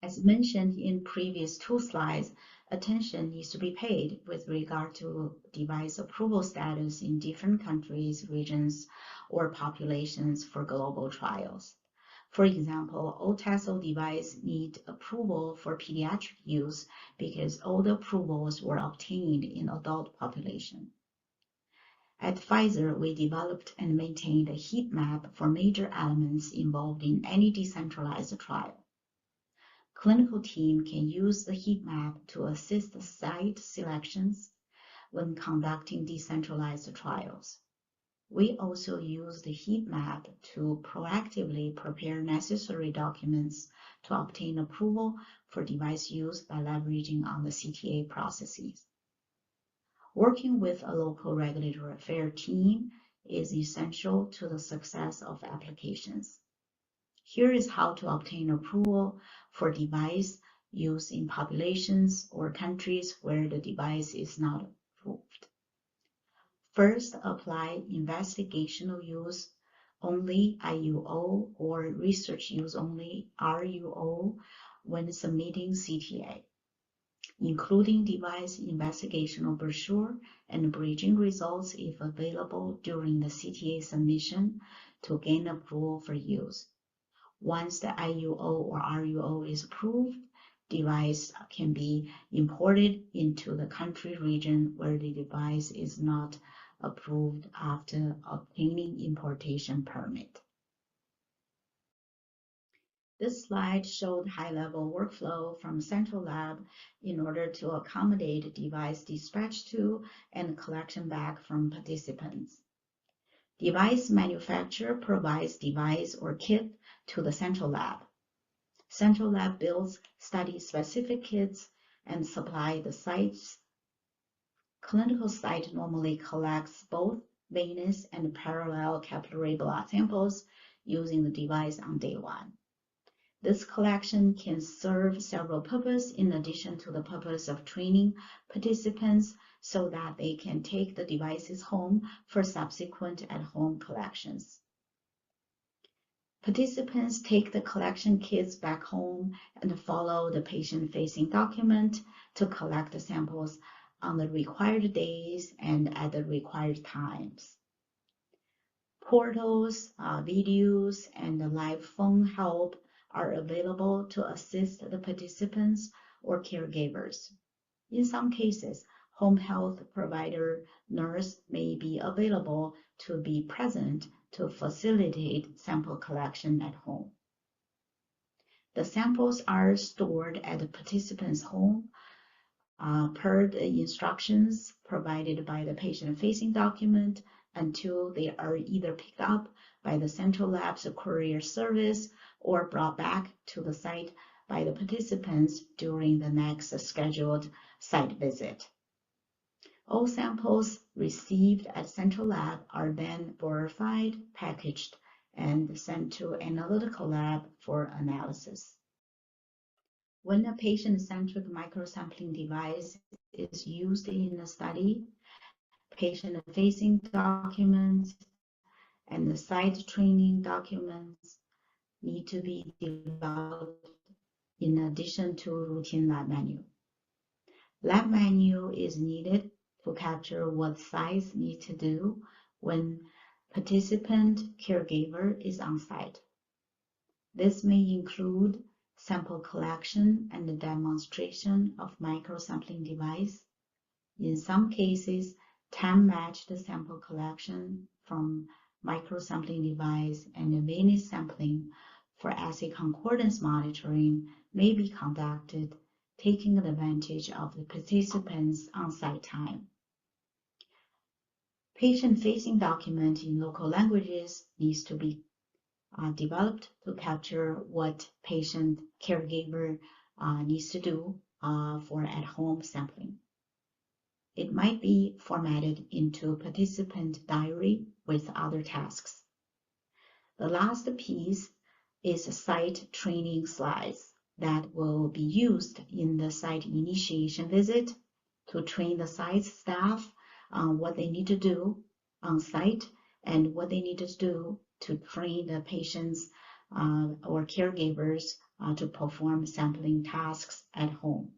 As mentioned in previous two slides, attention needs to be paid with regard to device approval status in different countries, regions, or populations for global trials. For example, Otezla device need approval for pediatric use because all the approvals were obtained in adult population. At Pfizer, we developed and maintained a heat map for major elements involved in any decentralized trial. Clinical team can use the heat map to assist site selections when conducting decentralized trials. We also use the heat map to proactively prepare necessary documents to obtain approval for device use by leveraging on the CTA processes. Working with a local regulatory affairs team is essential to the success of applications. Here is how to obtain approval for device use in populations or countries where the device is not approved. First, apply investigational use only IUO or research use only RUO when submitting CTA, including device investigational brochure and bridging results if available during the CTA submission to gain approval for use. Once the IUO or RUO is approved, device can be imported into the country region where the device is not approved after obtaining importation permit. This slide showed high-level workflow from central lab in order to accommodate device dispatch to and collection back from participants. Device manufacturer provides device or kit to the central lab. Central lab builds study-specific kits and supply the sites. Clinical site normally collects both venous and parallel capillary blood samples using the device on day one. This collection can serve several purposes in addition to the purpose of training participants so that they can take the devices home for subsequent at-home collections. Participants take the collection kits back home and follow the patient-facing document to collect the samples on the required days and at the required times. Portals, videos, and live phone help are available to assist the participants or caregivers. In some cases, home health provider nurse may be available to be present to facilitate sample collection at home. The samples are stored at the participant's home per the instructions provided by the patient-facing document until they are either picked up by the central lab's courier service or brought back to the site by the participants during the next scheduled site visit. All samples received at central lab are then verified, packaged, and sent to analytical lab for analysis. When a patient-centric microsampling device is used in a study, patient-facing documents and the site training documents need to be developed in addition to routine lab manual. Lab manual is needed to capture what sites need to do when participant caregiver is on site. This may include sample collection and the demonstration of microsampling device. In some cases, time-matched sample collection from microsampling device and venous sampling for assay concordance monitoring may be conducted, taking advantage of the participants' on-site time. Patient-facing document in local languages needs to be developed to capture what patient caregiver needs to do for at-home sampling. It might be formatted into participant diary with other tasks. The last piece is site training slides that will be used in the site initiation visit to train the site staff on what they need to do on site and what they need to do to train the patients or caregivers to perform sampling tasks at home.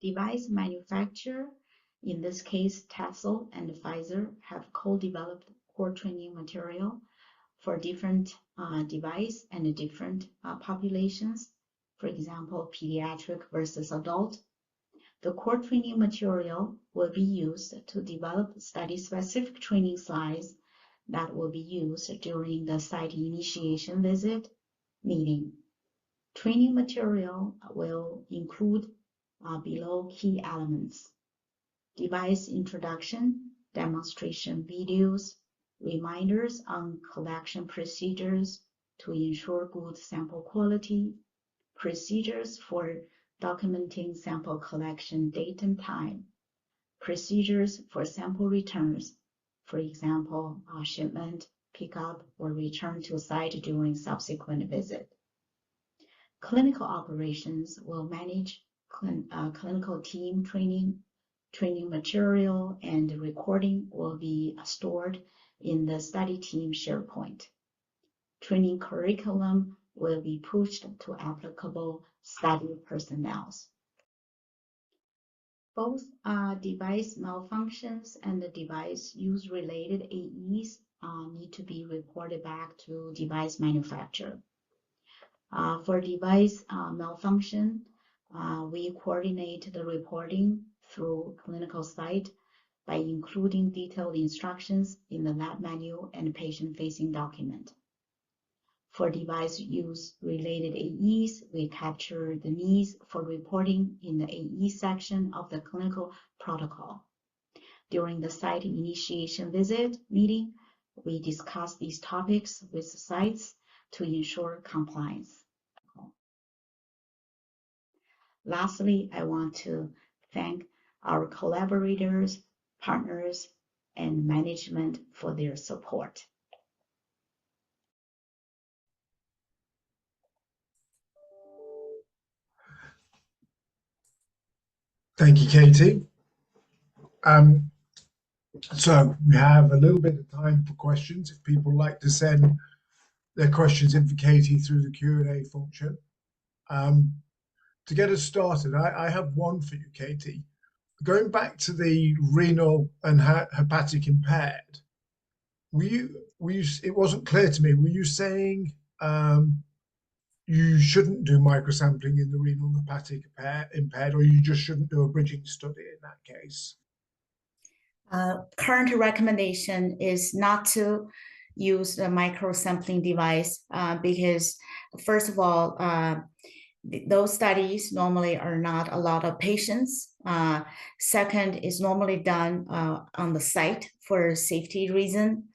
Device manufacturer, in this case Tessel and Pfizer, have co-developed core training material for different device and different populations. For example, pediatric versus adult. The core training material will be used to develop study-specific training slides that will be used during the site initiation visit meeting. Training material will include below key elements: device introduction, demonstration videos, reminders on collection procedures to ensure good sample quality, procedures for documenting sample collection date and time, procedures for sample returns, for example, shipment, pickup, or return to site during subsequent visit. Clinical operations will manage clinical team training. Training material and recording will be stored in the study team SharePoint. Training curriculum will be pushed to applicable study personnel. Both device malfunctions and the device use-related AEs need to be reported back to device manufacturer. For device malfunction, we coordinate the reporting through clinical site by including detailed instructions in the lab manual and patient-facing document. For device use-related AEs, we capture the needs for reporting in the AE section of the clinical protocol. During the site initiation visit meeting, we discuss these topics with sites to ensure compliance. Lastly, I want to thank our collaborators, partners, and management for their support.
Thank you, Katie. So we have a little bit of time for questions. If people like to send their questions in for Katie through the Q&A function. To get us started, I have one for you, Katie. Going back to the renal and hepatic impaired, it wasn't clear to me, were you saying you shouldn't do microsampling in the renal and hepatic impaired, or you just shouldn't do a bridging study in that case?
Current recommendation is not to use the microsampling device because, first of all, those studies normally are not a lot of patients. Second, is normally done on the site for safety reason.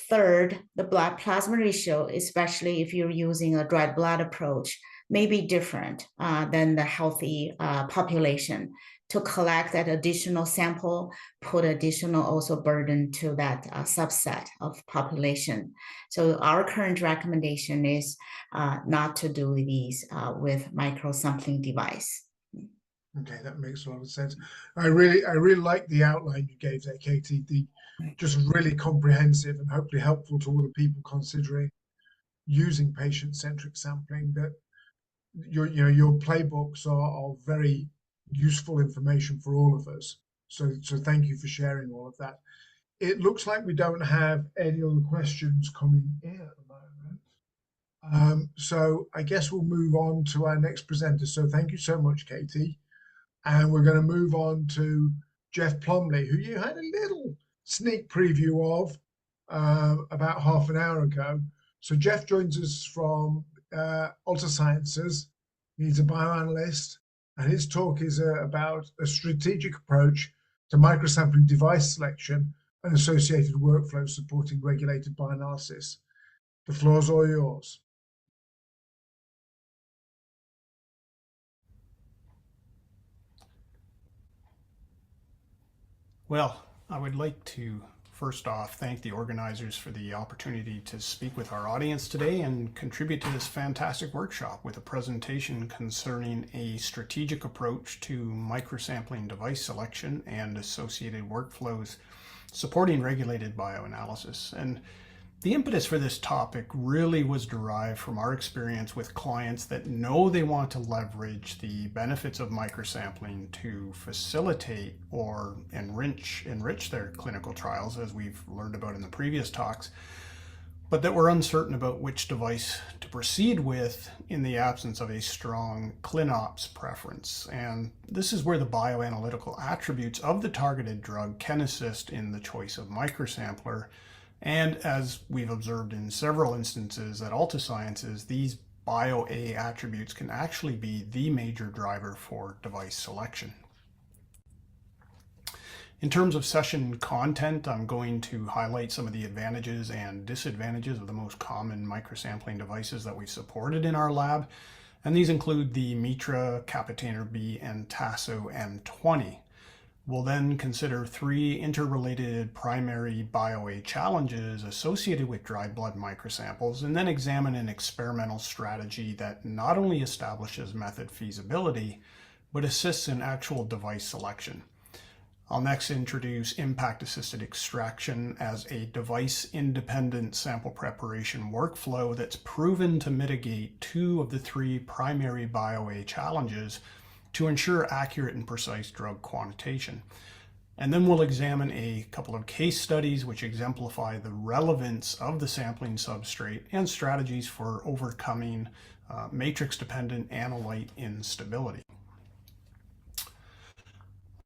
Third, the blood plasma ratio, especially if you're using a dried blood approach, may be different than the healthy population. To collect that additional sample, put additional also burden to that subset of population. So our current recommendation is not to do these with microsampling device.
Okay, that makes a lot of sense. I really like the outline you gave there, Katie. Just really comprehensive and hopefully helpful to all the people considering using patient-centric sampling. That your playbooks are very useful information for all of us. So thank you for sharing all of that. It looks like we don't have any other questions coming in at the moment. So I guess we'll move on to our next presenter. So thank you so much, Katie. And we're going to move on to Jeff Plomley, who you had a little sneak preview of about half an hour ago. So Jeff joins us from Alta Sciences. He's a bioanalyst, and his talk is about a strategic approach to microsampling device selection and associated workflows supporting regulated bioanalysis. The floor's all yours.
Well, I would like to first off thank the organizers for the opportunity to speak with our audience today and contribute to this fantastic workshop with a presentation concerning a strategic approach to microsampling device selection and associated workflows supporting regulated bioanalysis. And the impetus for this topic really was derived from our experience with clients that know they want to leverage the benefits of microsampling to facilitate or enrich their clinical trials, as we've learned about in the previous talks, but that were uncertain about which device to proceed with in the absence of a strong ClinOps preference. And this is where the bioanalytical attributes of the targeted drug can assist in the choice of microsampler. And as we've observed in several instances at Alta Sciences, these BioA attributes can actually be the major driver for device selection. In terms of session content, I'm going to highlight some of the advantages and disadvantages of the most common microsampling devices that we've supported in our lab. And these include the Mitra, Capitainer B, and Tasso M20. We'll then consider 3 interrelated primary BioA challenges associated with dried blood microsamples, and then examine an experimental strategy that not only establishes method feasibility, but assists in actual device selection. I'll next introduce impact-assisted extraction as a device-independent sample preparation workflow that's proven to mitigate 2 of the 3 primary BioA challenges to ensure accurate and precise drug quantitation. And then we'll examine a couple of case studies which exemplify the relevance of the sampling substrate and strategies for overcoming matrix-dependent analyte instability.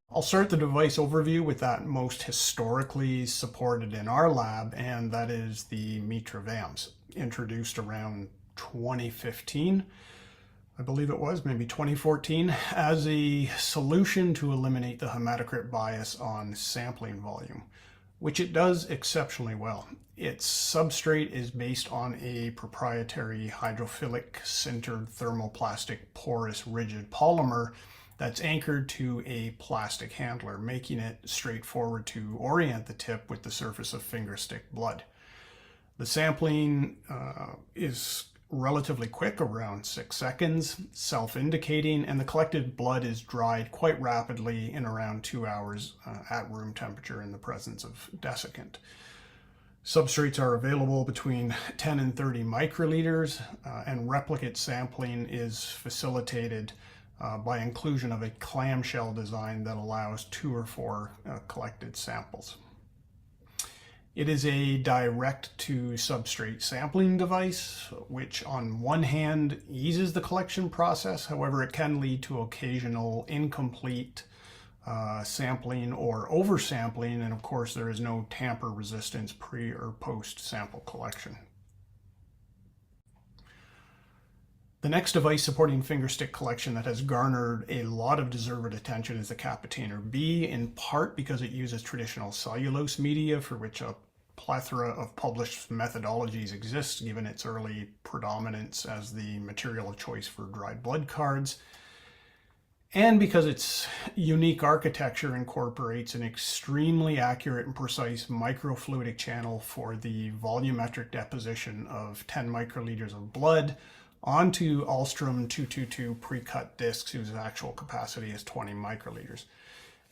I'll start the device overview with that most historically supported in our lab, and that is the Mitra VAMS, introduced around 2015. I believe it was, maybe 2014, as a solution to eliminate the hematocrit bias on sampling volume, which it does exceptionally well. Its substrate is based on a proprietary hydrophilic sintered thermoplastic porous rigid polymer that's anchored to a plastic handler, making it straightforward to orient the tip with the surface of fingerstick blood. The sampling is relatively quick, around 6 seconds, self-indicating, and the collected blood is dried quite rapidly in around 2 hours at room temperature in the presence of desiccant. Substrates are available between 10 and 30 microliters, and replicate sampling is facilitated by inclusion of a clamshell design that allows 2 or 4 collected samples. It is a direct to substrate sampling device, which on one hand eases the collection process. However, it can lead to occasional incomplete sampling or oversampling. And of course, there is no tamper resistance pre or post sample collection. The next device supporting fingerstick collection that has garnered a lot of deserved attention is the Capitainer B, in part because it uses traditional cellulose media, for which a plethora of published methodologies exist, given its early predominance as the material of choice for dried blood cards, and because its unique architecture incorporates an extremely accurate and precise microfluidic channel for the volumetric deposition of 10 microliters of blood onto Ahlstrom 222 pre-cut discs whose actual capacity is 20 microliters.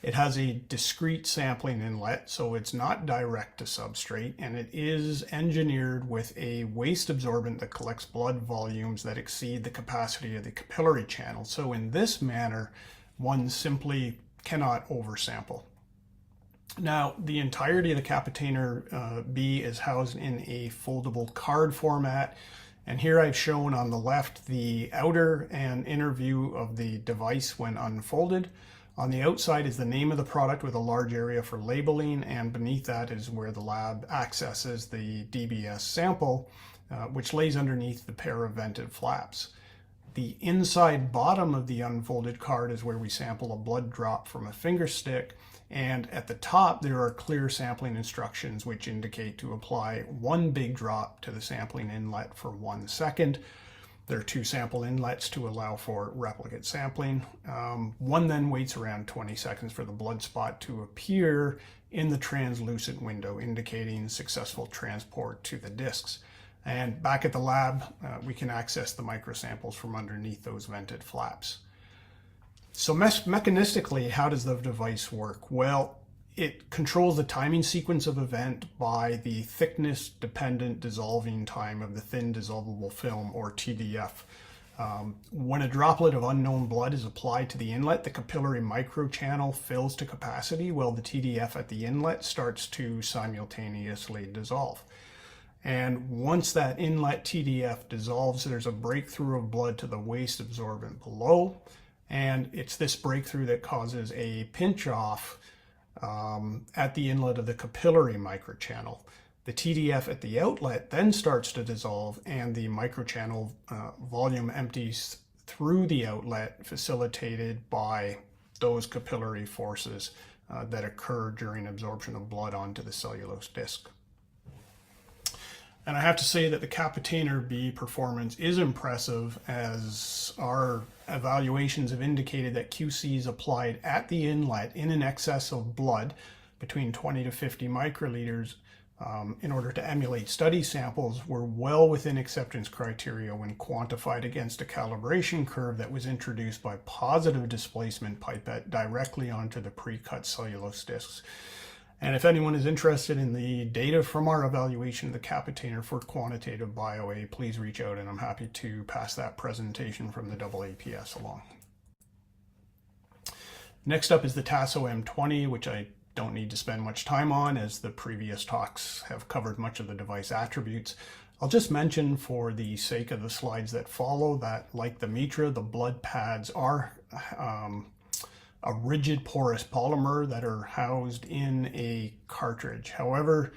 It has a discrete sampling inlet, so it's not direct to substrate, and it is engineered with a waste absorbent that collects blood volumes that exceed the capacity of the capillary channel. So in this manner, one simply cannot oversample. Now, the entirety of the Capitainer B is housed in a foldable card format. And here I've shown on the left the outer and inner view of the device when unfolded. On the outside is the name of the product with a large area for labeling, and beneath that is where the lab accesses the DBS sample, which lays underneath the pair of vented flaps. The inside bottom of the unfolded card is where we sample a blood drop from a finger stick, and at the top there are clear sampling instructions which indicate to apply one big drop to the sampling inlet for 1 second. There are 2 sample inlets to allow for replicate sampling. One then waits around 20 seconds for the blood spot to appear in the translucent window, indicating successful transport to the discs. And back at the lab, we can access the microsamples from underneath those vented flaps. So mechanistically, how does the device work? Well, it controls the timing sequence of event by the thickness dependent dissolving time of the thin dissolvable film, or TDF. When a droplet of unknown blood is applied to the inlet, the capillary microchannel fills to capacity while the TDF at the inlet starts to simultaneously dissolve. And once that inlet TDF dissolves, there's a breakthrough of blood to the waste absorbent below. And it's this breakthrough that causes a pinch off at the inlet of the capillary microchannel. The TDF at the outlet then starts to dissolve, and the microchannel volume empties through the outlet, facilitated by those capillary forces that occur during absorption of blood onto the cellulose disc. And I have to say that the Capitainer B performance is impressive, as our evaluations have indicated that QCs applied at the inlet in an excess of blood between 20 to 50 microliters in order to emulate study samples were well within acceptance criteria when quantified against a calibration curve that was introduced by positive displacement pipette directly onto the pre-cut cellulose discs. And if anyone is interested in the data from our evaluation of the Capitainer for quantitative BioA, please reach out, and I'm happy to pass that presentation from the AAPS along. Next up is the Tasso M20, which I don't need to spend much time on, as the previous talks have covered much of the device attributes. I'll just mention, for the sake of the slides that follow, that like the Mitra, the blood pads are a rigid porous polymer that are housed in a cartridge. However,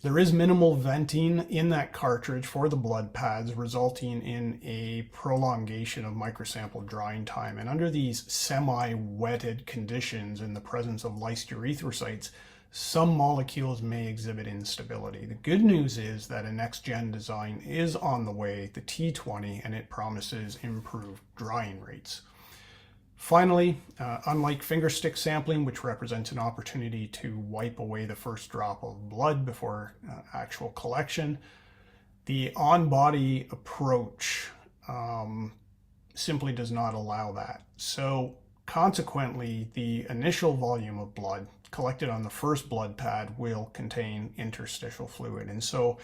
there is minimal venting in that cartridge for the blood pads, resulting in a prolongation of microsample drying time. And under these semi-wetted conditions, in the presence of lysed erythrocytes, some molecules may exhibit instability. The good news is that a next-gen design is on the way, the T20, and it promises improved drying rates. Finally, unlike fingerstick sampling, which represents an opportunity to wipe away the first drop of blood before actual collection, the on-body approach simply does not allow that. So consequently, the initial volume of blood collected on the first blood pad will contain interstitial fluid. And so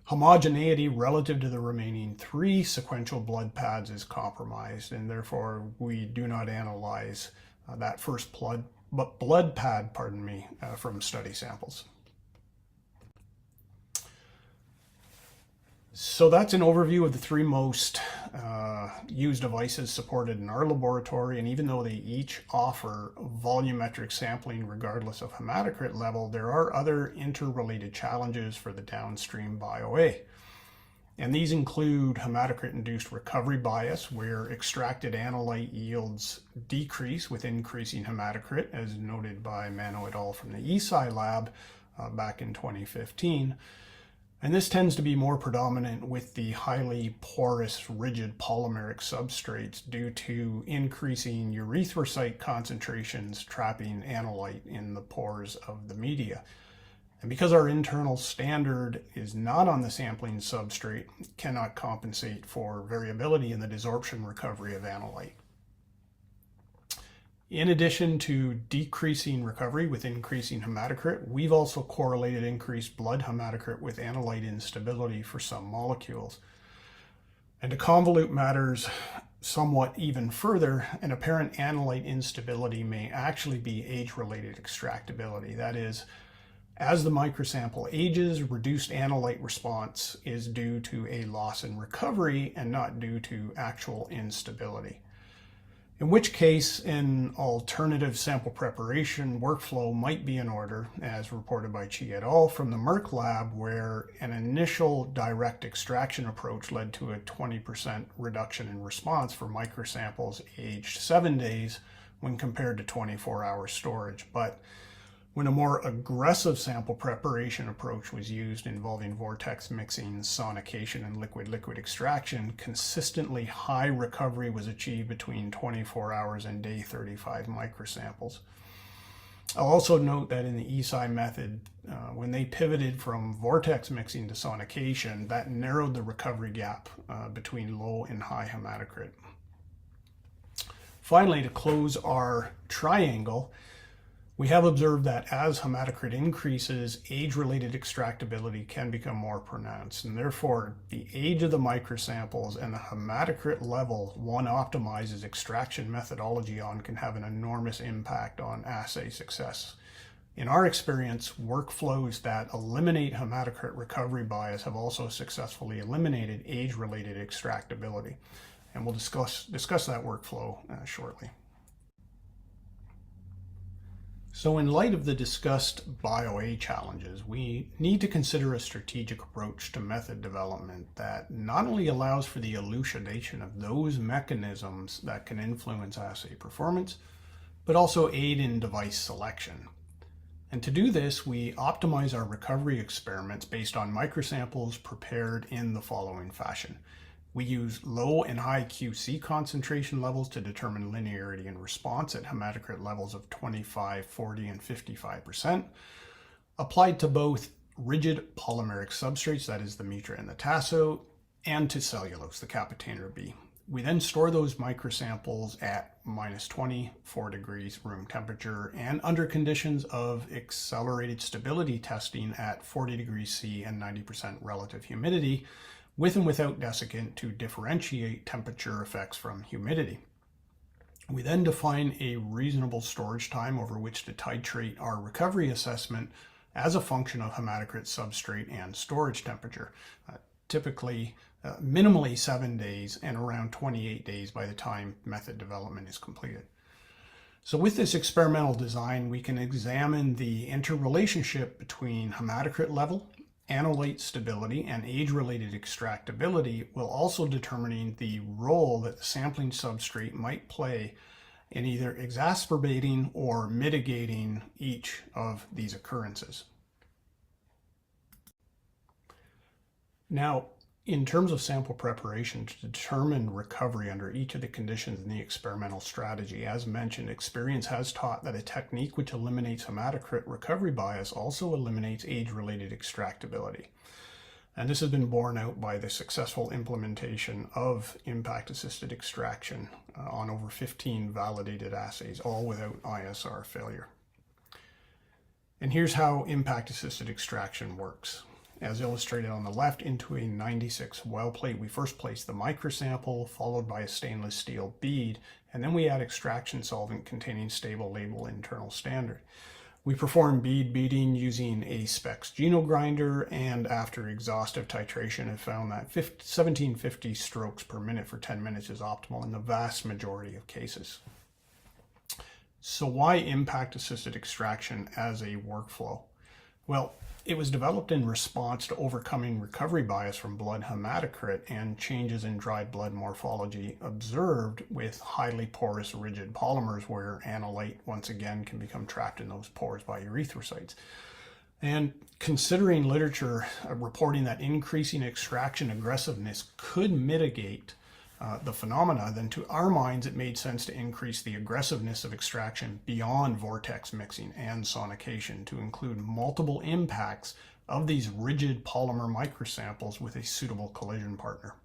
homogeneity relative to the remaining 3 sequential blood pads is compromised, and therefore we do not analyze that first blood pad from study samples. So that's an overview of the three most used devices supported in our laboratory. And even though they each offer volumetric sampling regardless of hematocrit level, there are other interrelated challenges for the downstream BioA. And these include hematocrit-induced recovery bias, where extracted analyte yields decrease with increasing hematocrit, as noted by Mano et al. From the ESI lab back in 2015. And this tends to be more predominant with the highly porous, rigid polymeric substrates due to increasing erythrocyte concentrations trapping analyte in the pores of the media. And because our internal standard is not on the sampling substrate, it cannot compensate for variability in the desorption recovery of analyte. In addition to decreasing recovery with increasing hematocrit, we've also correlated increased blood hematocrit with analyte instability for some molecules. And to convolute matters somewhat even further, an apparent analyte instability may actually be age-related extractability. That is, as the microsample ages, reduced analyte response is due to a loss in recovery and not due to actual instability. In which case, an alternative sample preparation workflow might be in order, as reported by Chi et al. From the Merck lab, where an initial direct extraction approach led to a 20% reduction in response for microsamples aged 7 days when compared to 24-hour storage. But when a more aggressive sample preparation approach was used involving vortex mixing, sonication, and liquid-liquid extraction, consistently high recovery was achieved between 24 hours and day 35 microsamples. I'll also note that in the ESI method, when they pivoted from vortex mixing to sonication, that narrowed the recovery gap between low and high hematocrit. Finally, to close our triangle, we have observed that as hematocrit increases, age-related extractability can become more pronounced, and therefore the age of the microsamples and the hematocrit level one optimizes extraction methodology on can have an enormous impact on assay success. In our experience, workflows that eliminate hematocrit recovery bias have also successfully eliminated age-related extractability, and we'll discuss that workflow shortly. So in light of the discussed BioA challenges, we need to consider a strategic approach to method development that not only allows for the elucidation of those mechanisms that can influence assay performance, but also aid in device selection. And to do this, we optimize our recovery experiments based on microsamples prepared in the following fashion. We use low and high QC concentration levels to determine linearity and response at hematocrit levels of 25, 40, and 55%, applied to both rigid polymeric substrates, that is the Mitra and the Tasso, and to cellulose, the Kappa-Tainer B. We then store those microsamples at minus 24 degrees room temperature and under conditions of accelerated stability testing at 40 degrees C and 90% relative humidity, with and without desiccant to differentiate temperature effects from humidity. We then define a reasonable storage time over which to titrate our recovery assessment as a function of hematocrit substrate and storage temperature, typically minimally 7 days and around 28 days by the time method development is completed. So with this experimental design, we can examine the interrelationship between hematocrit level, analyte stability, and age-related extractability, while also determining the role that the sampling substrate might play in either exacerbating or mitigating each of these occurrences. Now, in terms of sample preparation to determine recovery under each of the conditions in the experimental strategy, as mentioned, experience has taught that a technique which eliminates hematocrit recovery bias also eliminates age-related extractability. And this has been borne out by the successful implementation of impact-assisted extraction on over 15 validated assays, all without ISR failure. And here's how impact-assisted extraction works. As illustrated on the left, into a 96 well plate, we first place the microsample, followed by a stainless steel bead, and then we add extraction solvent containing stable label internal standard. We performed bead beating using a Specs genogrinder, and after exhaustive titration have found that 1750 strokes per minute for 10 minutes is optimal in the vast majority of cases. So why impact-assisted extraction as a workflow? Well, it was developed in response to overcoming recovery bias from blood hematocrit and changes in dried blood morphology observed with highly porous rigid polymers where analyte once again can become trapped in those pores by erythrocytes. And considering literature reporting that increasing extraction aggressiveness could mitigate the phenomena, then to our minds it made sense to increase the aggressiveness of extraction beyond vortex mixing and sonication to include multiple impacts of these rigid polymer microsamples with a suitable collision partner.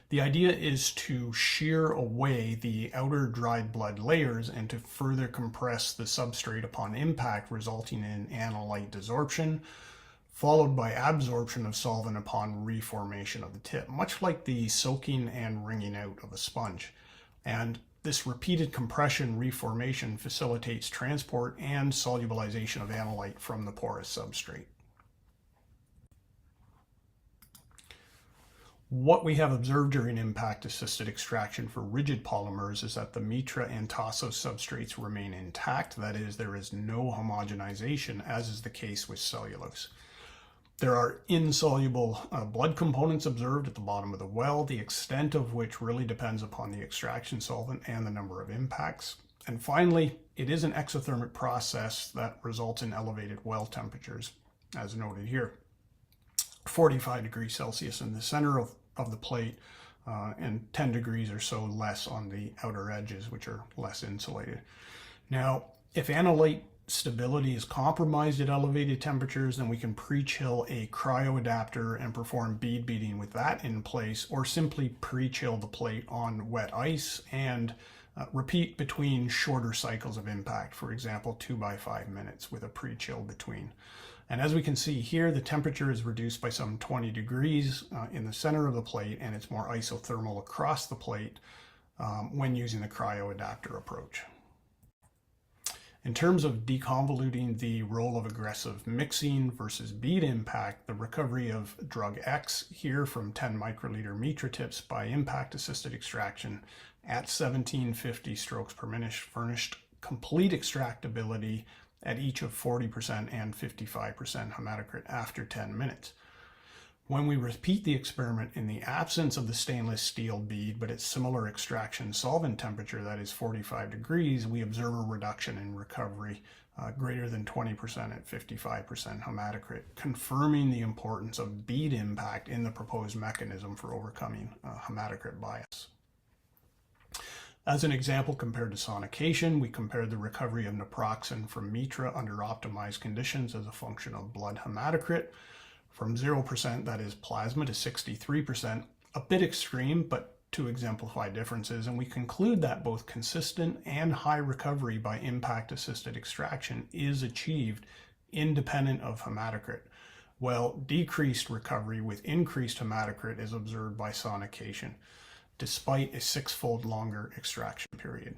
The idea is to shear away the outer dried blood layers and to further compress the substrate upon impact, resulting in analyte desorption, followed by absorption of solvent upon reformation of the tip, much like the soaking and wringing out of a sponge. And this repeated compression reformation facilitates transport and solubilization of analyte from the porous substrate. What we have observed during impact-assisted extraction for rigid polymers is that the Mitra and Tasso substrates remain intact. That is, there is no homogenization, as is the case with cellulose. There are insoluble blood components observed at the bottom of the well, the extent of which really depends upon the extraction solvent and the number of impacts. And finally, it is an exothermic process that results in elevated well temperatures, as noted here. 45 degrees Celsius in the center of the plate and 10 degrees or so less on the outer edges, which are less insulated. Now, if analyte stability is compromised at elevated temperatures, then we can pre-chill a cryoadapter and perform bead beating with that in place, or simply pre-chill the plate on wet ice and repeat between shorter cycles of impact, for example 2 by 5 minutes with a pre-chill between. And as we can see here, the temperature is reduced by some 20 degrees in the center of the plate, and it's more isothermal across the plate when using the cryoadapter approach. In terms of deconvoluting the role of aggressive mixing versus bead impact, the recovery of drug X here from 10 microliter Mitra tips by impact-assisted extraction at 1750 strokes per minute furnished complete extractability at each of 40% and 55% hematocrit after 10 minutes. When we repeat the experiment in the absence of the stainless steel bead, but at similar extraction solvent temperature, that is 45 degrees, we observe a reduction in recovery greater than 20% at 55% hematocrit, confirming the importance of bead impact in the proposed mechanism for overcoming hematocrit bias. As an example, compared to sonication, we compared the recovery of naproxen from Mitra under optimized conditions as a function of blood hematocrit from 0%, that is plasma, to 63%, a bit extreme, but to exemplify differences. And we conclude that both consistent and high recovery by impact-assisted extraction is achieved independent of hematocrit, while decreased recovery with increased hematocrit is observed by sonication, despite a 6-fold longer extraction period.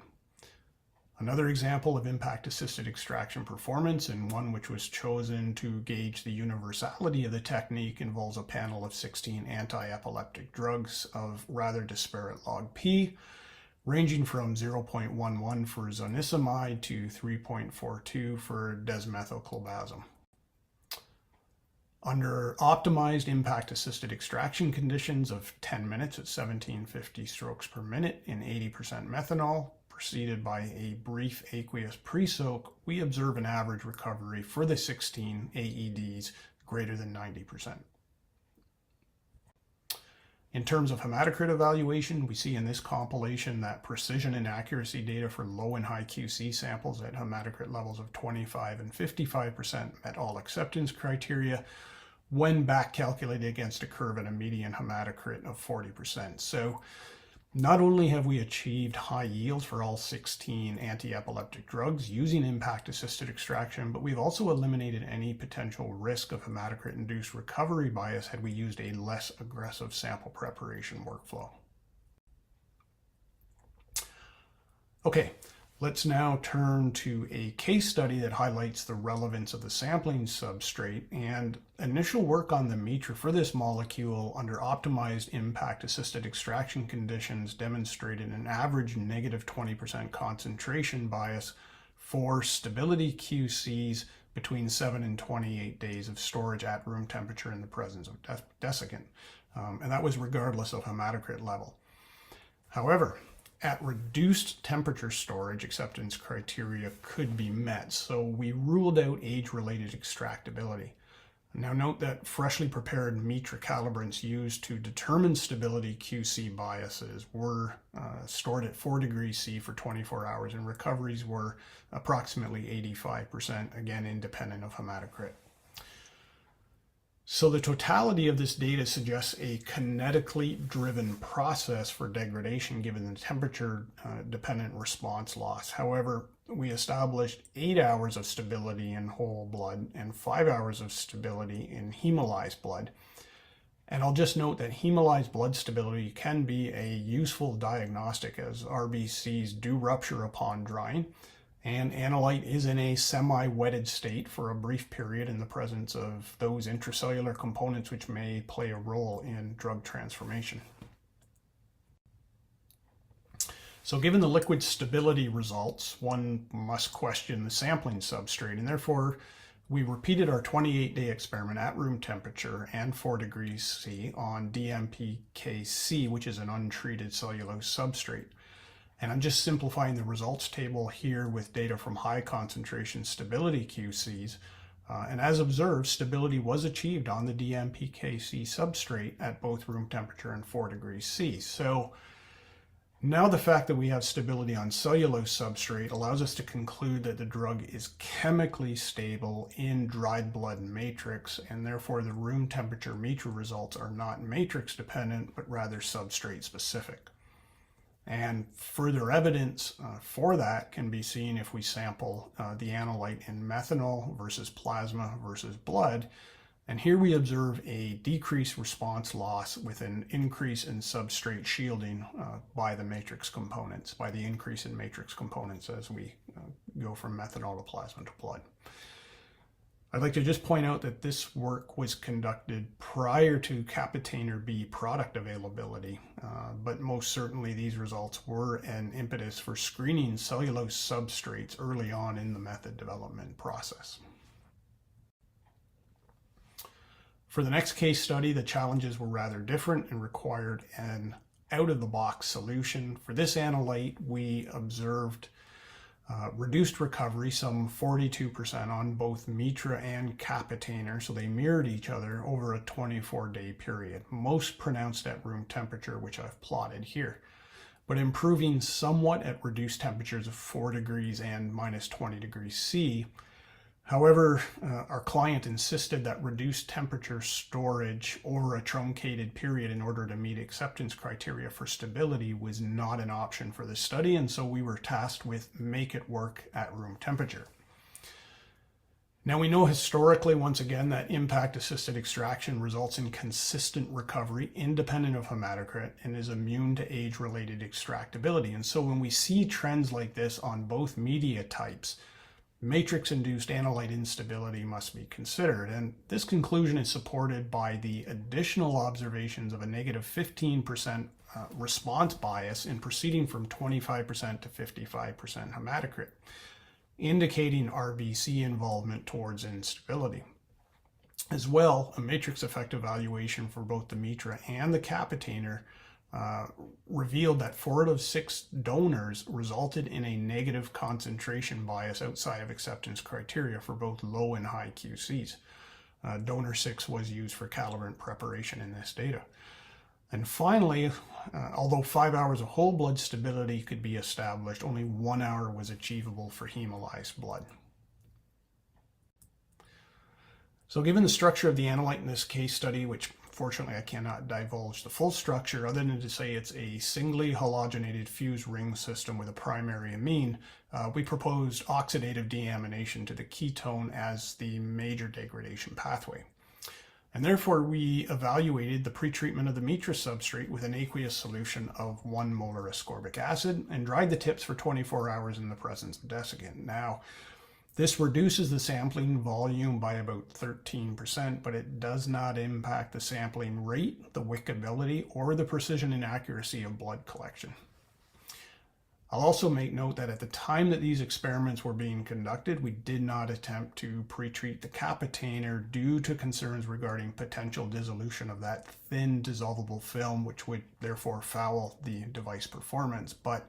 Another example of impact-assisted extraction performance, and one which was chosen to gauge the universality of the technique, involves a panel of 16 anti-epileptic drugs of rather disparate log P, ranging from 0.11 for zonisamide to 3.42 for desmethylclobazam. Under optimized impact-assisted extraction conditions of 10 minutes at 1750 strokes per minute in 80% methanol, preceded by a brief aqueous pre-soak, we observe an average recovery for the 16 AEDs greater than 90%. In terms of hematocrit evaluation, we see in this compilation that precision and accuracy data for low and high QC samples at hematocrit levels of 25 and 55% met all acceptance criteria when back calculated against a curve at a median hematocrit of 40%. So not only have we achieved high yields for all 16 anti-epileptic drugs using impact-assisted extraction, but we've also eliminated any potential risk of hematocrit-induced recovery bias had we used a less aggressive sample preparation workflow. Okay, Let's now turn to a case study that highlights the relevance of the sampling substrate and initial work on the metra for this molecule under optimized impact-assisted extraction conditions demonstrated an average negative 20% concentration bias for stability QCs between 7 and 28 days of storage at room temperature in the presence of desiccant. And that was regardless of hematocrit level. However, at reduced temperature storage, acceptance criteria could be met, so we ruled out age-related extractability. Now note that freshly prepared metra calibrants used to determine stability QC biases were stored at 4 degrees C for 24 hours, and recoveries were approximately 85%, again independent of hematocrit. So the totality of this data suggests a kinetically driven process for degradation given the temperature dependent response loss. However, we established 8 hours of stability in whole blood and 5 hours of stability in hemolyzed blood. And I'll just note that hemolyzed blood stability can be a useful diagnostic as RBCs do rupture upon drying. And analyte is in a semi-wetted state for a brief period in the presence of those intracellular components which may play a role in drug transformation. So given the liquid stability results, one must question the sampling substrate, and therefore we repeated our 28-day experiment at room temperature and 4 degrees C on DMPKC, which is an untreated cellulose substrate. And I'm just simplifying the results table here with data from high concentration stability QCs. And as observed, stability was achieved on the DMPKC substrate at both room temperature and 4 degrees C. So now the fact that we have stability on cellulose substrate allows us to conclude that the drug is chemically stable in dried blood matrix, and therefore the room temperature metra results are not matrix dependent, but rather substrate specific. And further evidence for that can be seen if we sample the analyte in methanol versus plasma versus blood. And here we observe a decreased response loss with an increase in substrate shielding by the matrix components, by the increase in matrix components as we go from methanol to plasma to blood. I'd like to just point out that this work was conducted prior to Capitainer B product availability, but most certainly these results were an impetus for screening cellulose substrates early on in the method development process. For the next case study, the challenges were rather different and required an out-of-the-box solution. For this analyte, we observed reduced recovery, some 42% on both metra and Capitainer, so they mirrored each other over a 24-day period, most pronounced at room temperature, which I've plotted here, but improving somewhat at reduced temperatures of 4 degrees and minus 20 degrees C. However, our client insisted that reduced temperature storage over a truncated period in order to meet acceptance criteria for stability was not an option for the study, and so we were tasked with make it work at room temperature. Now we know historically, once again, that impact-assisted extraction results in consistent recovery independent of hematocrit and is immune to age-related extractability. And so when we see trends like this on both media types, matrix-induced analyte instability must be considered, and this conclusion is supported by the additional observations of a negative 15% response bias in proceeding from 25% to 55% hematocrit, indicating RBC involvement towards instability. As well, a matrix effect evaluation for both the metra and the Capitainer revealed that 4 out of 6 donors resulted in a negative concentration bias outside of acceptance criteria for both low and high QCs. Donor 6 was used for calibrant preparation in this data. And finally, although 5 hours of whole blood stability could be established, only 1 hour was achievable for hemolyzed blood. So given the structure of the analyte in this case study, which fortunately I cannot divulge the full structure other than to say it's a singly halogenated fused ring system with a primary amine, we proposed oxidative deamination to the ketone as the major degradation pathway. And therefore, we evaluated the pretreatment of the metra substrate with an aqueous solution of 1 molar ascorbic acid and dried the tips for 24 hours in the presence of desiccant. Now, this reduces the sampling volume by about 13%, but it does not impact the sampling rate, the wickability, or the precision and accuracy of blood collection. I'll also make note that at the time that these experiments were being conducted, we did not attempt to pretreat the capitainer due to concerns regarding potential dissolution of that thin dissolvable film, which would therefore foul the device performance. But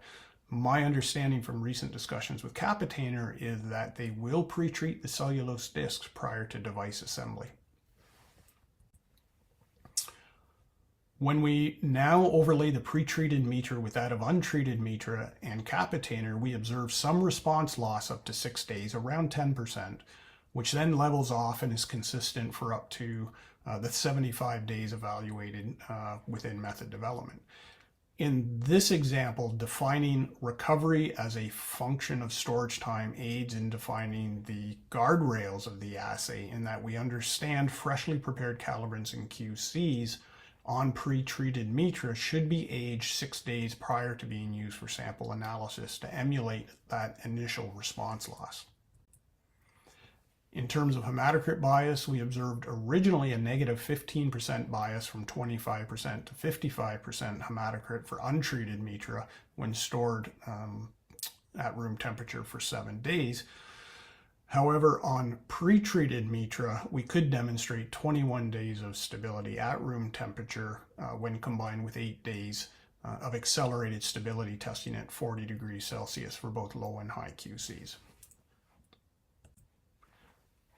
my understanding from recent discussions with capitainer is that they will pretreat the cellulose discs prior to device assembly. When we now overlay the pretreated metra with that of untreated metra and capitainer, we observe some response loss up to 6 days, around 10%, which then levels off and is consistent for up to the 75 days evaluated within method development. In this example, defining recovery as a function of storage time aids in defining the guardrails of the assay, in that we understand freshly prepared calibrants and QCs on pre-treated metra should be aged 6 days prior to being used for sample analysis to emulate that initial response loss. In terms of hematocrit bias, we observed originally a negative 15% bias from 25% to 55% hematocrit for untreated metra when stored at room temperature for 7 days. However, on pre-treated metra, we could demonstrate 21 days of stability at room temperature when combined with 8 days of accelerated stability testing at 40 degrees Celsius for both low and high QCs.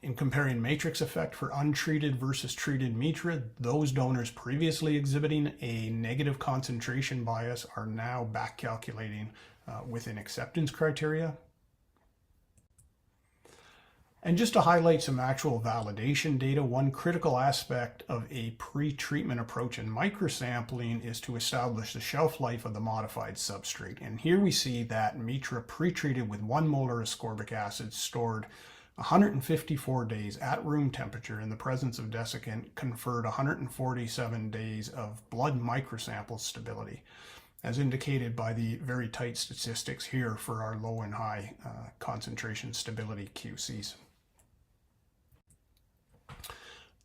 In comparing matrix effect for untreated versus treated metra, those donors previously exhibiting a negative concentration bias are now back calculating within acceptance criteria. And just to highlight some actual validation data, one critical aspect of a pre-treatment approach in microsampling is to establish the shelf life of the modified substrate. And here we see that metra pre-treated with 1 molar ascorbic acid stored 154 days at room temperature in the presence of desiccant conferred 147 days of blood microsample stability, as indicated by the very tight statistics here for our low and high concentration stability QCs.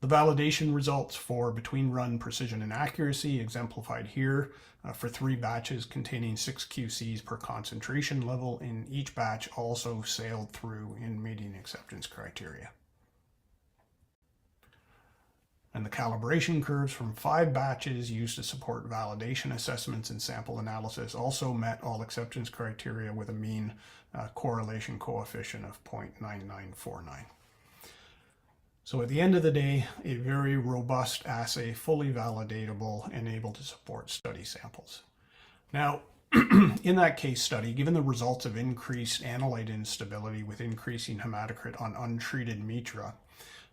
The validation results for between run precision and accuracy exemplified here for 3 batches containing 6 QCs per concentration level in each batch also sailed through in meeting acceptance criteria. And the calibration curves from 5 batches used to support validation assessments and sample analysis also met all acceptance criteria with a mean correlation coefficient of 0.9949. So at the end of the day, a very robust assay, fully validatable and able to support study samples. Now, in that case study, given the results of increased analyte instability with increasing hematocrit on untreated metra,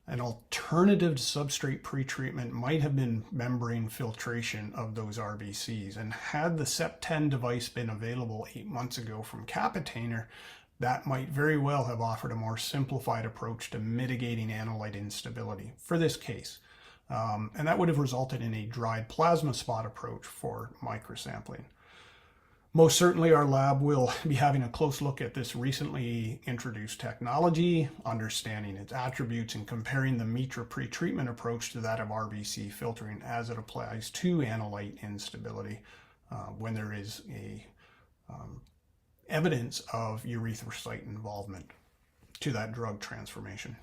an alternative to substrate pretreatment might have been membrane filtration of those RBCs. And had the SEP10 device been available 8 months ago from capitainer, that might very well have offered a more simplified approach to mitigating analyte instability for this case. And that would have resulted in a dried plasma spot approach for microsampling. Most certainly our lab will be having a close look at this recently introduced technology, understanding its attributes and comparing the metra pretreatment approach to that of RBC filtering as it applies to analyte instability when there is a evidence of erythrocyte involvement to that drug transformation.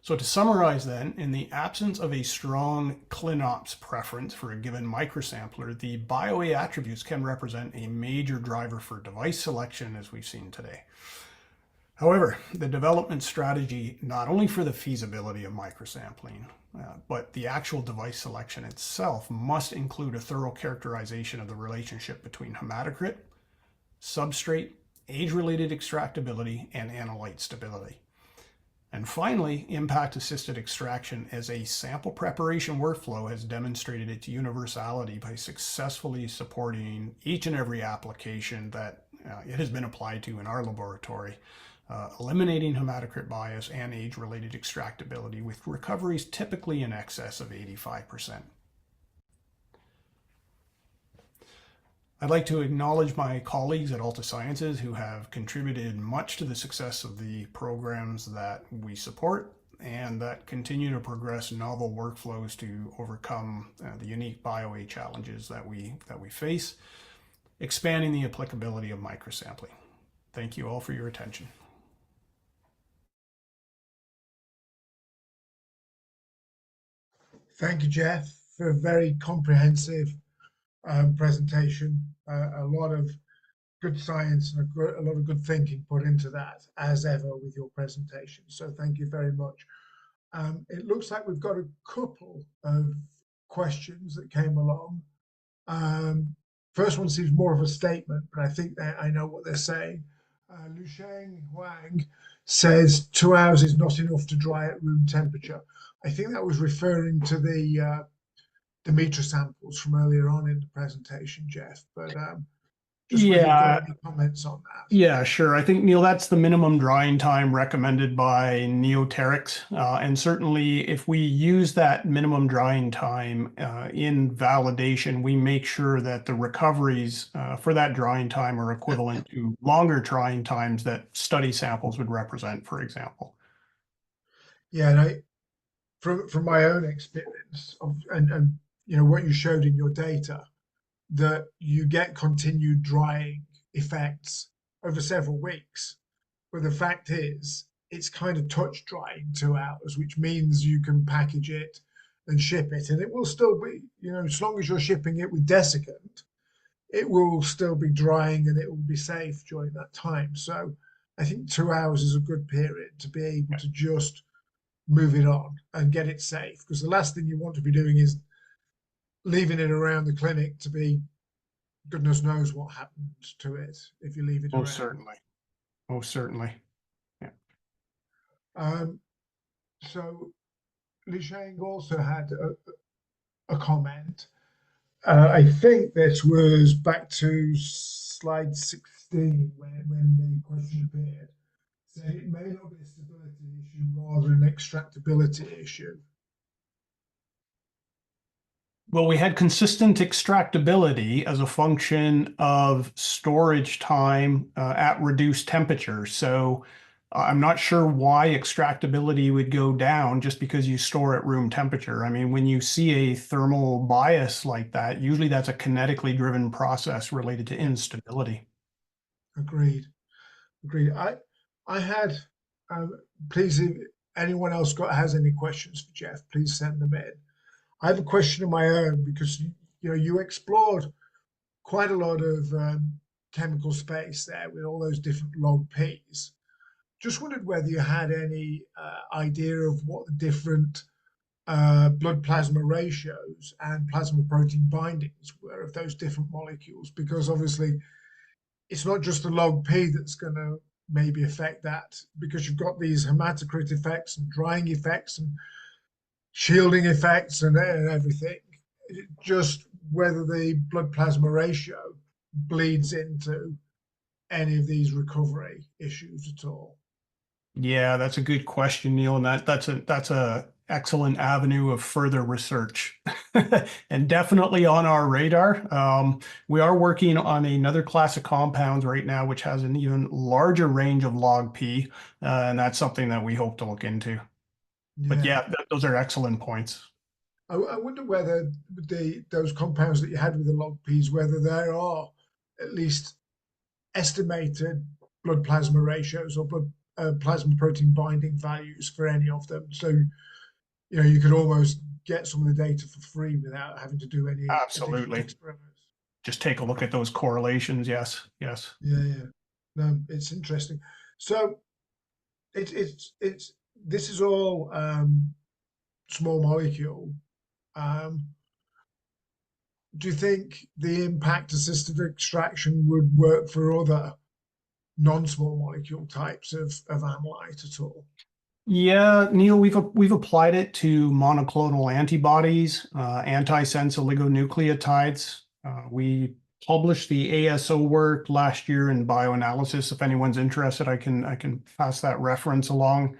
So to summarize then, in the absence of a strong ClinOps preference for a given microsampler, the BioA attributes can represent a major driver for device selection as we've seen today. However, the development strategy, not only for the feasibility of microsampling, but the actual device selection itself must include a thorough characterization of the relationship between hematocrit, substrate, age-related extractability, and analyte stability. And finally, impact-assisted extraction as a sample preparation workflow has demonstrated its universality by successfully supporting each and every application that it has been applied to in our laboratory eliminating hematocrit bias and age-related extractability, with recoveries typically in excess of 85%. I'd like to acknowledge my colleagues at Alta Sciences who have contributed much to the success of the programs that we support and that continue to progress novel workflows to overcome the unique BioA challenges that we face, expanding the applicability of microsampling. Thank you all for your attention.
Thank you, Jeff, for a very comprehensive presentation. A lot of good science and a lot of good thinking put into that, as ever, with your presentation. So thank you very much. It looks like we've got a couple of questions that came along. First one seems more of a statement, but I think that I know what they're saying. Lusheng Huang says 2 hours is not enough to dry at room temperature. I think that was referring to the meter samples from earlier on in the presentation, Jeff. But just whether you've got any comments on that.
Yeah, sure. I think, Neil, that's the minimum drying time recommended by Neoterics. And certainly if we use that minimum drying time in validation, we make sure that the recoveries for that drying time are equivalent to longer drying times that study samples would represent, for example.
Yeah, and from my own experience and you know what you showed in your data, that you get continued drying effects over several weeks. But the fact is, it's kind of touch drying 2 hours, which means you can package it and ship it. And it will still be, you know, as long as you're shipping it with desiccant, it will still be drying and it will be safe during that time. So I think 2 hours is a good period to be able to just move it on and get it safe. Because the last thing you want to be doing is leaving it around the clinic to be, goodness knows what happens to it if you leave it around.
Certainly. Most certainly. Yeah.
So Li Sheng also had a comment. I think this was back to slide 16 when the question appeared. Saying it may not be a stability issue, rather an extractability issue.
Well, we had consistent extractability as a function of storage time at reduced temperature. So I'm not sure why extractability would go down just because you store at room temperature. I mean, when you see a thermal bias like that, usually that's a kinetically driven process related to instability.
Agreed. I had, please, if anyone else has any questions for Jeff, please send them in. I have a question of my own because you explored quite a lot of chemical space there with all those different log Ps. Just wondered whether you had any idea of what the different blood plasma ratios and plasma protein bindings were of those different molecules, because obviously it's not just the log P that's going to maybe affect that, because you've got these hematocrit effects and drying effects and shielding effects and everything. Just whether the blood plasma ratio bleeds into any of these recovery issues at all.
Yeah, that's a good question, Neil, and that's a excellent avenue of further research and definitely on our radar. We are working on another class of compounds right now, which has an even larger range of log P, and that's something that we hope to look into. But yeah, those are excellent points.
I wonder whether those compounds that you had with the log Ps, whether there are at least estimated blood plasma ratios or blood plasma protein binding values for any of them. So, you could almost get some of the data for free without having to do any
Absolutely
experiments.
Just take a look at those correlations. Yes.
Yeah. No, it's interesting. So it's this is all small molecule. Do you think the impact assisted extraction would work for other non-small molecule types of analyte at all?
Yeah, Neil, we've applied it to monoclonal antibodies, antisense oligonucleotides. We published the ASO work last year in bioanalysis. If anyone's interested, I can pass that reference along.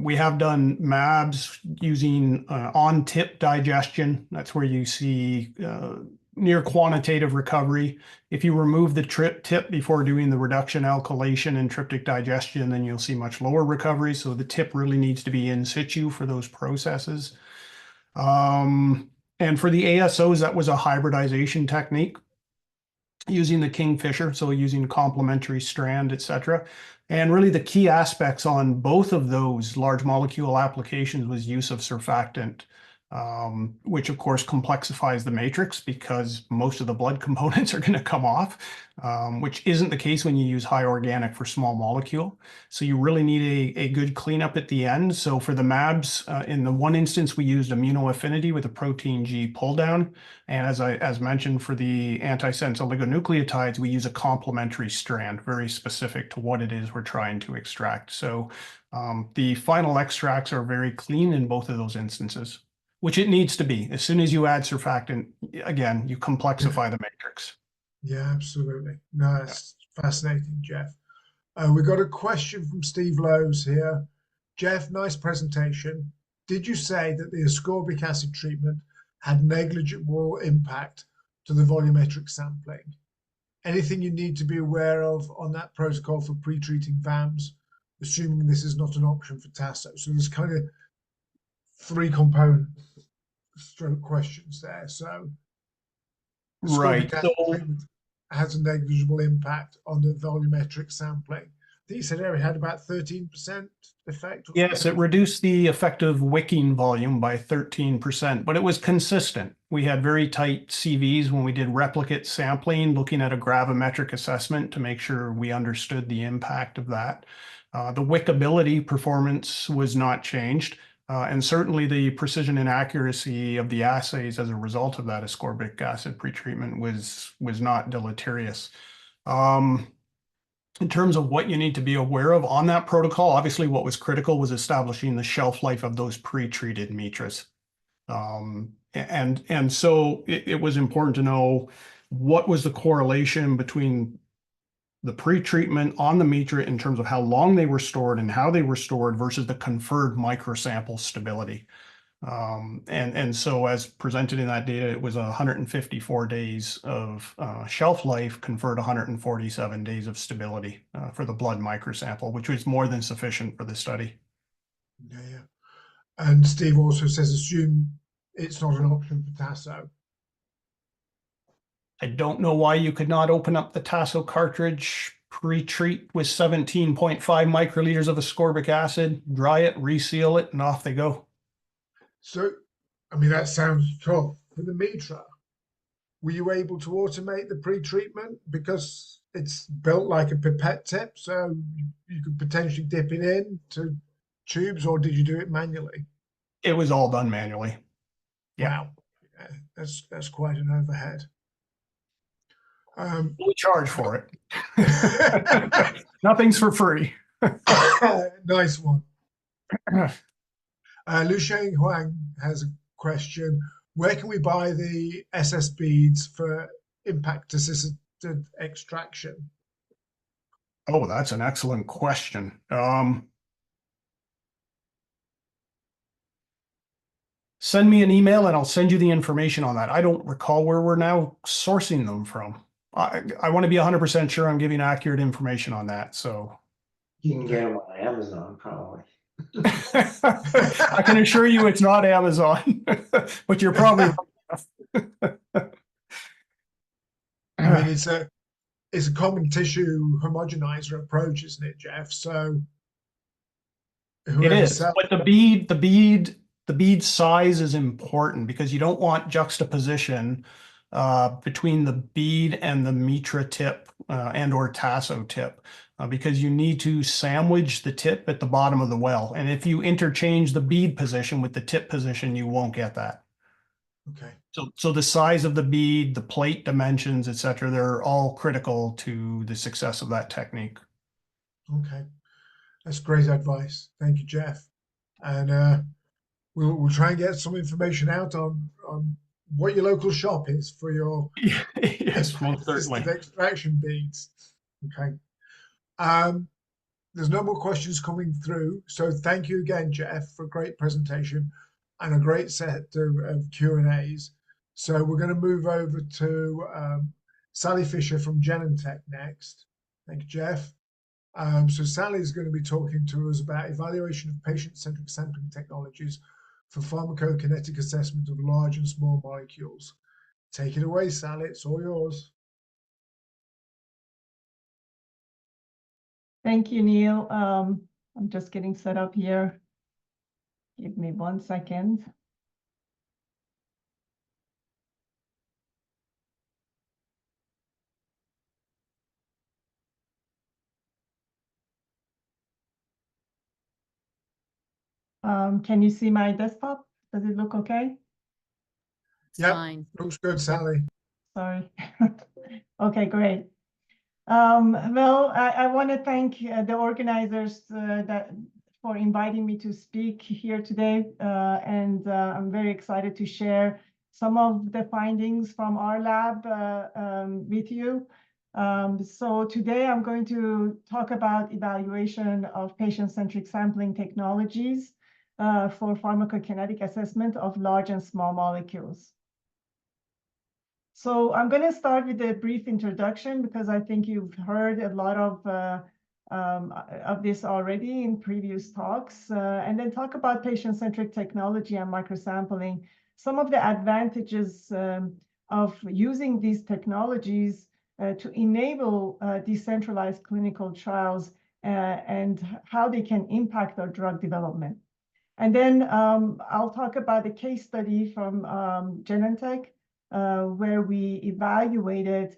We have done MABs using on-tip digestion. That's where you see near quantitative recovery. If you remove the tip before doing the reduction, alkylation, and tryptic digestion, then you'll see much lower recovery. So the tip really needs to be in situ for those processes. And for the ASOs, that was a hybridization technique using the Fischer, so using complementary strand, etc. And really the key aspects on both of those large molecule applications was use of surfactant, which of course complexifies the matrix because most of the blood components are going to come off, which isn't the case when you use high organic for small molecule. So you really need a good cleanup at the end. So for the MABs, in the one instance, we used immunoaffinity with a protein G pull down. And as mentioned, for the antisense oligonucleotides, we use a complementary strand, very specific to what it is we're trying to extract. So the final extracts are very clean in both of those instances, which it needs to be. As soon as you add surfactant, again, you complexify the matrix.
Yeah, absolutely. No, it's fascinating, Jeff. We've got a question from Steve Lowe's here. Jeff, nice presentation. Did you say that the ascorbic acid treatment had negligible impact to the volumetric sampling? Anything you need to be aware of on that protocol for pre-treating VAMs, assuming this is not an option for TASO? So there's kind of three component stroke questions there. So
Right.
ascorbic acid treatment has a negligible impact on the volumetric sampling. I think you said it had about 13% effect.
Yes, it reduced the effective wicking volume by 13%, but it was consistent. We had very tight CVs when we did replicate sampling, looking at a gravimetric assessment to make sure we understood the impact of that. The wickability performance was not changed. And certainly the precision and accuracy of the assays as a result of that ascorbic acid pretreatment was not deleterious. In terms of what you need to be aware of on that protocol, obviously what was critical was establishing the shelf life of those pre-treated metras. And so it was important to know what was the correlation between the pre-treatment on the metra in terms of how long they were stored and how they were stored versus the conferred microsample stability. And so as presented in that data, it was 154 days of shelf life conferred 147 days of stability for the blood microsample, which was more than sufficient for the study.
Yeah. And Steve also says, assume it's not an option for TASO.
I don't know why you could not open up the TASO cartridge, pre-treat with 17.5 microliters of ascorbic acid, dry it, reseal it, and off they go.
So, I mean, that sounds tough. For the metra, were you able to automate the pre-treatment because it's built like a pipette tip, so you could potentially dip it in to tubes, or did you do it manually?
It was all done manually. Yeah.
Wow, yeah, that's quite an overhead.
We charge for it. Nothing's for free.
Nice one. Lu Sheng Huang has a question. Where can we buy the SS beads for impact-assisted extraction?
Oh, that's an excellent question. Send me an email and I'll send you the information on that. I don't recall where we're now sourcing them from. I want to be 100% sure I'm giving accurate information on that. So
You can get them on Amazon, probably.
I can assure you it's not Amazon, but you're probably.
I mean, it's a common tissue homogenizer approach, isn't it, Jeff? So
it is, but the bead size is important because you don't want juxtaposition between the bead and the metra tip and or TASO tip because you need to sandwich the tip at the bottom of the well. And if you interchange the bead position with the tip position, you won't get that.
Okay.
So the size of the bead, the plate dimensions, etc., they're all critical to the success of that technique.
Okay. That's great advice. Thank you, Jeff. And we'll try and get some information out on what your local shop is for your
Yes, most certainly.
assisted extraction beads. Okay. There's no more questions coming through. So thank you again, Jeff, for a great presentation and a great set of Q&As. So we're going to move over to Sally Fischer from Genentech next. Thank you, Jeff. So Sally is going to be talking to us about evaluation of patient-centric sampling technologies for pharmacokinetic assessment of large and small molecules. Take it away, Sally. It's all yours.
Thank you, Neil. I'm just getting set up here. Give me 1 second. Can you see my desktop? Does it look okay?
Yeah,
Fine.
looks good, Sally.
Sorry. Okay, great. Well, I want to thank the organizers for inviting me to speak here today, and I'm very excited to share some of the findings from our lab with you. So today I'm going to talk about evaluation of patient-centric sampling technologies for pharmacokinetic assessment of large and small molecules. So I'm going to start with a brief introduction because I think you've heard a lot of this already in previous talks, and then talk about patient-centric technology and microsampling, some of the advantages of using these technologies to enable decentralized clinical trials and how they can impact our drug development. And then I'll talk about a case study from Genentech, where we evaluated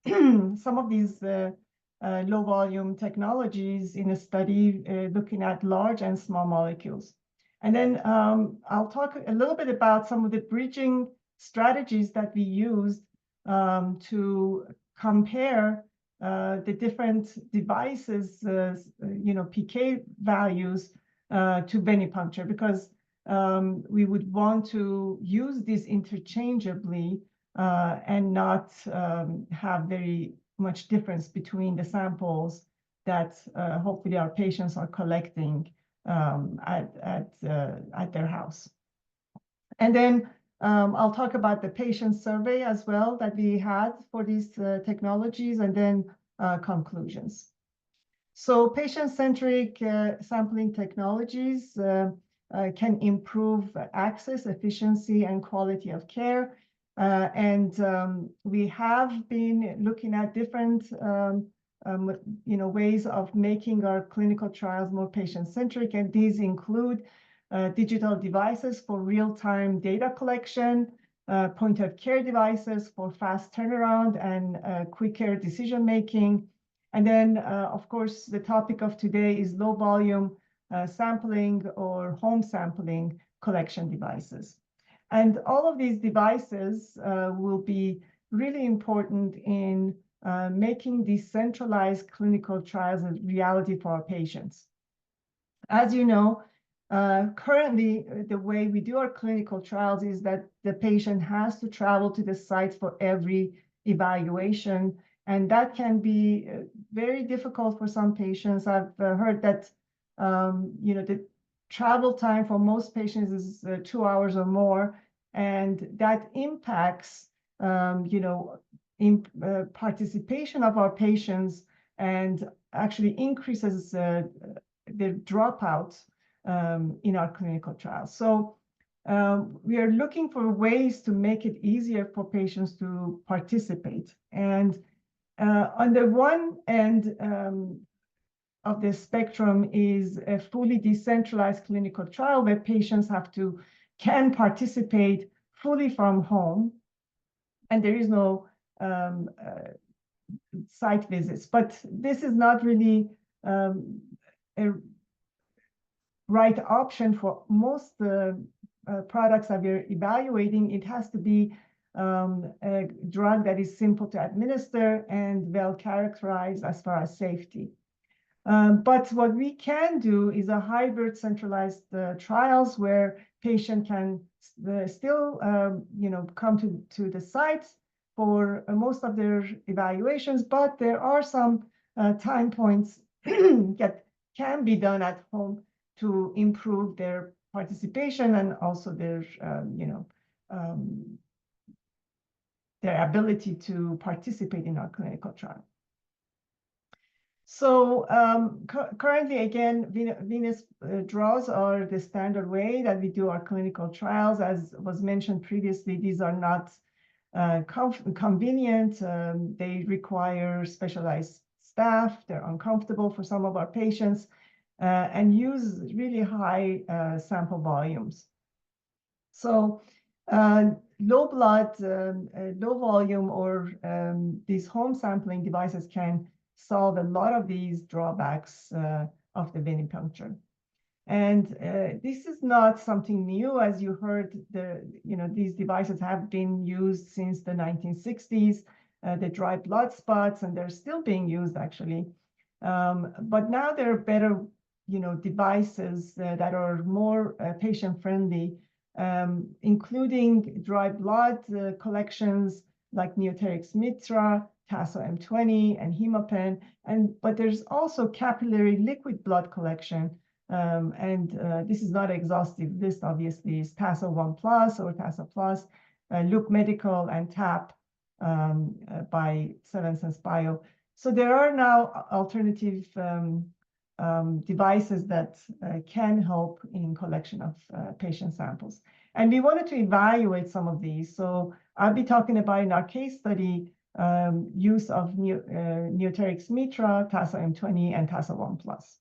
some of these low volume technologies in a study looking at large and small molecules. And then I'll talk a little bit about some of the bridging strategies that we used to compare the different devices, PK values to venipuncture, because we would want to use this interchangeably and not have very much difference between the samples that hopefully our patients are collecting at their house. And then I'll talk about the patient survey as well that we had for these technologies, and then conclusions. So patient-centric sampling technologies can improve access, efficiency, and quality of care. And we have been looking at different ways of making our clinical trials more patient-centric, and these include digital devices for real-time data collection, point-of-care devices for fast turnaround and quicker decision-making. And then, of course, the topic of today is low-volume sampling or home sampling collection devices. And all of these devices will be really important in making decentralized clinical trials a reality for our patients. As you know, currently, the way we do our clinical trials is that the patient has to travel to the site for every evaluation, and that can be very difficult for some patients. I've heard that the travel time for most patients is 2 hours or more, and that impacts participation of our patients and actually increases the dropout in our clinical trials. So we are looking for ways to make it easier for patients to participate. And on the one end of the spectrum is a fully decentralized clinical trial where patients can participate fully from home, and there is no site visits. But this is not really a right option for most products that we're evaluating. It has to be a drug that is simple to administer and well characterized as far as safety. But what we can do is a hybrid centralized trials where patient can still, come to the site for most of their evaluations, but there are some time points that can be done at home to improve their participation and also their, their ability to participate in our clinical trial. So currently, again, venous draws are the standard way that we do our clinical trials. As was mentioned previously, these are not convenient. They require specialized staff. They're uncomfortable for some of our patients and use really high sample volumes. So low blood, low volume, or these home sampling devices can solve a lot of these drawbacks of the venipuncture. And this is not something new. As you heard, these devices have been used since the 1960s, the dry blood spots, and they're still being used actually. But now there are better, devices that are more patient-friendly, including dry blood collections like Neoterix Mitra, Tasso M20, and Hemapen. But there's also capillary liquid blood collection. This is not an exhaustive list, obviously. It's Tasso 1 Plus or Tasso Plus, Loop Medical, and TAP by 7sense Bio. So there are now alternative devices that can help in collection of patient samples. And we wanted to evaluate some of these. So I'll be talking about in our case study use of Neoterix Mitra, Tasso M20, and Tasso 1 Plus.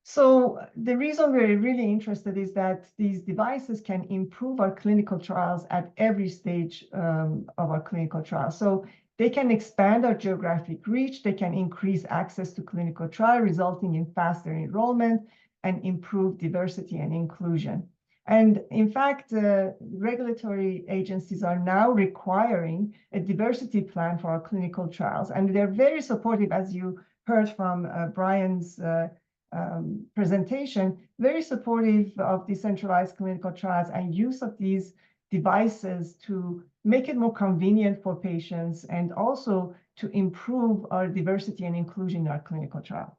So the reason we're really interested is that these devices can improve our clinical trials at every stage of our clinical trial. So they can expand our geographic reach, they can increase access to clinical trial, resulting in faster enrollment and improved diversity and inclusion. And in fact, regulatory agencies are now requiring a diversity plan for our clinical trials. And they're very supportive, as you heard from Brian's presentation, very supportive of decentralized clinical trials and use of these devices to make it more convenient for patients and also to improve our diversity and inclusion in our clinical trial.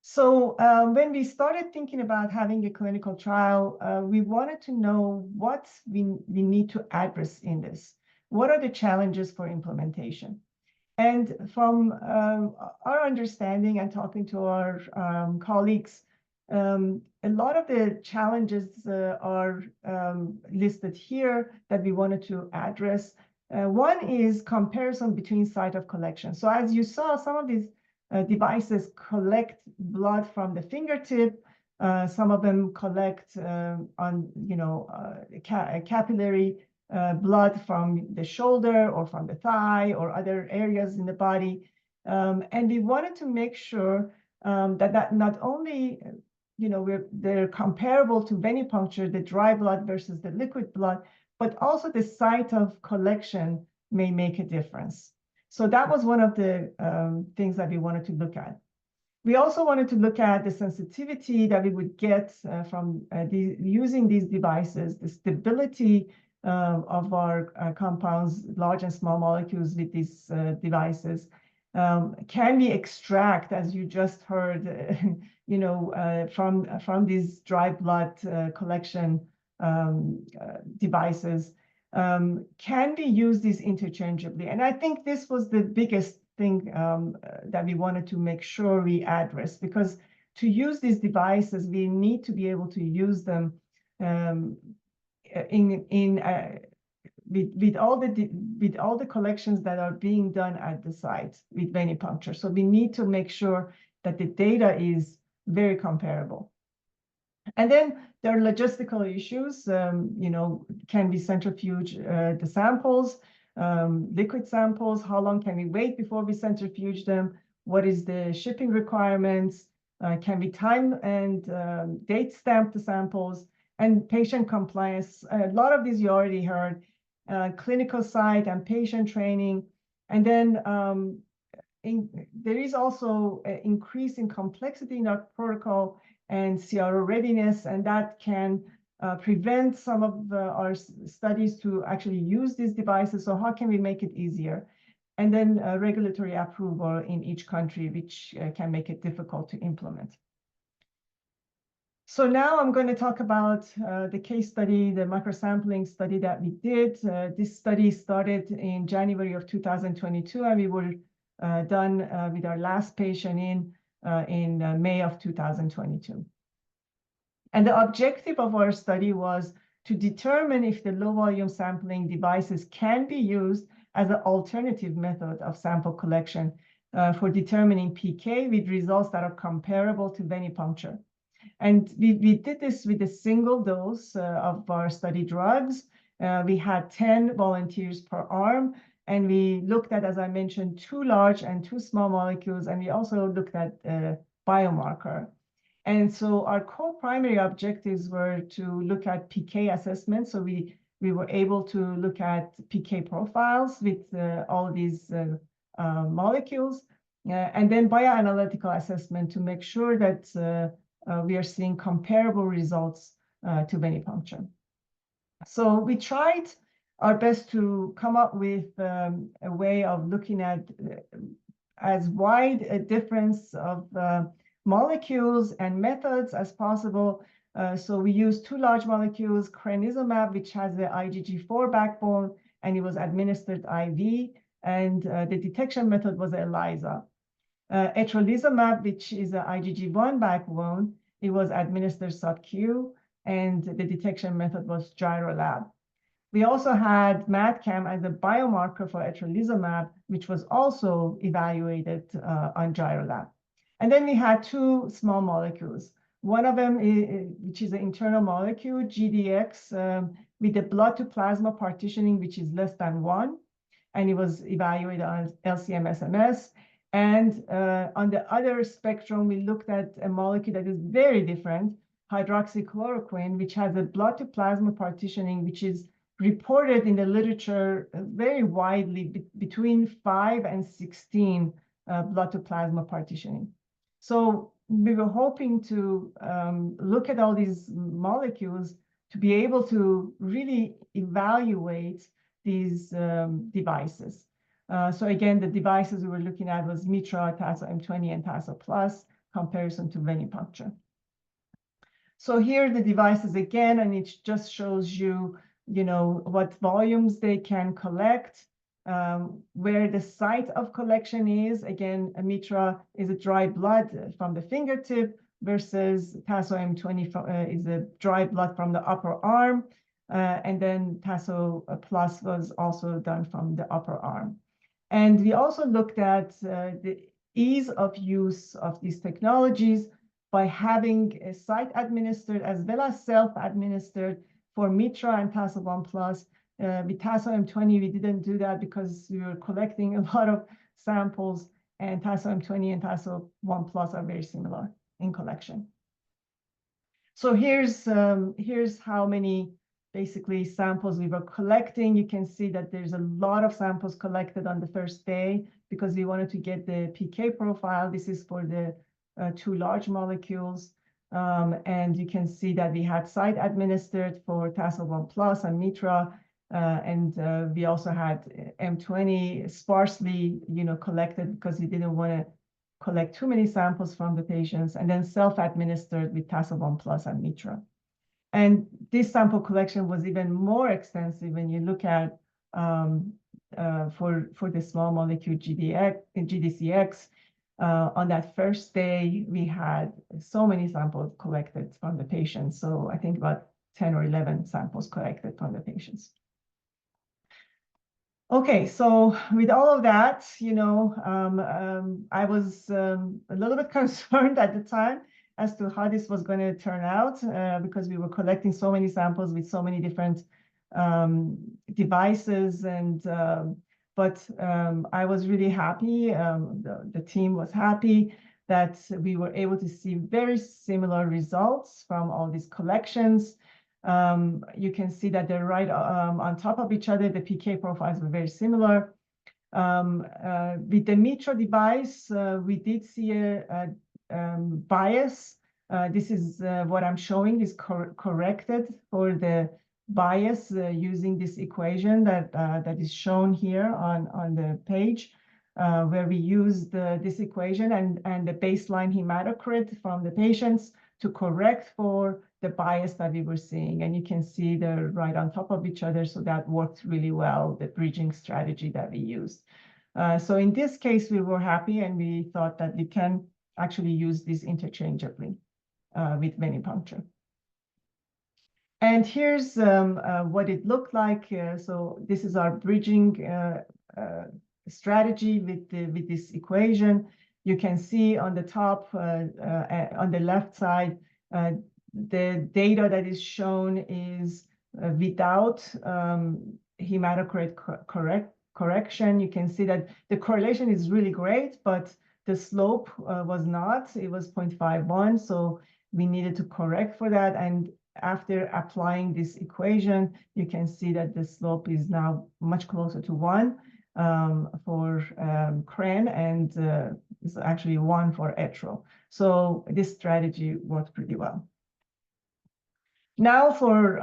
So when we started thinking about having a clinical trial, we wanted to know what we need to address in this. What are the challenges for implementation? And from our understanding and talking to our colleagues, a lot of the challenges are listed here that we wanted to address. One is comparison between site of collection. So as you saw, some of these devices collect blood from the fingertip. Some of them collect capillary blood from the shoulder or from the thigh or other areas in the body. And we wanted to make sure that not only they're comparable to venipuncture, the dry blood versus the liquid blood, but also the site of collection may make a difference. So that was one of the things that we wanted to look at. We also wanted to look at the sensitivity that we would get from using these devices, the stability of our compounds, large and small molecules with these devices. Can we extract, as you just heard, from these dry blood collection devices? Can we use these interchangeably? And I think this was the biggest thing that we wanted to make sure we address, because to use these devices, we need to be able to use them with all the collections that are being done at the site with venipuncture. So we need to make sure that the data is very comparable. And then there are logistical issues. Can we centrifuge the samples, liquid samples? How long can we wait before we centrifuge them? What is the shipping requirements? Can we time and date stamp the samples? And patient compliance. A lot of these you already heard. Clinical site and patient training. And then there is also an increase in complexity in our protocol and CRO readiness, and that can prevent some of our studies to actually use these devices. So how can we make it easier? And then regulatory approval in each country, which can make it difficult to implement. So now I'm going to talk about the case study, the microsampling study that we did. This study started in January of 2022, and we were done with our last patient in May of 2022. And the objective of our study was to determine if the low volume sampling devices can be used as an alternative method of sample collection for determining PK with results that are comparable to venipuncture. And we did this with a single dose of our study drugs. We had 10 volunteers per arm, and we looked at, as I mentioned, 2 large and 2 small molecules, and we also looked at biomarker. And so our co-primary objectives were to look at PK assessment. So we were able to look at PK profiles with all these molecules, and then bioanalytical assessment to make sure that we are seeing comparable results to venipuncture. So we tried our best to come up with a way of looking at as wide a difference of molecules and methods as possible. So we used 2 large molecules, crenizumab, which has the IgG4 backbone, and it was administered IV, and the detection method was ELISA. Etrolizumab, which is an IgG1 backbone, it was administered sub-Q, and the detection method was GyroLab. We also had MADCAM as a biomarker for etrolizumab, which was also evaluated on GyroLab. And then we had 2 small molecules. One of them, which is an internal molecule, GDX, with the blood-to-plasma partitioning, which is less than 1, and it was evaluated on LC-MS. And on the other spectrum, we looked at a molecule that is very different, hydroxychloroquine, which has a blood-to-plasma partitioning, which is reported in the literature very widely, between 5 and 16 blood-to-plasma partitioning. So we were hoping to look at all these molecules to be able to really evaluate these devices. So again, the devices we were looking at was Mitra, Tasso M20, and Tasso Plus, comparison to venipuncture. So here are the devices again, and it just shows you, what volumes they can collect, where the site of collection is. Again, a Mitra is a dry blood from the fingertip versus Tasso M20 is a dry blood from the upper arm. And then Tasso Plus was also done from the upper arm. And we also looked at the ease of use of these technologies by having a site administered as well as self-administered for Mitra and Tasso 1 Plus. With Tasso M20, we didn't do that because we were collecting a lot of samples, and Tasso M20 and Tasso 1 Plus are very similar in collection. So here's how many basically samples we were collecting. You can see that there's a lot of samples collected on the first day because we wanted to get the PK profile. This is for the 2 large molecules. And you can see that we had site administered for Tasso 1 Plus and Mitra. And we also had M20 sparsely, collected because we didn't want to collect too many samples from the patients, and then self-administered with Tasso 1 Plus and Mitra. And this sample collection was even more extensive when you look at for the small molecule GDCX. On that first day, we had so many samples collected from the patients. So I think about 10 or 11 samples collected from the patients. Okay, so with all of that, I was a little bit concerned at the time as to how this was going to turn out because we were collecting so many samples with so many different devices. But I was really happy. The team was happy that we were able to see very similar results from all these collections. You can see that they're right on top of each other. The PK profiles were very similar. With the Mitra device, we did see a bias This is what I'm showing is corrected for the bias using this equation that is shown here on the page, where we used this equation and the baseline hematocrit from the patients to correct for the bias that we were seeing. And you can see they're right on top of each other. So that worked really well, the bridging strategy that we used. So in this case, we were happy and we thought that we can actually use this interchangeably with venipuncture. And here's what it looked like. So this is our bridging strategy with this equation. You can see on the top, on the left side, the data that is shown is without hematocrit correction. You can see that the correlation is really great, but the slope was not. It was 0.51, so we needed to correct for that. And after applying this equation, you can see that the slope is now much closer to 1 for CRAN, and it's actually 1 for ETRO. So this strategy worked pretty well. Now for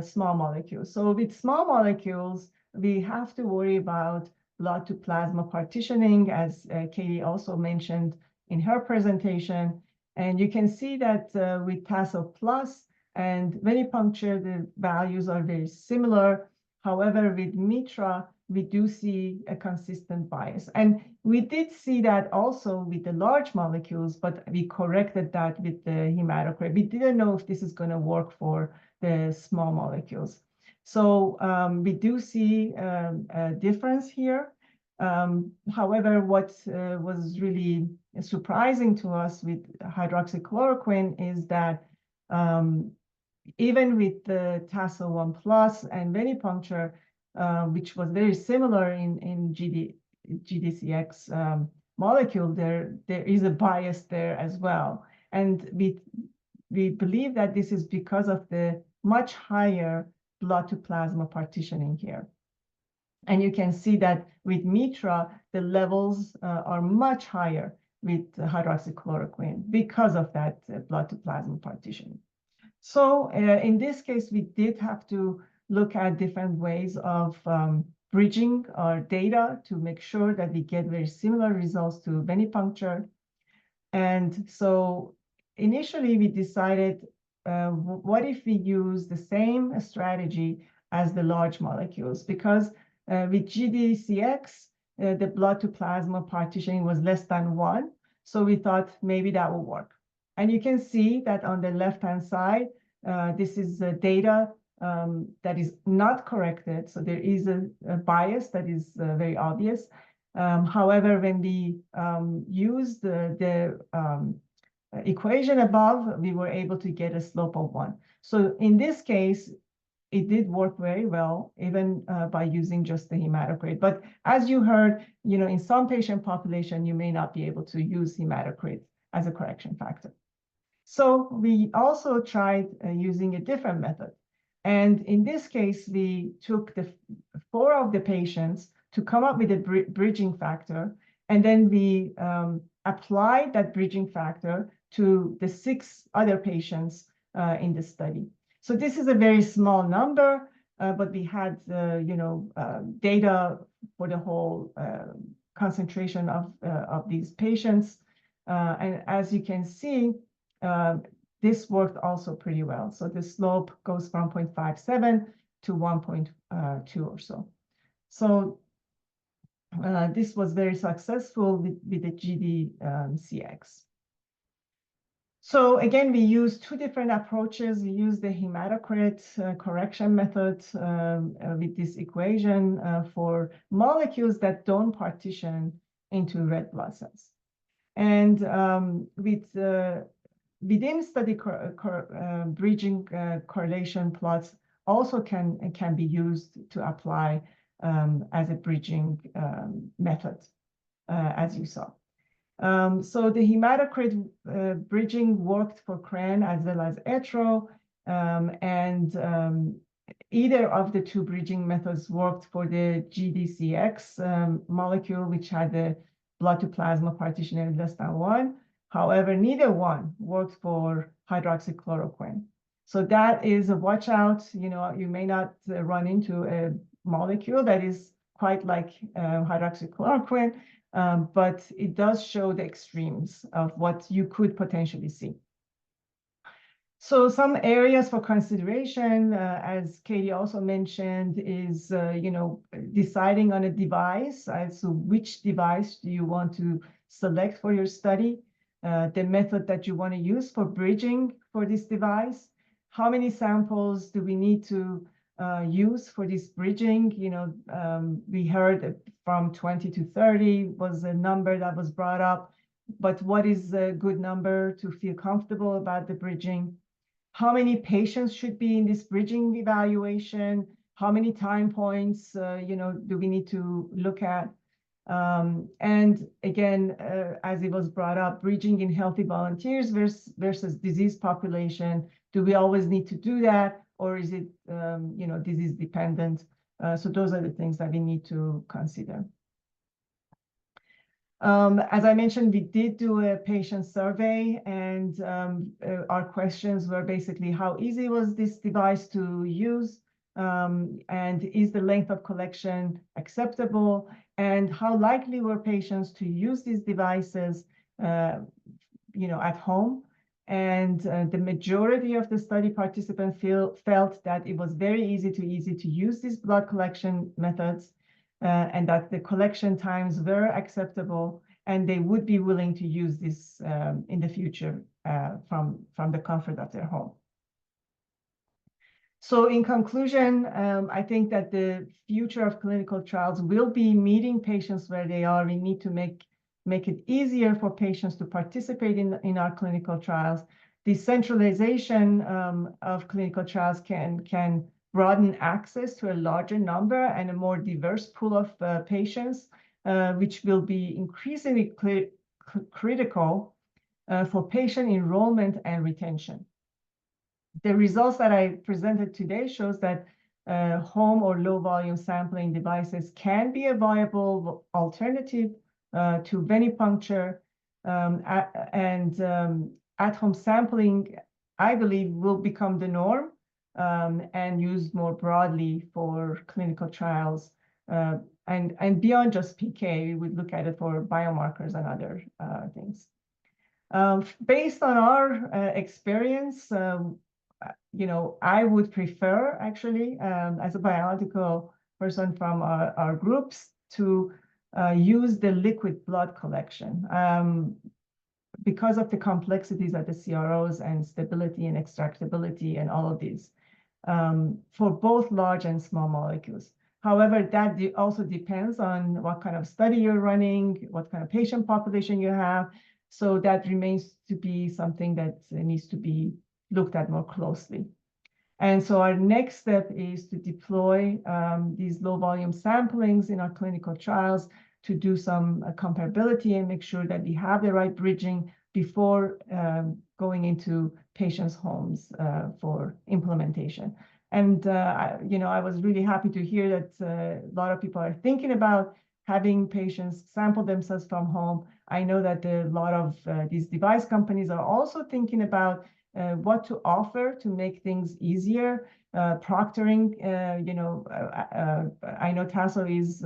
small molecules. So with small molecules, we have to worry about blood to plasma partitioning, as Katie also mentioned in her presentation. And you can see that with TASO plus and venipuncture, the values are very similar. However, with MITRA, we do see a consistent bias. And we did see that also with the large molecules, but we corrected that with the hematocrit. We didn't know if this is going to work for the small molecules. So we do see a difference here. However, what was really surprising to us with hydroxychloroquine is that even with the TASO1 plus and venipuncture, which was very similar in GDCX molecule, there is a bias there as well. And we believe that this is because of the much higher blood to plasma partitioning here. And you can see that with MITRA, the levels are much higher with hydroxychloroquine because of that blood to plasma partitioning. So in this case, we did have to look at different ways of bridging our data to make sure that we get very similar results to venipuncture. And so initially we decided, what if we use the same strategy as the large molecules? Because with GDCX, the blood to plasma partitioning was less than 1. So we thought maybe that will work. And you can see that on the left-hand side, this is data that is not corrected. So there is a bias that is very obvious. However, when we use the equation above, we were able to get a slope of 1. So in this case, it did work very well, even by using just the hematocrit. But as you heard, in some patient population, you may not be able to use hematocrit as a correction factor. So we also tried using a different method. And in this case, we took the 4 of the patients to come up with a bridging factor. And then we applied that bridging factor to the 6 other patients in the study. So this is a very small number, but we had, data for the whole concentration of these patients. And as you can see, this worked also pretty well. So the slope goes from 0.57 to 1.2 or so. So this was very successful with the GDCX. So again, we used 2 different approaches. We used the hematocrit correction method with this equation for molecules that don't partition into red blood cells. And within study bridging correlation plots also can be used to apply as a bridging method, as you saw. So the hematocrit bridging worked for CRAN as well as ETRO, and either of the 2 bridging methods worked for the GDCX molecule, which had the blood to plasma partitioning less than 1, However, neither one worked for hydroxychloroquine. So that is a watch out. You may not run into a molecule that is quite like hydroxychloroquine, but it does show the extremes of what you could potentially see. So some areas for consideration, as Katie also mentioned, is deciding on a device. So which device do you want to select for your study? The method that you want to use for bridging for this device. How many samples do we need to use for this bridging? We heard from 20 to 30 was a number that was brought up, but what is a good number to feel comfortable about the bridging? How many patients should be in this bridging evaluation? How many time points, do we need to look at? And again, as it was brought up, bridging in healthy volunteers versus disease population. Do we always need to do that, or is it, disease dependent? So those are the things that we need to consider. As I mentioned, we did do a patient survey, and our questions were basically how easy was this device to use, and is the length of collection acceptable, and how likely were patients to use these devices, at home. And the majority of the study participants felt that it was very easy to use these blood collection methods, and that the collection times were acceptable, and they would be willing to use this in the future from the comfort of their home. So in conclusion, I think that the future of clinical trials will be meeting patients where they are. We need to make it easier for patients to participate in our clinical trials. Decentralization of clinical trials can broaden access to a larger number and a more diverse pool of patients, which will be increasingly critical for patient enrollment and retention. The results that I presented today shows that home or low volume sampling devices can be a viable alternative to venipuncture, and at-home sampling, I believe, will become the norm and used more broadly for clinical trials. And beyond just PK, we would look at it for biomarkers and other things. Based on our experience, I would prefer, actually, as a bioanalytical person from our groups, to use the liquid blood collection because of the complexities of the CROs and stability and extractability and all of these for both large and small molecules. However, that also depends on what kind of study you're running, what kind of patient population you have. So that remains to be something that needs to be looked at more closely. And so our next step is to deploy these low volume samplings in our clinical trials to do some comparability and make sure that we have the right bridging before going into patients' homes for implementation. And, I was really happy to hear that a lot of people are thinking about having patients sample themselves from home. I know that a lot of these device companies are also thinking about what to offer to make things easier. Proctoring, I know Tasso is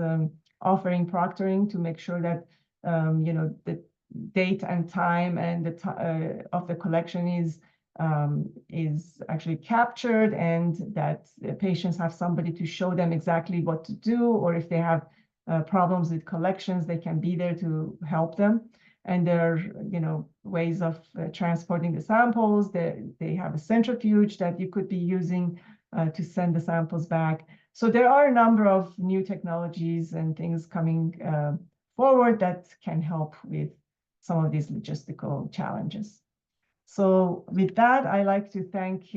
offering proctoring to make sure that, the date and time and the of the collection is actually captured, and that the patients have somebody to show them exactly what to do, or if they have problems with collections, they can be there to help them. And there are, ways of transporting the samples. They have a centrifuge that you could be using to send the samples back. So there are a number of new technologies and things coming forward that can help with some of these logistical challenges. So with that, I like to thank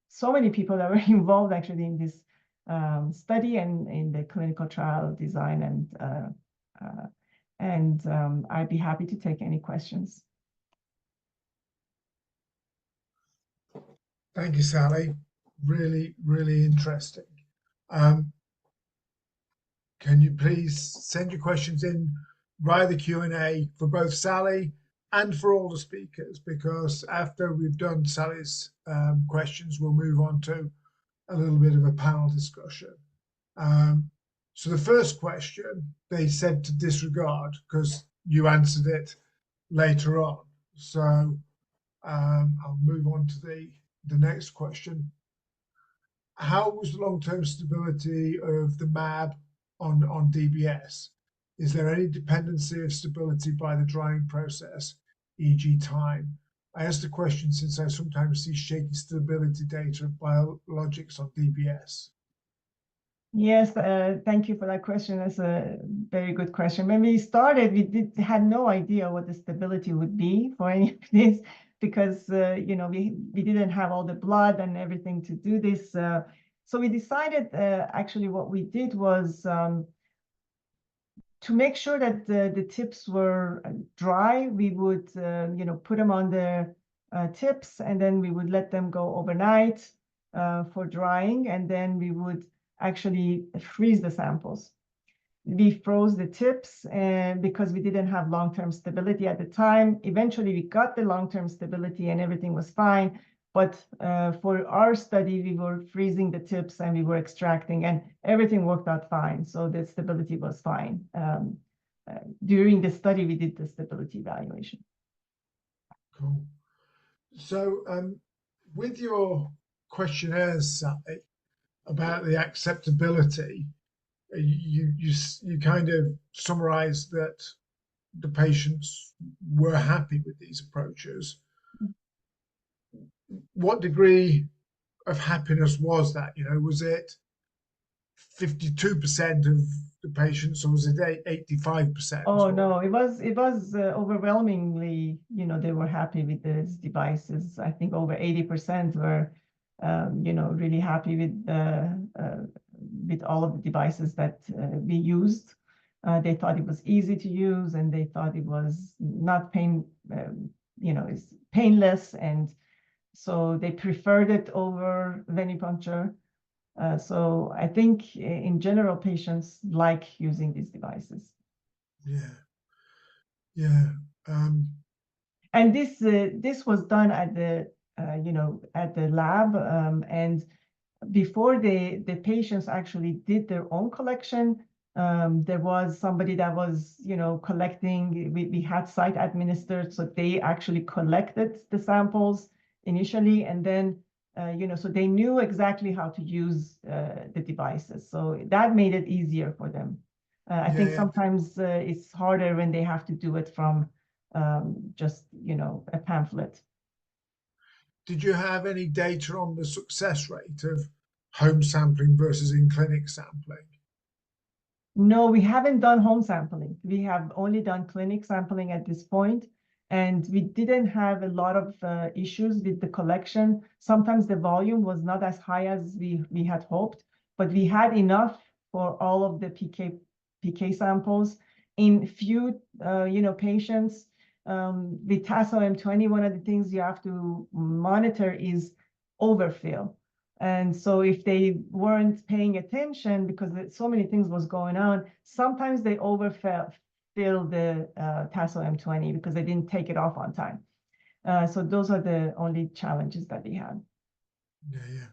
so many people that were involved actually in this study and in the clinical trial design, and I'd be happy to take any questions.
Thank you, Sally. Really, really interesting. Can you please send your questions in via the Q&A for both Sally and for all the speakers, because after we've done Sally's questions, we'll move on to a little bit of a panel discussion. So the first question they said to disregard because you answered it later on. So I'll move on to the next question. How was the long-term stability of the MAB on DBS? Is there any dependency of stability by the drying process, e.g. time? I asked the question since I sometimes see shaky stability data of biologics on DBS.
Yes, thank you for that question. That's a very good question. When we started, we had no idea what the stability would be for any of this because you know, we didn't have all the blood and everything to do this. So we decided actually what we did was to make sure that the tips were dry, we would you know, put them on the tips, and then we would let them go overnight for drying, and then we would actually freeze the samples. We froze the tips because we didn't have long-term stability at the time. Eventually, we got the long-term stability and everything was fine. But for our study, we were freezing the tips and we were extracting, and everything worked out fine. So the stability was fine. During the study, we did the stability evaluation.
Cool. So with your questionnaires, Sally, about the acceptability, you kind of summarized that the patients were happy with these approaches. What degree of happiness was that? You know, was it 52% of the patients, or was it 85%?
Oh no, it was overwhelmingly, you know, they were happy with these devices. I think over 80% were you know, really happy with all of the devices that we used. They thought it was easy to use, and they thought it was not you know, it's painless, and so they preferred it over venipuncture. So I think in general, patients like using these devices.
Yeah, yeah.
And this was done at the you know, at the lab, and before the patients actually did their own collection, there was somebody that was, you know, collecting. We had site administered, so they actually collected the samples initially, and then you know, so they knew exactly how to use the devices. So that made it easier for them. I think sometimes it's harder when they have to do it from just, you know, a pamphlet.
Did you have any data on the success rate of home sampling versus in-clinic sampling?
No, we haven't done home sampling. We have only done clinic sampling at this point, and we didn't have a lot of issues with the collection. Sometimes the volume was not as high as we had hoped, but we had enough for all of the PK samples. In few you know, patients with TASO-M20, one of the things you have to monitor is overfill. And so if they weren't paying attention because so many things was going on, sometimes they overfill the TASO-M20 because they didn't take it off on time. So those are the only challenges that we had.
Yeah.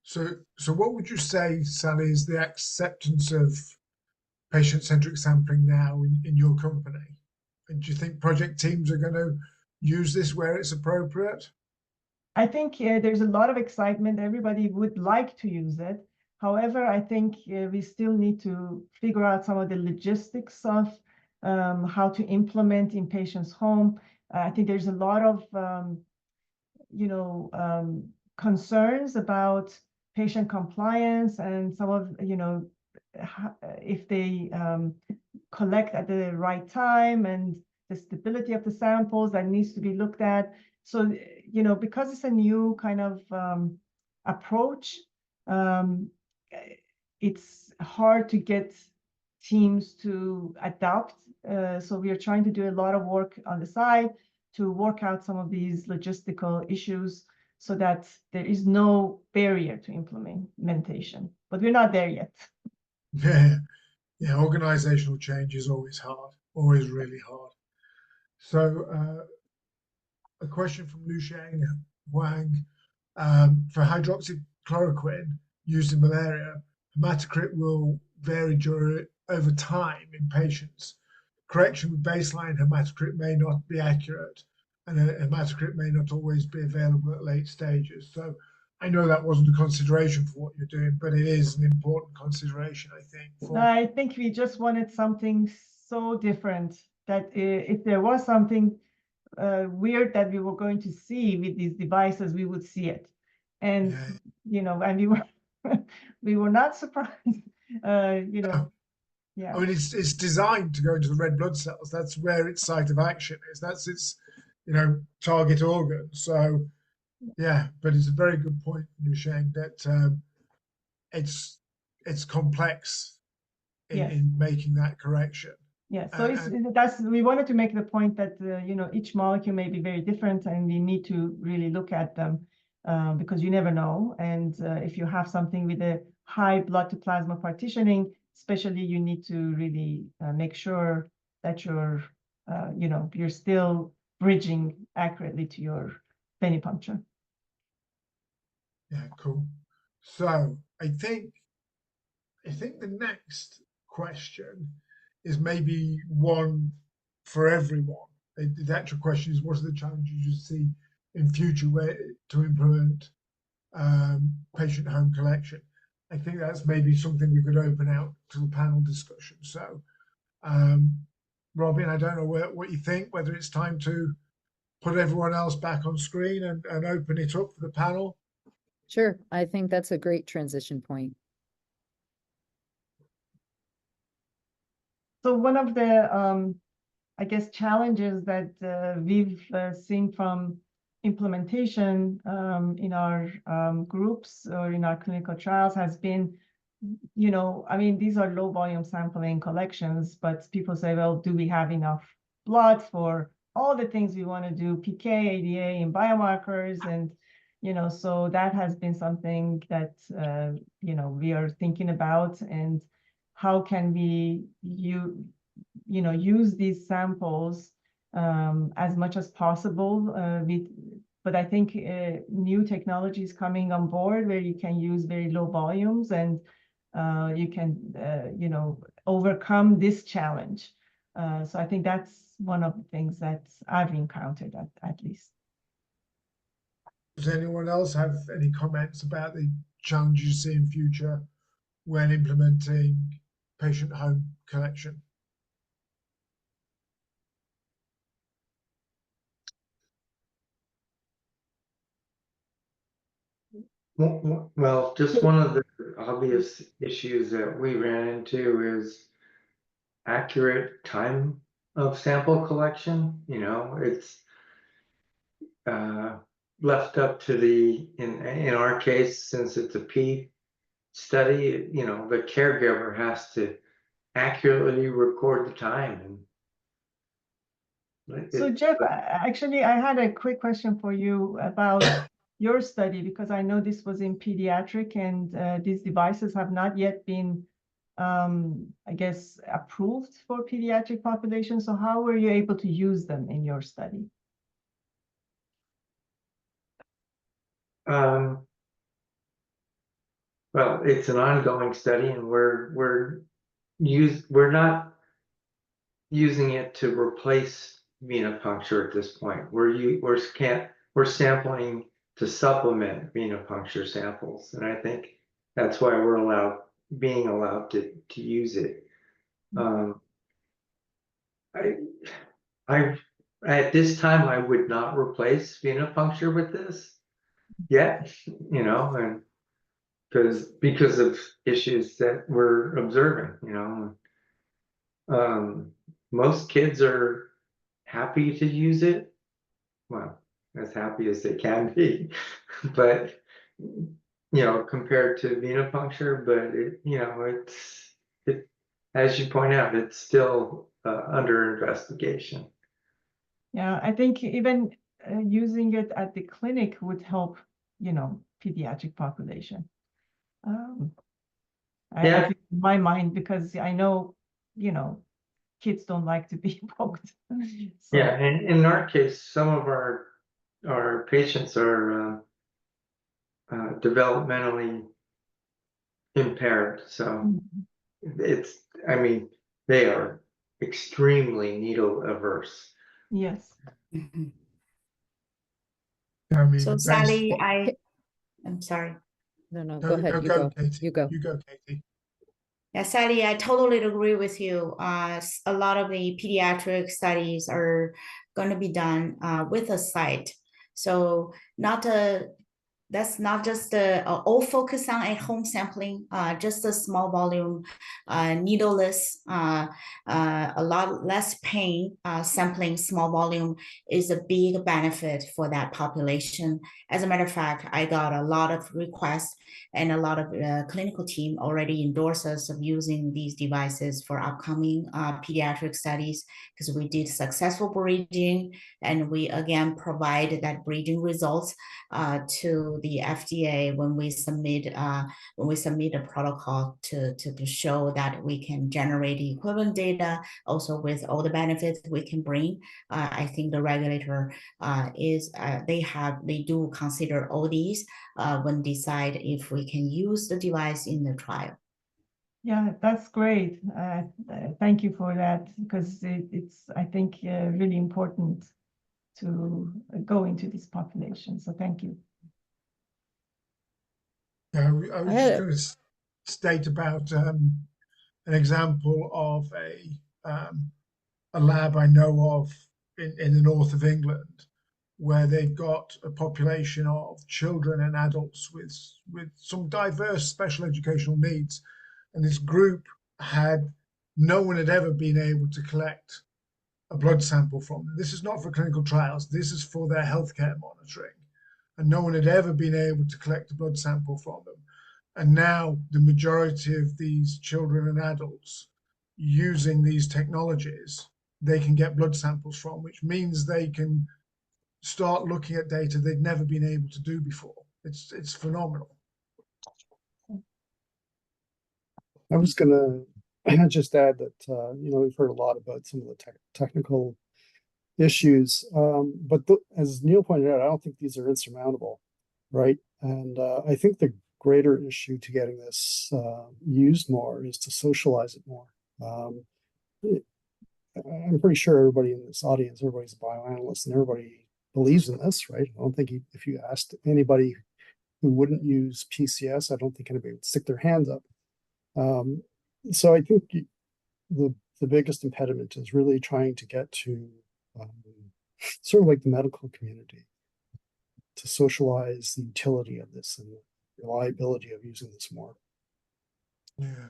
So what would you say, Sally, is the acceptance of patient-centric sampling now in your company? And do you think project teams are going to use this where it's appropriate?
I think there's a lot of excitement. Everybody would like to use it. However, I think we still need to figure out some of the logistics of how to implement in patients' home. I think there's a lot of you know, concerns about patient compliance and some of, you know, if they collect at the right time and the stability of the samples that needs to be looked at. So, you know, because it's a new kind of approach, it's hard to get teams to adopt. So we are trying to do a lot of work on the side to work out some of these logistical issues so that there is no barrier to implementation. But we're not there yet.
Yeah, organizational change is always hard, always really hard. So a question from Lusheng Wang. For hydroxychloroquine used in malaria, hematocrit will vary over time in patients. Correction with baseline hematocrit may not be accurate, and a hematocrit may not always be available at late stages. So I know that wasn't a consideration for what you're doing, but it is an important consideration, I think.
I think we just wanted something so different that if there was something weird that we were going to see with these devices, we would see it. And, and we were not surprised, yeah.
I mean, it's designed to go into the red blood cells. That's where its site of action is. That's its, target organ. So, yeah, but it's a very good point, Lusheng, that it's complex in making that correction.
Yeah, so we wanted to make the point that each molecule may be very different, and we need to really look at them because you never know. And if you have something with a high blood to plasma partitioning, especially, you need to really make sure that you're still bridging accurately to your venipuncture.
Yeah, cool. So I think the next question is maybe one for everyone. The actual question is, what are the challenges you see in future to implement patient home collection? I think that's maybe something we could open out to the panel discussion. So, Robin, I don't know what you think, whether it's time to put everyone else back on screen and open it up for the panel.
Sure, I think that's a great transition point.
So one of the, I guess, challenges that we've seen from implementation in our groups or in our clinical trials has been, I mean, these are low volume sampling collections, but people say, well, do we have enough blood for all the things we want to do, PK, ADA, and biomarkers? And, so that has been something that, we are thinking about, and how can we use these samples as much as possible. But I think new technologies coming on board where you can use very low volumes, and you can overcome this challenge. So I think that's one of the things that I've encountered at least.
Does anyone else have any comments about the challenges you see in future when implementing patient home collection?
Well, just one of the obvious issues that we ran into is accurate time of sample collection. It's left up to in our case, since it's a P study, the caregiver has to accurately record the time.
So Jeff, actually, I had a quick question for you about your study, because I know this was in pediatric, and these devices have not yet been, I guess, approved for pediatric population. So how were you able to use them in your study?
Well, it's an ongoing study, and we're not using it to replace venipuncture at this point. We're sampling to supplement venipuncture samples, and I think that's why we're being allowed to use it. I at this time I would not replace venipuncture with this yet, and because of issues that we're observing, most kids are happy to use it. Well, as happy as they can be, but compared to venipuncture, but it, as you point out, it's still under investigation.
Yeah, I think even using it at the clinic would help, pediatric population. I think in my mind, because I know, kids don't like to be poked. So,
Yeah, and in our case, some of our patients are developmentally impaired, so it's, I mean, they are extremely needle averse.
yes.
I mean,
So
based
Sally,
on-
I'm sorry.
No, go ahead. You
go,
go.
Katie.
You go.
You go, Katie.
Yeah, Sally, I totally agree with you. A lot of the pediatric studies are going to be done with a site. So that's not just all focus on at-home sampling, just a small volume, needleless, a lot less pain sampling small volume is a big benefit for that population. As a matter of fact, I got a lot of requests and a lot of clinical team already endorse us of using these devices for upcoming pediatric studies because we did successful bridging and we again provide that bridging results to the FDA when we submit a protocol to show that we can generate equivalent data also with all the benefits we can bring. I think the regulator they do consider all these when decide if we can use the device in the trial.
Yeah, that's great. Thank you for that because it's I think really important to go into this population. So thank you.
Yeah, I was just going to state about an example of a lab I know of in the north of England, where they've got a population of children and adults with some diverse special educational needs, and this group no one had ever been able to collect a blood sample from them. This is not for clinical trials. This is for their healthcare monitoring, and no one had ever been able to collect a blood sample from them. And now the majority of these children and adults using these technologies, they can get blood samples from, which means they can start looking at data they'd never been able to do before. It's phenomenal.
I was going to just add that, we've heard a lot about some of the technical issues, but as Neil pointed out, I don't think these are insurmountable, right? And I think the greater issue to getting this used more is to socialize it more. I'm pretty sure everybody in this audience, everybody's a bioanalyst and everybody believes in this, right? I don't think if you asked anybody who wouldn't use PCS, I don't think anybody would stick their hands up. So I think the biggest impediment is really trying to get to sort of like the medical community to socialize the utility of this and the reliability of using this more.
Yeah.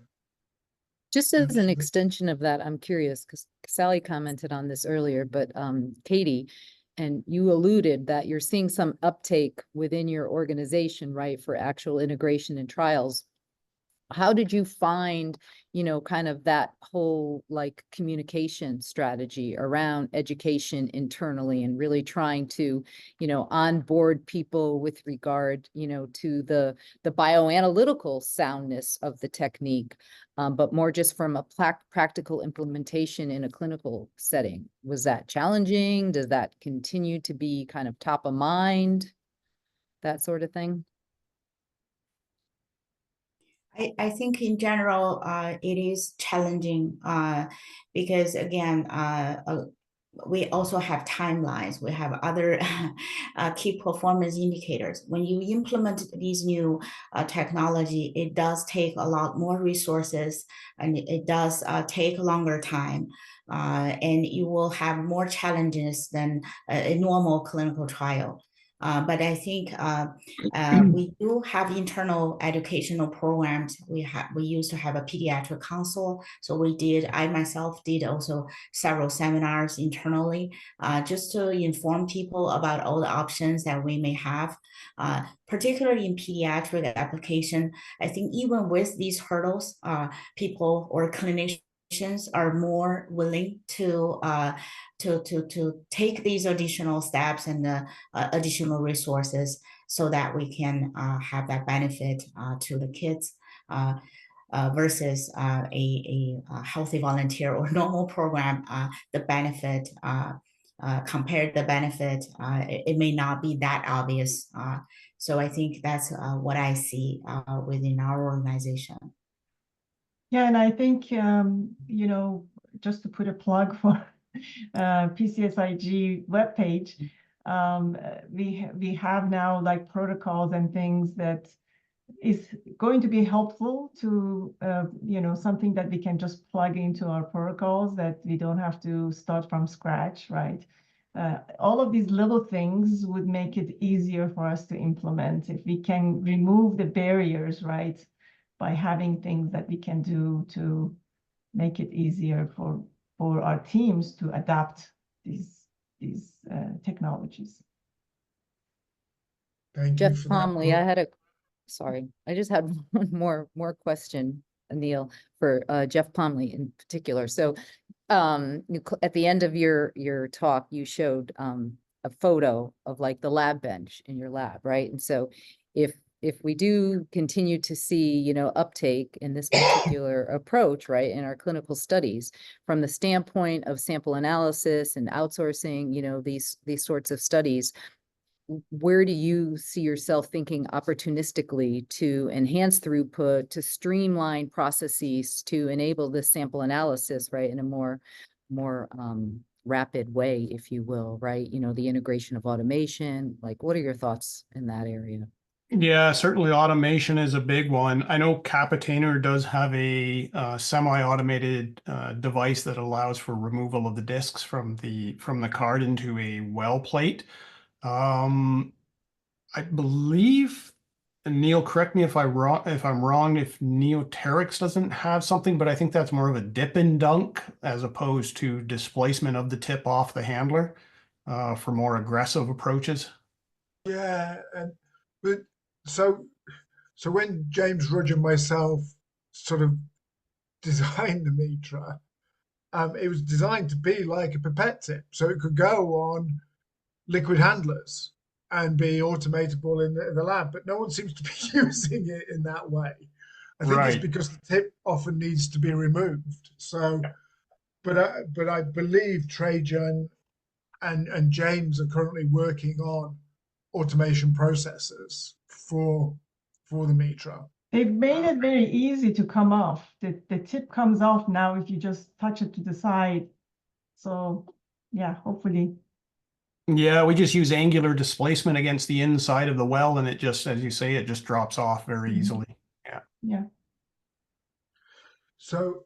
Just as an extension of that, I'm curious because Sally commented on this earlier, but Katie, and you alluded that you're seeing some uptake within your organization, right, for actual integration and trials. How did you find, kind of that whole like communication strategy around education internally and really trying to, onboard people with regard, to the bioanalytical soundness of the technique, but more just from a practical implementation in a clinical setting? Was that challenging? Does that continue to be kind of top of mind? That sort of thing?
I think in general, it is challenging because again, we also have timelines. We have other key performance indicators. When you implement these new technology, it does take a lot more resources and it does take a longer time. And you will have more challenges than a normal clinical trial. But I think we do have internal educational programs. We used to have a pediatric council. So I myself did also several seminars internally just to inform people about all the options that we may have, particularly in pediatric application. I think even with these hurdles, people or clinicians are more willing to take these additional steps and additional resources so that we can have that benefit to the kids. versus a healthy volunteer or normal program, the benefit, compared the benefit, it may not be that obvious. So I think that's what I see within our organization.
Yeah, and I think, you know, just to put a plug for PCSIG webpage, we have now like protocols and things that is going to be helpful to, you know, something that we can just plug into our protocols, that we don't have to start from scratch, right? All of these little things would make it easier for us to implement if we can remove the barriers, right? By having things that we can do to make it easier for our teams to adapt these technologies.
Thank
Jeff
you for
Plomley,
that.
I just had one more question, Neil, for Jeff Plomley in particular. So at the end of your talk, you showed a photo of like the lab bench in your lab, right? And so if we do continue to see, you know, uptake in this particular approach, right, in our clinical studies, from the standpoint of sample analysis and outsourcing, you know, these sorts of studies, where do you see yourself thinking opportunistically to enhance throughput, to streamline processes, to enable this sample analysis, right, in a more rapid way, if you will, right? You know, the integration of automation, like what are your thoughts in that area?
Yeah, certainly automation is a big one. I know Capitainer does have a semi-automated device that allows for removal of the discs from the card into a well plate. I believe, and Neil, correct me if I'm wrong, if Neoterix doesn't have something, but I think that's more of a dip and dunk as opposed to displacement of the tip off the handler for more aggressive approaches.
Yeah, but so when James Rudge and myself sort of designed the Mitra, it was designed to be like a pipette tip, so it could go on liquid handlers and be automatable in the lab, but no one seems to be using it in that way. I think it's because the tip often needs to be removed. So, but I believe Trajan and James are currently working on automation processes for the Mitra.
They've made it very easy to come off. The tip comes off now if you just touch it to the side. So yeah, hopefully.
Yeah, we just use angular displacement against the inside of the well, and it just, as you say, it just drops off very easily. Yeah.
Yeah.
So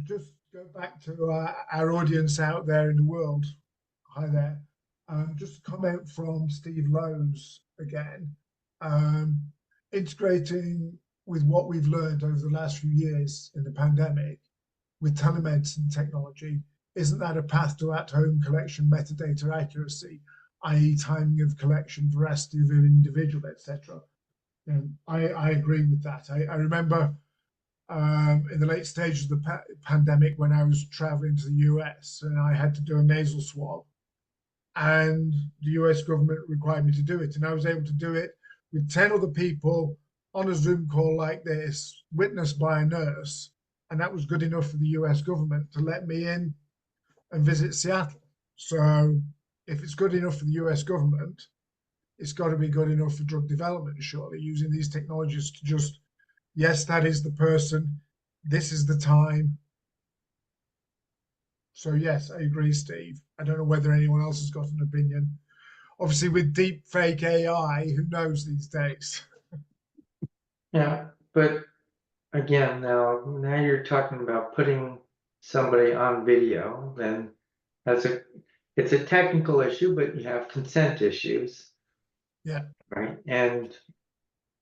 just go back to our audience out there in the world. Hi there. Just a comment from Steve Lowe's again. Integrating with what we've learned over the last few years in the pandemic with telemedicine technology, isn't that a path to at-home collection metadata accuracy, i.e. timing of collection, veracity of an individual, etc.? I agree with that. I remember in the late stages of the pandemic when I was traveling to the US and I had to do a nasal swab, and the US government required me to do it. And I was able to do it with 10 other people on a Zoom call like this, witnessed by a nurse. And that was good enough for the US government to let me in and visit Seattle. So if it's good enough for the US government, it's got to be good enough for drug development, surely, using these technologies to just, yes, that is the person, this is the time. So yes, I agree, Steve. I don't know whether anyone else has got an opinion. Obviously, with deep fake AI, who knows these days?
Yeah, but again, now you're talking about putting somebody on video, then it's a technical issue, but you have consent issues.
Yeah.
Right. And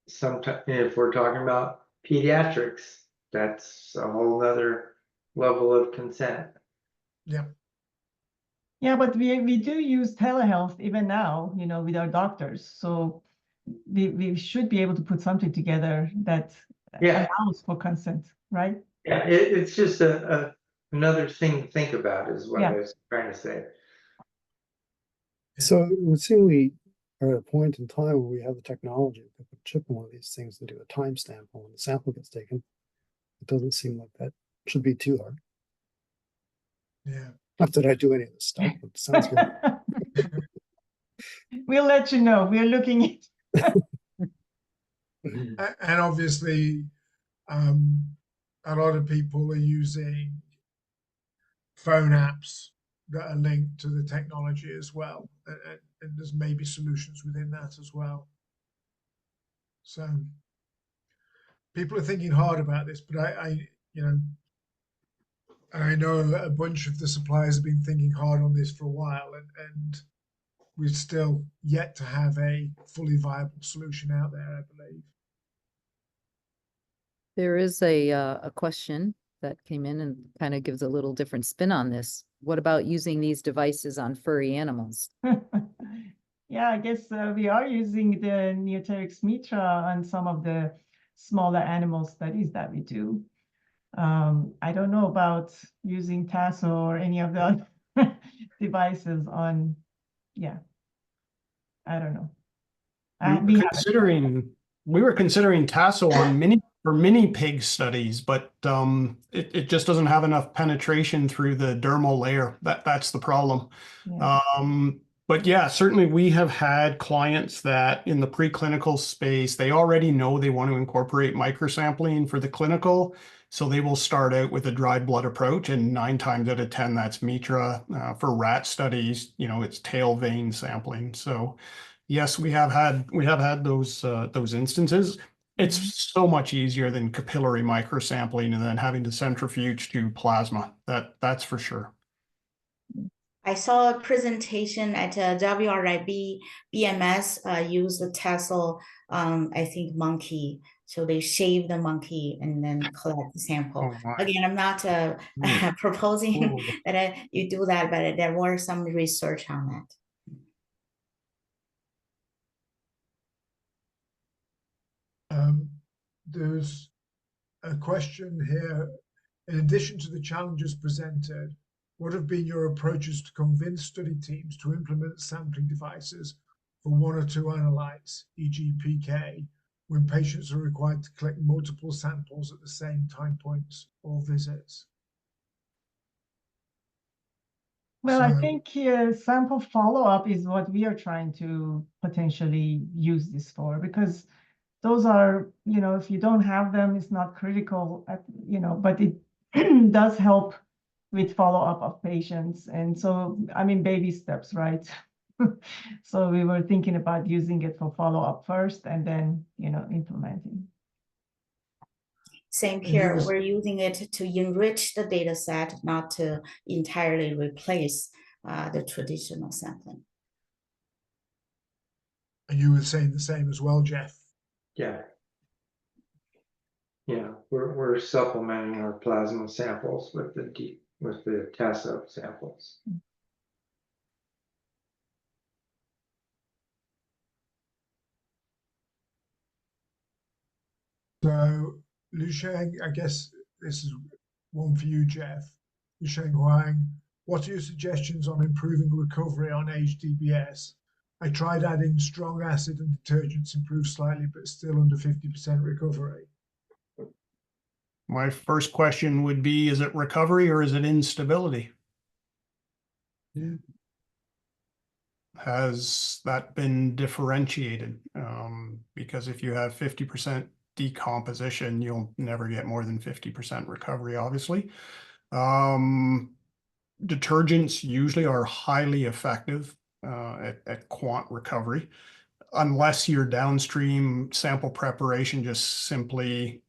sometimes if we're talking about pediatrics, that's a whole other level of consent.
Yeah.
Yeah, but we do use telehealth even now, you know, with our doctors. So we should be able to put something together that allows for consent, right?
Yeah, it's just another thing to think about is what I was trying to say.
So it would seem we are at a point in time where we have the technology to put a chip in one of these things and do a timestamp when the sample gets taken. It doesn't seem like that should be too hard.
Yeah.
Not that I do any of this stuff, but it sounds good.
We'll let you know. We're looking at.
And obviously, a lot of people are using phone apps that are linked to the technology as well. And there's maybe solutions within that as well. So people are thinking hard about this, but I know that a bunch of the suppliers have been thinking hard on this for a while, and we're still yet to have a fully viable solution out there, I believe.
There is a question that came in and kind of gives a little different spin on this. What about using these devices on furry animals?
Yeah, I guess we are using the Neoterix mitra on some of the smaller animal studies that we do. I don't know about using Tasso or any of the other devices on, yeah, I don't know.
We were considering Tasso on mini pig studies, but it just doesn't have enough penetration through the dermal layer. That's the problem.
Yeah.
But yeah, certainly we have had clients that in the preclinical space, they already know they want to incorporate microsampling for the clinical. So they will start out with a dried blood approach, and 9 times out of 10, that's Mitra. For rat studies, it's tail vein sampling. So yes, we have had those instances. It's so much easier than capillary microsampling and then having to centrifuge to plasma. That's for sure.
I saw a presentation at WRIB. BMS used the Tasso, I think, monkey. So they shave the monkey and then collect the sample. Again, I'm not proposing that you do that, but there was some research on that.
There's a question here. In addition to the challenges presented, what have been your approaches to convince study teams to implement sampling devices for 1 or 2 analytes, e.g. PK, when patients are required to collect multiple samples at the same time points or visits?
Well, I think sample follow-up is what we are trying to potentially use this for, because those are, if you don't have them, it's not critical, but it does help with follow-up of patients. And so, baby steps, right? So we were thinking about using it for follow-up first and then, implementing.
Same here. We're using it to enrich the data set, not to entirely replace the traditional sampling.
And you were saying the same as well, Jeff?
Yeah. Yeah, we're supplementing our plasma samples with the Tasso samples.
So, Lusheng, I guess this is one for you, Jeff. Lusheng Huang, what are your suggestions on improving recovery on HDBS? I tried adding strong acid and detergents, improved slightly, but still under 50% recovery.
My first question would be, is it recovery or is it instability?
Yeah.
Has that been differentiated? Because if you have 50% decomposition, you'll never get more than 50% recovery, obviously. Detergents usually are highly effective at quant recovery, unless your downstream sample preparation just simply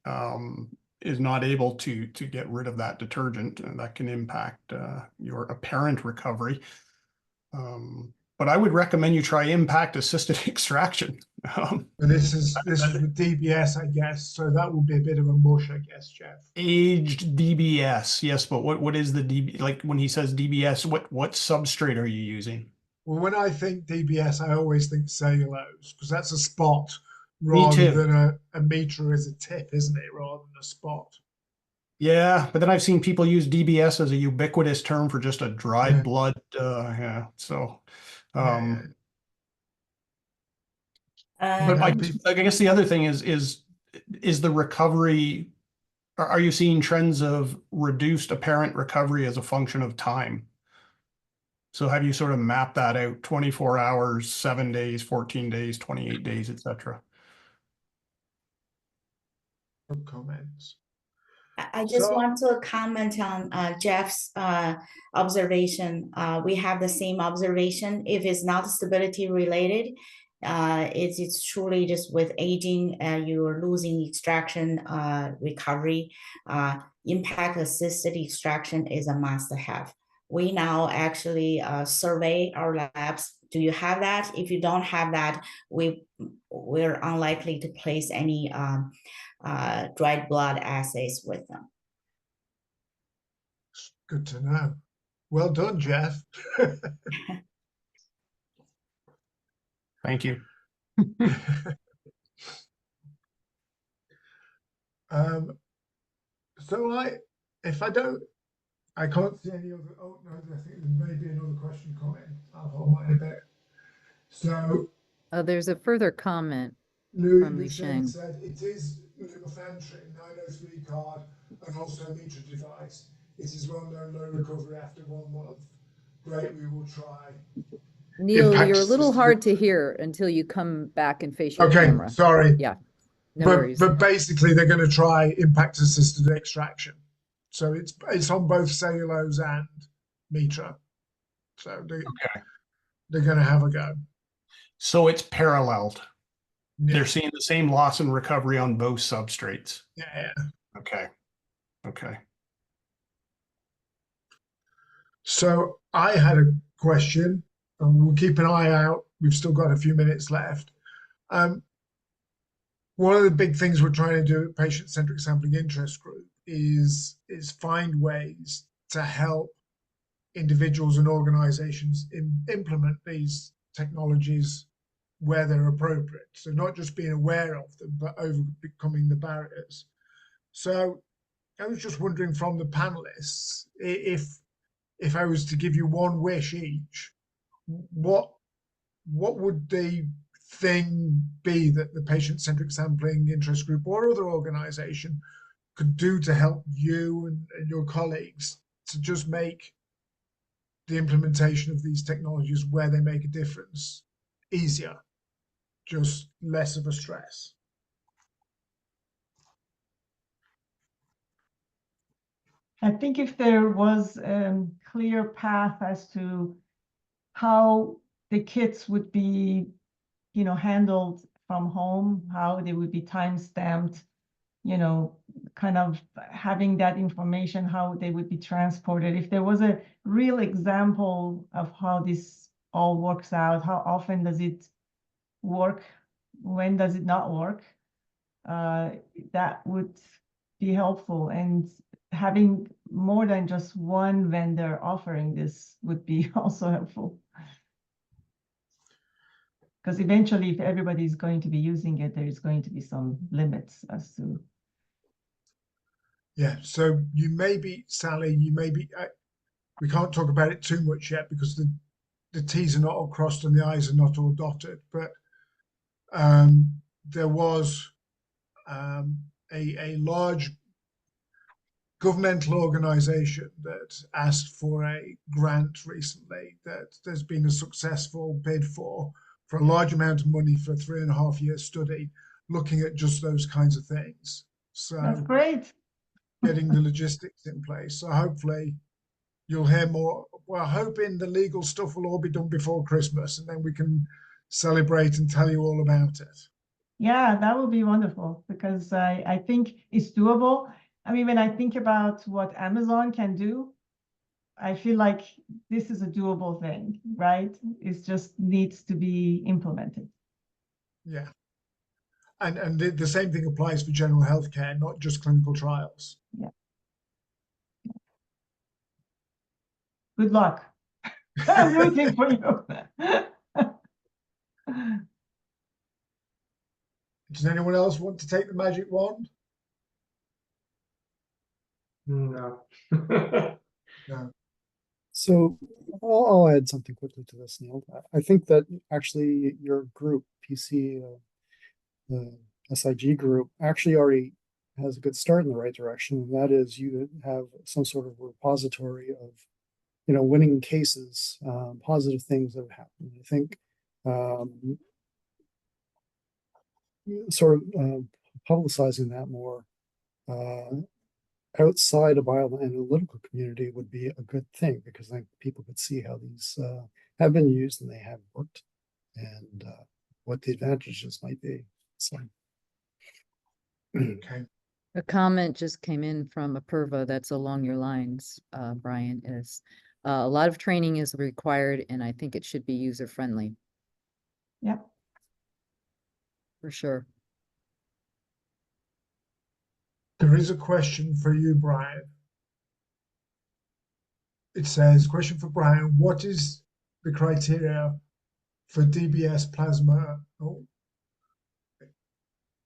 is not able to get rid of that detergent, and that can impact your apparent recovery. But I would recommend you try impact assisted extraction.
But this is with DBS, I guess, so that would be a bit of a mush, I guess, Jeff.
Aged DBS, yes, but what is the DB? Like when he says DBS, what substrate are you using?
Well, when I think DBS, I always think cellulose, because that's a spot rather than a meter is a tip, isn't it, rather than a spot.
Yeah, but then I've seen people use DBS as a ubiquitous term for just a dried blood. Yeah, so. But I guess the other thing is the recovery Are you seeing trends of reduced apparent recovery as a function of time? So have you sort of mapped that out, 24 hours, 7 days, 14 days, 28 days, etc.?
Comments.
I just
So-
want to comment on Jeff's observation. We have the same observation. If it's not stability related, it's truly just with aging, you're losing extraction recovery. Impact assisted extraction is a must have. We now actually survey our labs. Do you have that? If you don't have that, we're unlikely to place any dried blood assays with them.
Good to know. Well done, Jeff.
Thank you.
So I can't see any other. Oh no, I think there may be another question coming. I'll hold mine a bit. So
There's a further comment
Louis
from Li Sheng.
said it is levofentrine 903 card and also meter device. It is well known low recovery after 1 month. Great, we will try.
Neil,
Impact
you're a little
system.
hard to hear until you come back and face your
Okay,
camera.
sorry.
Yeah, no worries.
But basically, they're going to try impact assisted extraction. So it's on both cellulose and metra. So they're going to have a go.
So it's paralleled.
Yeah.
They're seeing the same loss and recovery on both substrates.
Yeah.
Okay. Okay.
So I had a question, and we'll keep an eye out. We've still got a few minutes left. One of the big things we're trying to do at Patient-Centric Sampling Interest Group is find ways to help individuals and organizations implement these technologies where they're appropriate. So not just being aware of them, but overcoming the barriers. So I was just wondering from the panelists, if I was to give you one wish each, what would the thing be that the Patient-Centric Sampling Interest Group or other organization could do to help you and your colleagues to just make the implementation of these technologies where they make a difference easier, just less of a stress?
I think if there was a clear path as to how the kits would be, handled from home, how they would be time-stamped, kind of having that information, how they would be transported. If there was a real example of how this all works out, how often does it work, when does it not work, that would be helpful. And having more than just one vendor offering this would be also helpful. Because eventually, if everybody is going to be using it, there is going to be some limits as to.
Yeah, so Sally, we can't talk about it too much yet because the T's are not all crossed and the I's are not all dotted, but there was a large governmental organization that asked for a grant recently that there's been a successful bid for a large amount of money for a 3.5-year study looking at just those kinds of things. So
that's great.
Getting the logistics in place. So hopefully you'll hear more. We're hoping the legal stuff will all be done before Christmas and then we can celebrate and tell you all about it.
Yeah, that would be wonderful because I think it's doable. I mean, when I think about what Amazon can do, I feel like this is a doable thing, right? It just needs to be implemented.
Yeah. And the same thing applies for general healthcare, not just clinical trials.
Yeah. Good luck. I'm rooting for you.
Does anyone else want to take the magic wand?
No.
No.
So I'll add something quickly to this, Neil. I think that actually your group, PC, the SIG group, actually already has a good start in the right direction, and that is you have some sort of repository of, winning cases, positive things that have happened. I think sort of publicizing that more outside of bioanalytical community would be a good thing, because I think people could see how these have been used and they have worked, and what the advantages might be. So.
Okay.
A comment just came in from Apurva that's along your lines, Brian, is a lot of training is required, and I think it should be user-friendly.
Yep.
For sure.
There is a question for you, Brian. It says, question for Brian, what is the criteria for DBS plasma? Oh,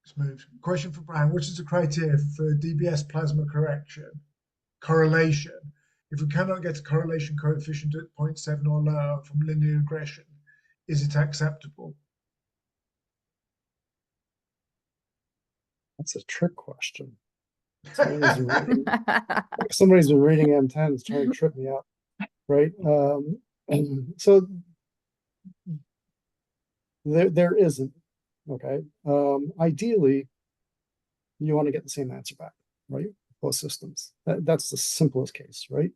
it's moved. Question for Brian, what is the criteria for DBS plasma correlation? If we cannot get a correlation coefficient at 0.7 or lower from linear regression, is it acceptable?
That's a trick question. Somebody's been reading M10s trying to trip me up, right? So there isn't. Okay. Ideally, you want to get the same answer back, right? Both systems. That's the simplest case, right?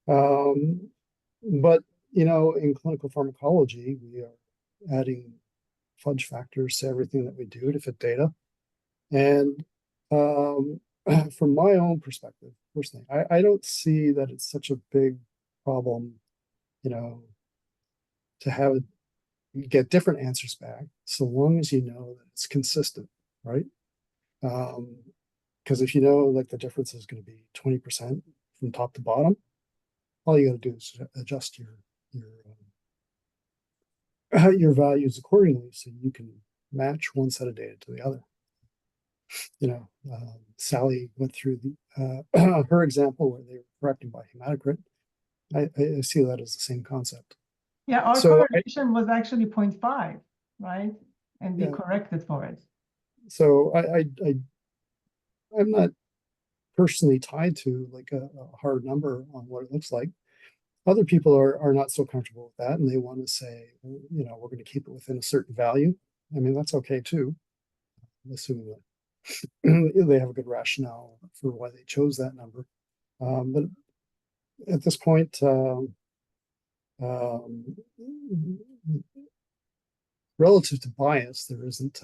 But in clinical pharmacology, we are adding fudge factors to everything that we do to fit data. And from my own perspective, personally, I don't see that it's such a big problem, to get different answers back, so long as you know that it's consistent, right? Because if you know like the difference is going to be 20% from top to bottom, all you got to do is adjust your values accordingly, so you can match one set of data to the other. Sally went through her example where they were correcting by hematocrit. I see that as the same concept.
Yeah, our
So
correlation was actually 0.5, right? And we
Yeah.
corrected for it.
So I'm not personally tied to like a hard number on what it looks like. Other people are not so comfortable with that, and they want to say, we're going to keep it within a certain value. I mean, that's okay too, assuming that they have a good rationale for why they chose that number. But at this point, relative to bias, there isn't.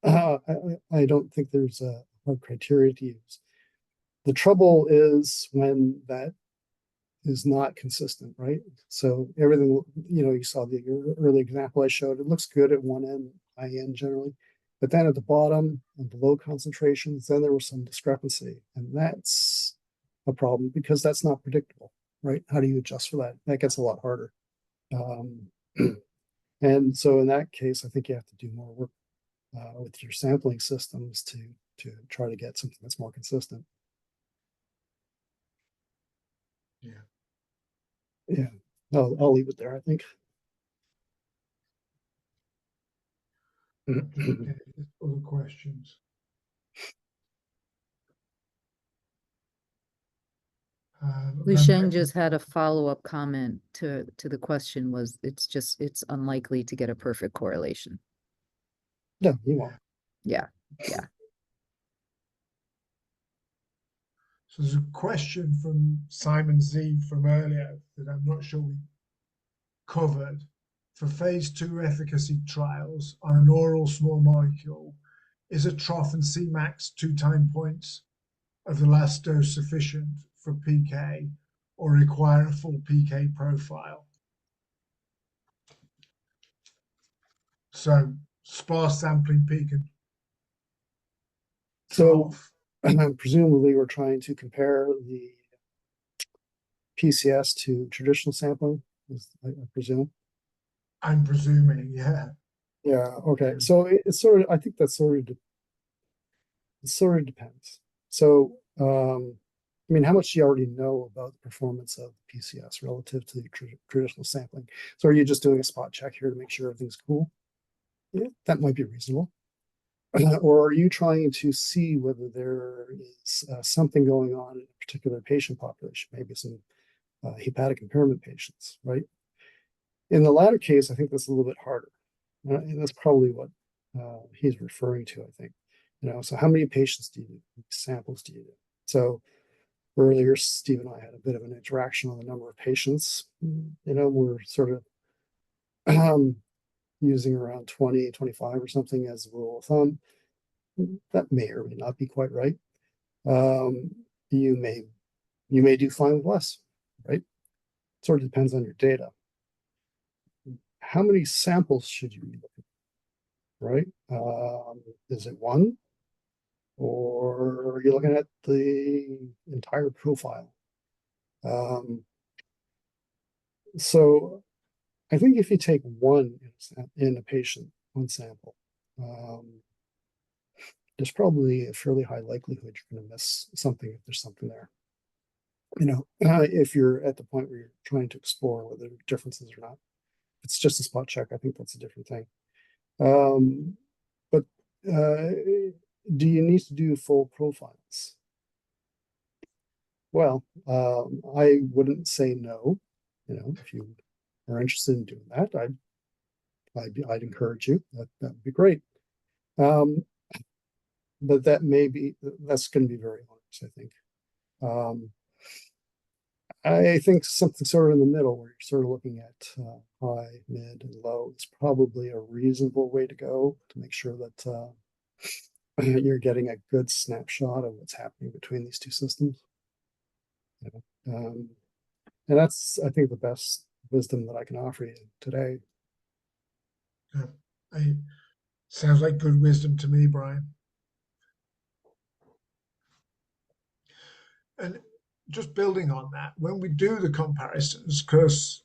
I don't think there's a hard criteria to use. The trouble is when that is not consistent, right? So everything, you saw the early example I showed, it looks good at one end, high end generally, but then at the bottom and below concentrations, then there was some discrepancy, and that's a problem because that's not predictable, right? How do you adjust for that? That gets a lot harder. And so in that case, I think you have to do more work with your sampling systems to try to get something that's more consistent. Yeah, I'll leave it there, I think.
Other questions?
Lucian just had a follow-up comment to the question was it's unlikely to get a perfect correlation.
No, you won't.
Yeah.
So there's a question from Simon Z from earlier that I'm not sure we covered. For phase 2 efficacy trials on an oral small molecule, is a trough and Cmax 2 time points of the last dose sufficient for PK or require a full PK profile? So sparse sampling peak and trough.
Presumably we're trying to compare the PCS to traditional sampling, I presume.
I'm presuming, yeah.
Yeah, okay. So it's sort of, I think that's it sort of depends. So, I mean, how much do you already know about the performance of PCS relative to the traditional sampling? So are you just doing a spot check here to make sure everything's cool? Yeah, that might be reasonable. Or are you trying to see whether there is something going on in a particular patient population, maybe some hepatic impairment patients, right? In the latter case, I think that's a little bit harder. And that's probably what he's referring to, I think. So how many patients do you do? Samples do you do? So earlier, Steve and I had a bit of an interaction on the number of patients. We're sort of using around 20, 25 or something as a rule of thumb. That may or may not be quite right. You may do fine with less, right? Sort of depends on your data. How many samples should you be looking at, right? Is it one? Or are you looking at the entire profile? So I think if you take one in a patient, one sample, there's probably a fairly high likelihood you're going to miss something if there's something there. If you're at the point where you're trying to explore whether there are differences or not. If it's just a spot check, I think that's a different thing. But do you need to do full profiles? Well, I wouldn't say no. If you are interested in doing that, I'd encourage you. That would be great. But that's going to be very onerous, I think. I think something sort of in the middle where you're sort of looking at high, mid, and low is probably a reasonable way to go to make sure that you're getting a good snapshot of what's happening between these two systems. And that's, I think, the best wisdom that I can offer you today.
Sounds like good wisdom to me, Brian. And just building on that, when we do the comparisons, because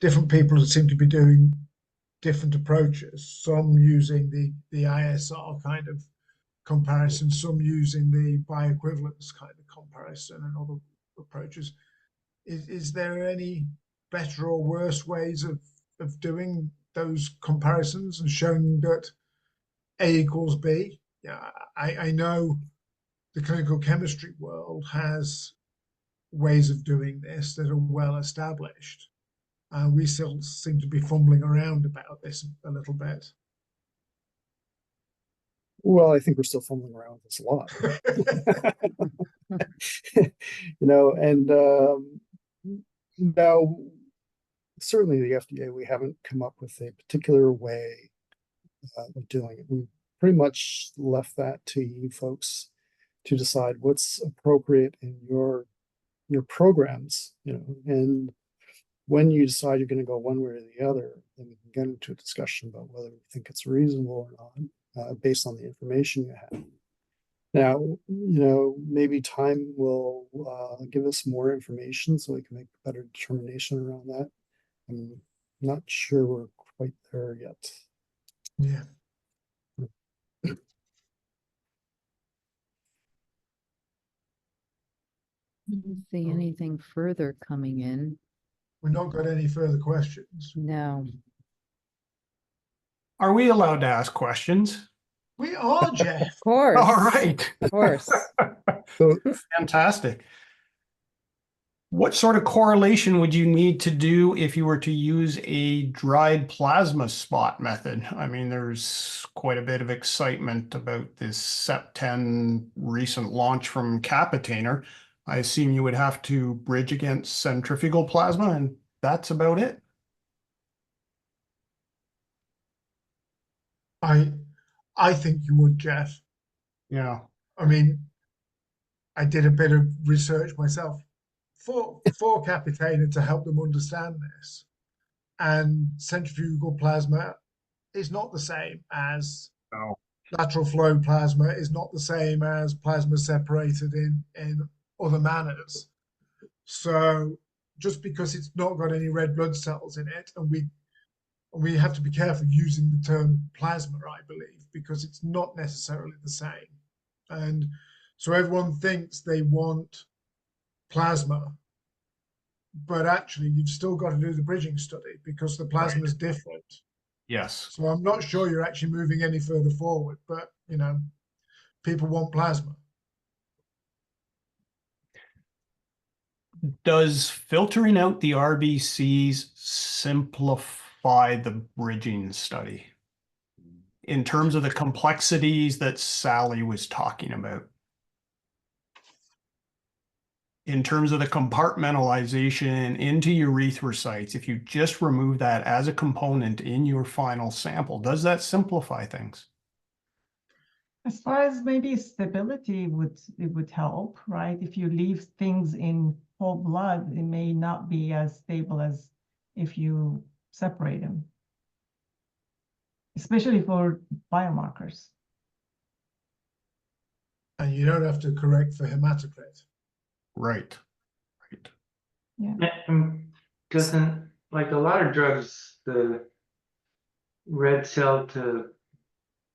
different people seem to be doing different approaches, some using the ISR kind of comparison, some using the bioequivalence kind of comparison and other approaches. Is there any better or worse ways of doing those comparisons and showing that A equals B? Yeah, I know the clinical chemistry world has ways of doing this that are well established. We still seem to be fumbling around about this a little bit.
Well, I think we're still fumbling around with this a lot. Now, certainly the FDA, we haven't come up with a particular way of doing it. We pretty much left that to you folks to decide what's appropriate in your programs, and when you decide you're going to go one way or the other, then we can get into a discussion about whether we think it's reasonable or not, based on the information you have. Now, maybe time will give us more information so we can make a better determination around that. I'm not sure we're quite there yet.
Yeah.
I don't see anything further coming in.
We've not got any further questions.
No.
Are we allowed to ask questions?
We are, Jeff.
Of course.
All right.
Of course.
Fantastic. What sort of correlation would you need to do if you were to use a dried plasma spot method? I mean, there's quite a bit of excitement about this Sept10 recent launch from Capitainer. I assume you would have to bridge against centrifugal plasma, and that's about it.
I think you would, Jeff.
Yeah.
I mean, I did a bit of research myself for Capitainer to help them understand this. And centrifugal plasma is not the same as lateral flow plasma, is not the same as plasma separated in other manners. So just because it's not got any red blood cells in it, and we have to be careful using the term plasma, I believe, because it's not necessarily the same. And so everyone thinks they want plasma, but actually you've still got to do the bridging study because the plasma is different.
Yes.
So I'm not sure you're actually moving any further forward, but you know, people want plasma.
Does filtering out the RBCs simplify the bridging study in terms of the complexities that Sally was talking about? In terms of the compartmentalization into erythrocytes, if you just remove that as a component in your final sample, does that simplify things?
As far as maybe stability would help, right? If you leave things in whole blood, it may not be as stable as if you separate them, especially for biomarkers.
And you don't have to correct for hematocrit.
Right. Right.
Yeah.
Doesn't, like a lot of drugs, the red cell to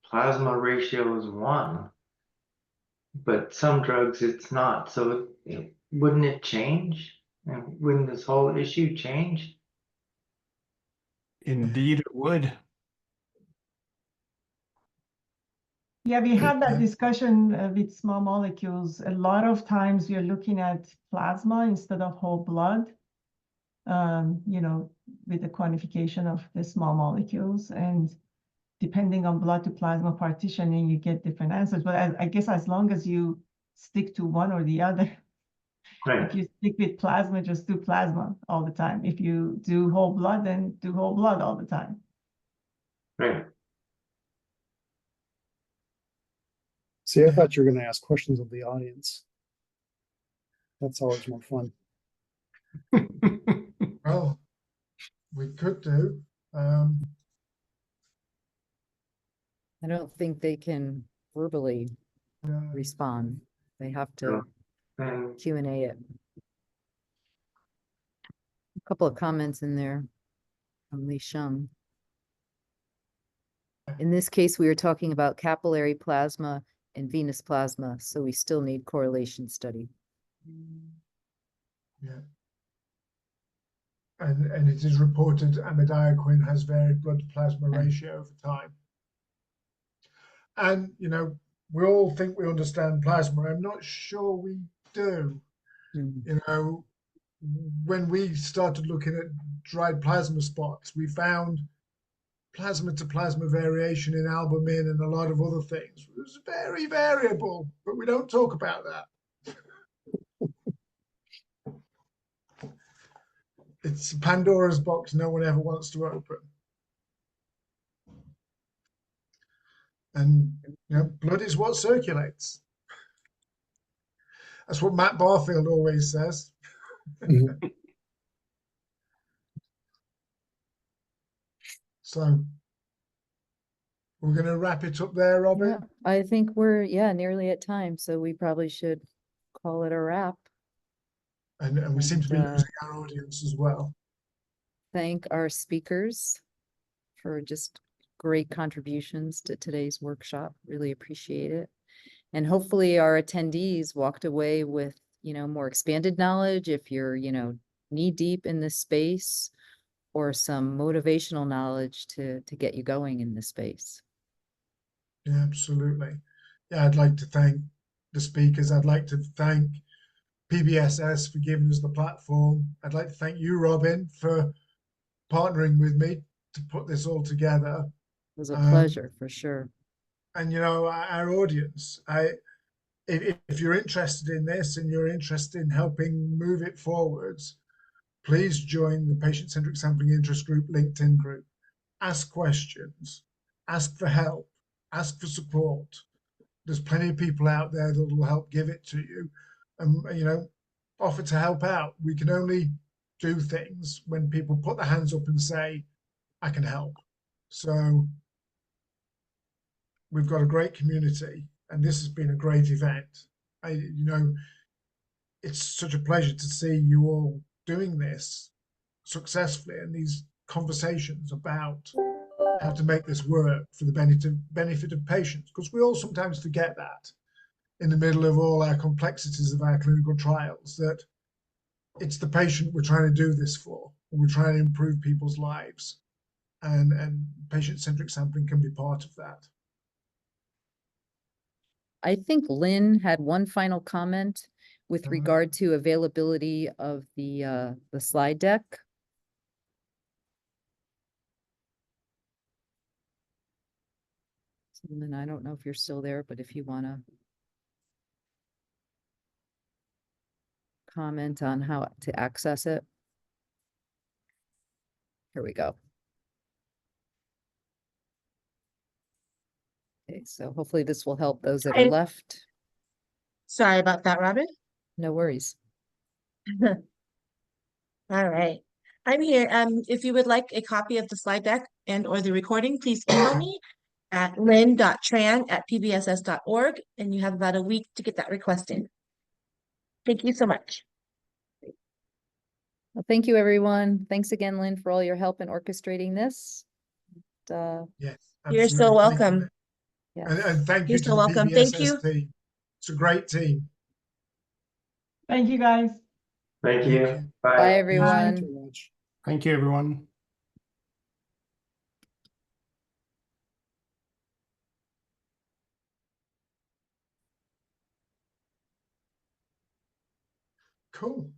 plasma ratio is 1, but some drugs it's not. So wouldn't it change? And wouldn't this whole issue change?
Indeed, it would.
Yeah, we had that discussion with small molecules. A lot of times you're looking at plasma instead of whole blood, you know, with the quantification of the small molecules. And depending on blood to plasma partitioning, you get different answers. But I guess as long as you stick to one or the other,
Right.
if you stick with plasma, just do plasma all the time. If you do whole blood, then do whole blood all the time.
Right.
See, I thought you were going to ask questions of the audience. That's always more fun.
Well, we could do.
I don't think they can verbally respond. They have to Q&A it. A couple of comments in there from Li Sheng. In this case, we are talking about capillary plasma and venous plasma, so we still need correlation study.
Yeah. And it is reported amidiaquine has varied blood to plasma ratio over time. And, you know, we all think we understand plasma. I'm not sure we do. You know, when we started looking at dried plasma spots, we found plasma to plasma variation in albumin and a lot of other things. It was very variable, but we don't talk about that. It's Pandora's box no one ever wants to open. And you know, blood is what circulates. That's what Matt Barfield always says. So we're going to wrap it up there, Robin.
Yeah, I think we're nearly at time, so we probably should call it a wrap.
And we seem to be losing our audience as well.
Thank our speakers for just great contributions to today's workshop. Really appreciate it. And hopefully our attendees walked away with, you know, more expanded knowledge if you're, you know, knee deep in this space, or some motivational knowledge to get you going in this space.
Yeah, absolutely. Yeah, I'd like to thank the speakers. I'd like to thank PBSS for giving us the platform. I'd like to thank you, Robin, for partnering with me to put this all together.
It was a pleasure, for sure.
And, you know, our audience, if you're interested in this and you're interested in helping move it forwards, please join the Patient-Centric Sampling Interest Group LinkedIn group. Ask questions, ask for help, ask for support. There's plenty of people out there that will help give it to you, and you know, offer to help out. We can only do things when people put their hands up and say, I can help. So we've got a great community, and this has been a great event. You know, it's such a pleasure to see you all doing this successfully, and these conversations about how to make this work for the benefit of patients, because we all sometimes forget that in the middle of all our complexities of our clinical trials, that it's the patient we're trying to do this for, and we're trying to improve people's lives. and patient-centric sampling can be part of that.
I think Lynn had one final comment with regard to availability of the slide deck. Lynn, I don't know if you're still there, but if you want to comment on how to access it. Here we go. Okay, so hopefully this will help those that are left.
Sorry about that, Robin.
No worries.
All right. I'm here. If you would like a copy of the slide deck and or the recording, please email me at lynn.tran@pbss.org, and you have about a week to get that request in. Thank you so much.
Well, thank you, everyone. Thanks again, Lynn, for all your help in orchestrating this.
Yes,
You're so
absolutely. Thank you,
welcome.
Lynn.
Yeah.
And thank you
You're
to
so
the
welcome. Thank you.
PBSS team. It's a great team.
Thank you, guys.
Thank
Thank
you.
you.
Bye,
Bye.
everyone.
Thank you very much.
Thank you, everyone.
Cool.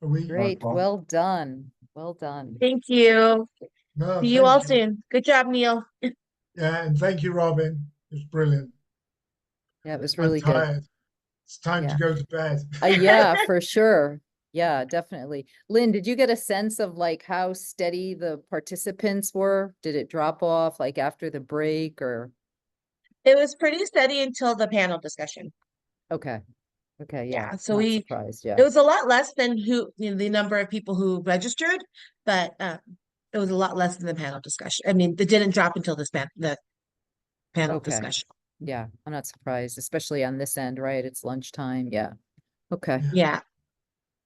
Are we?
Great. Well done. Well done.
Thank you.
No,
See you all
thank you.
soon. Good job, Neil.
Yeah, and thank you, Robin. It was brilliant.
Yeah, it was
I'm
really good.
tired. It's time to
Yeah.
go to bed.
Yeah, for sure. Yeah, definitely. Lynn, did you get a sense of like how steady the participants were? Did it drop off like after the break or?
It was pretty steady until the panel discussion.
Okay. Okay. Yeah.
Yeah. So
Not surprised. Yeah.
it was a lot less than the number of people who registered, but it was a lot less than the panel discussion. I mean, it didn't drop until the panel
Okay.
discussion.
Yeah. I'm not surprised, especially on this end, right? It's lunchtime. Yeah. Okay.
Yeah.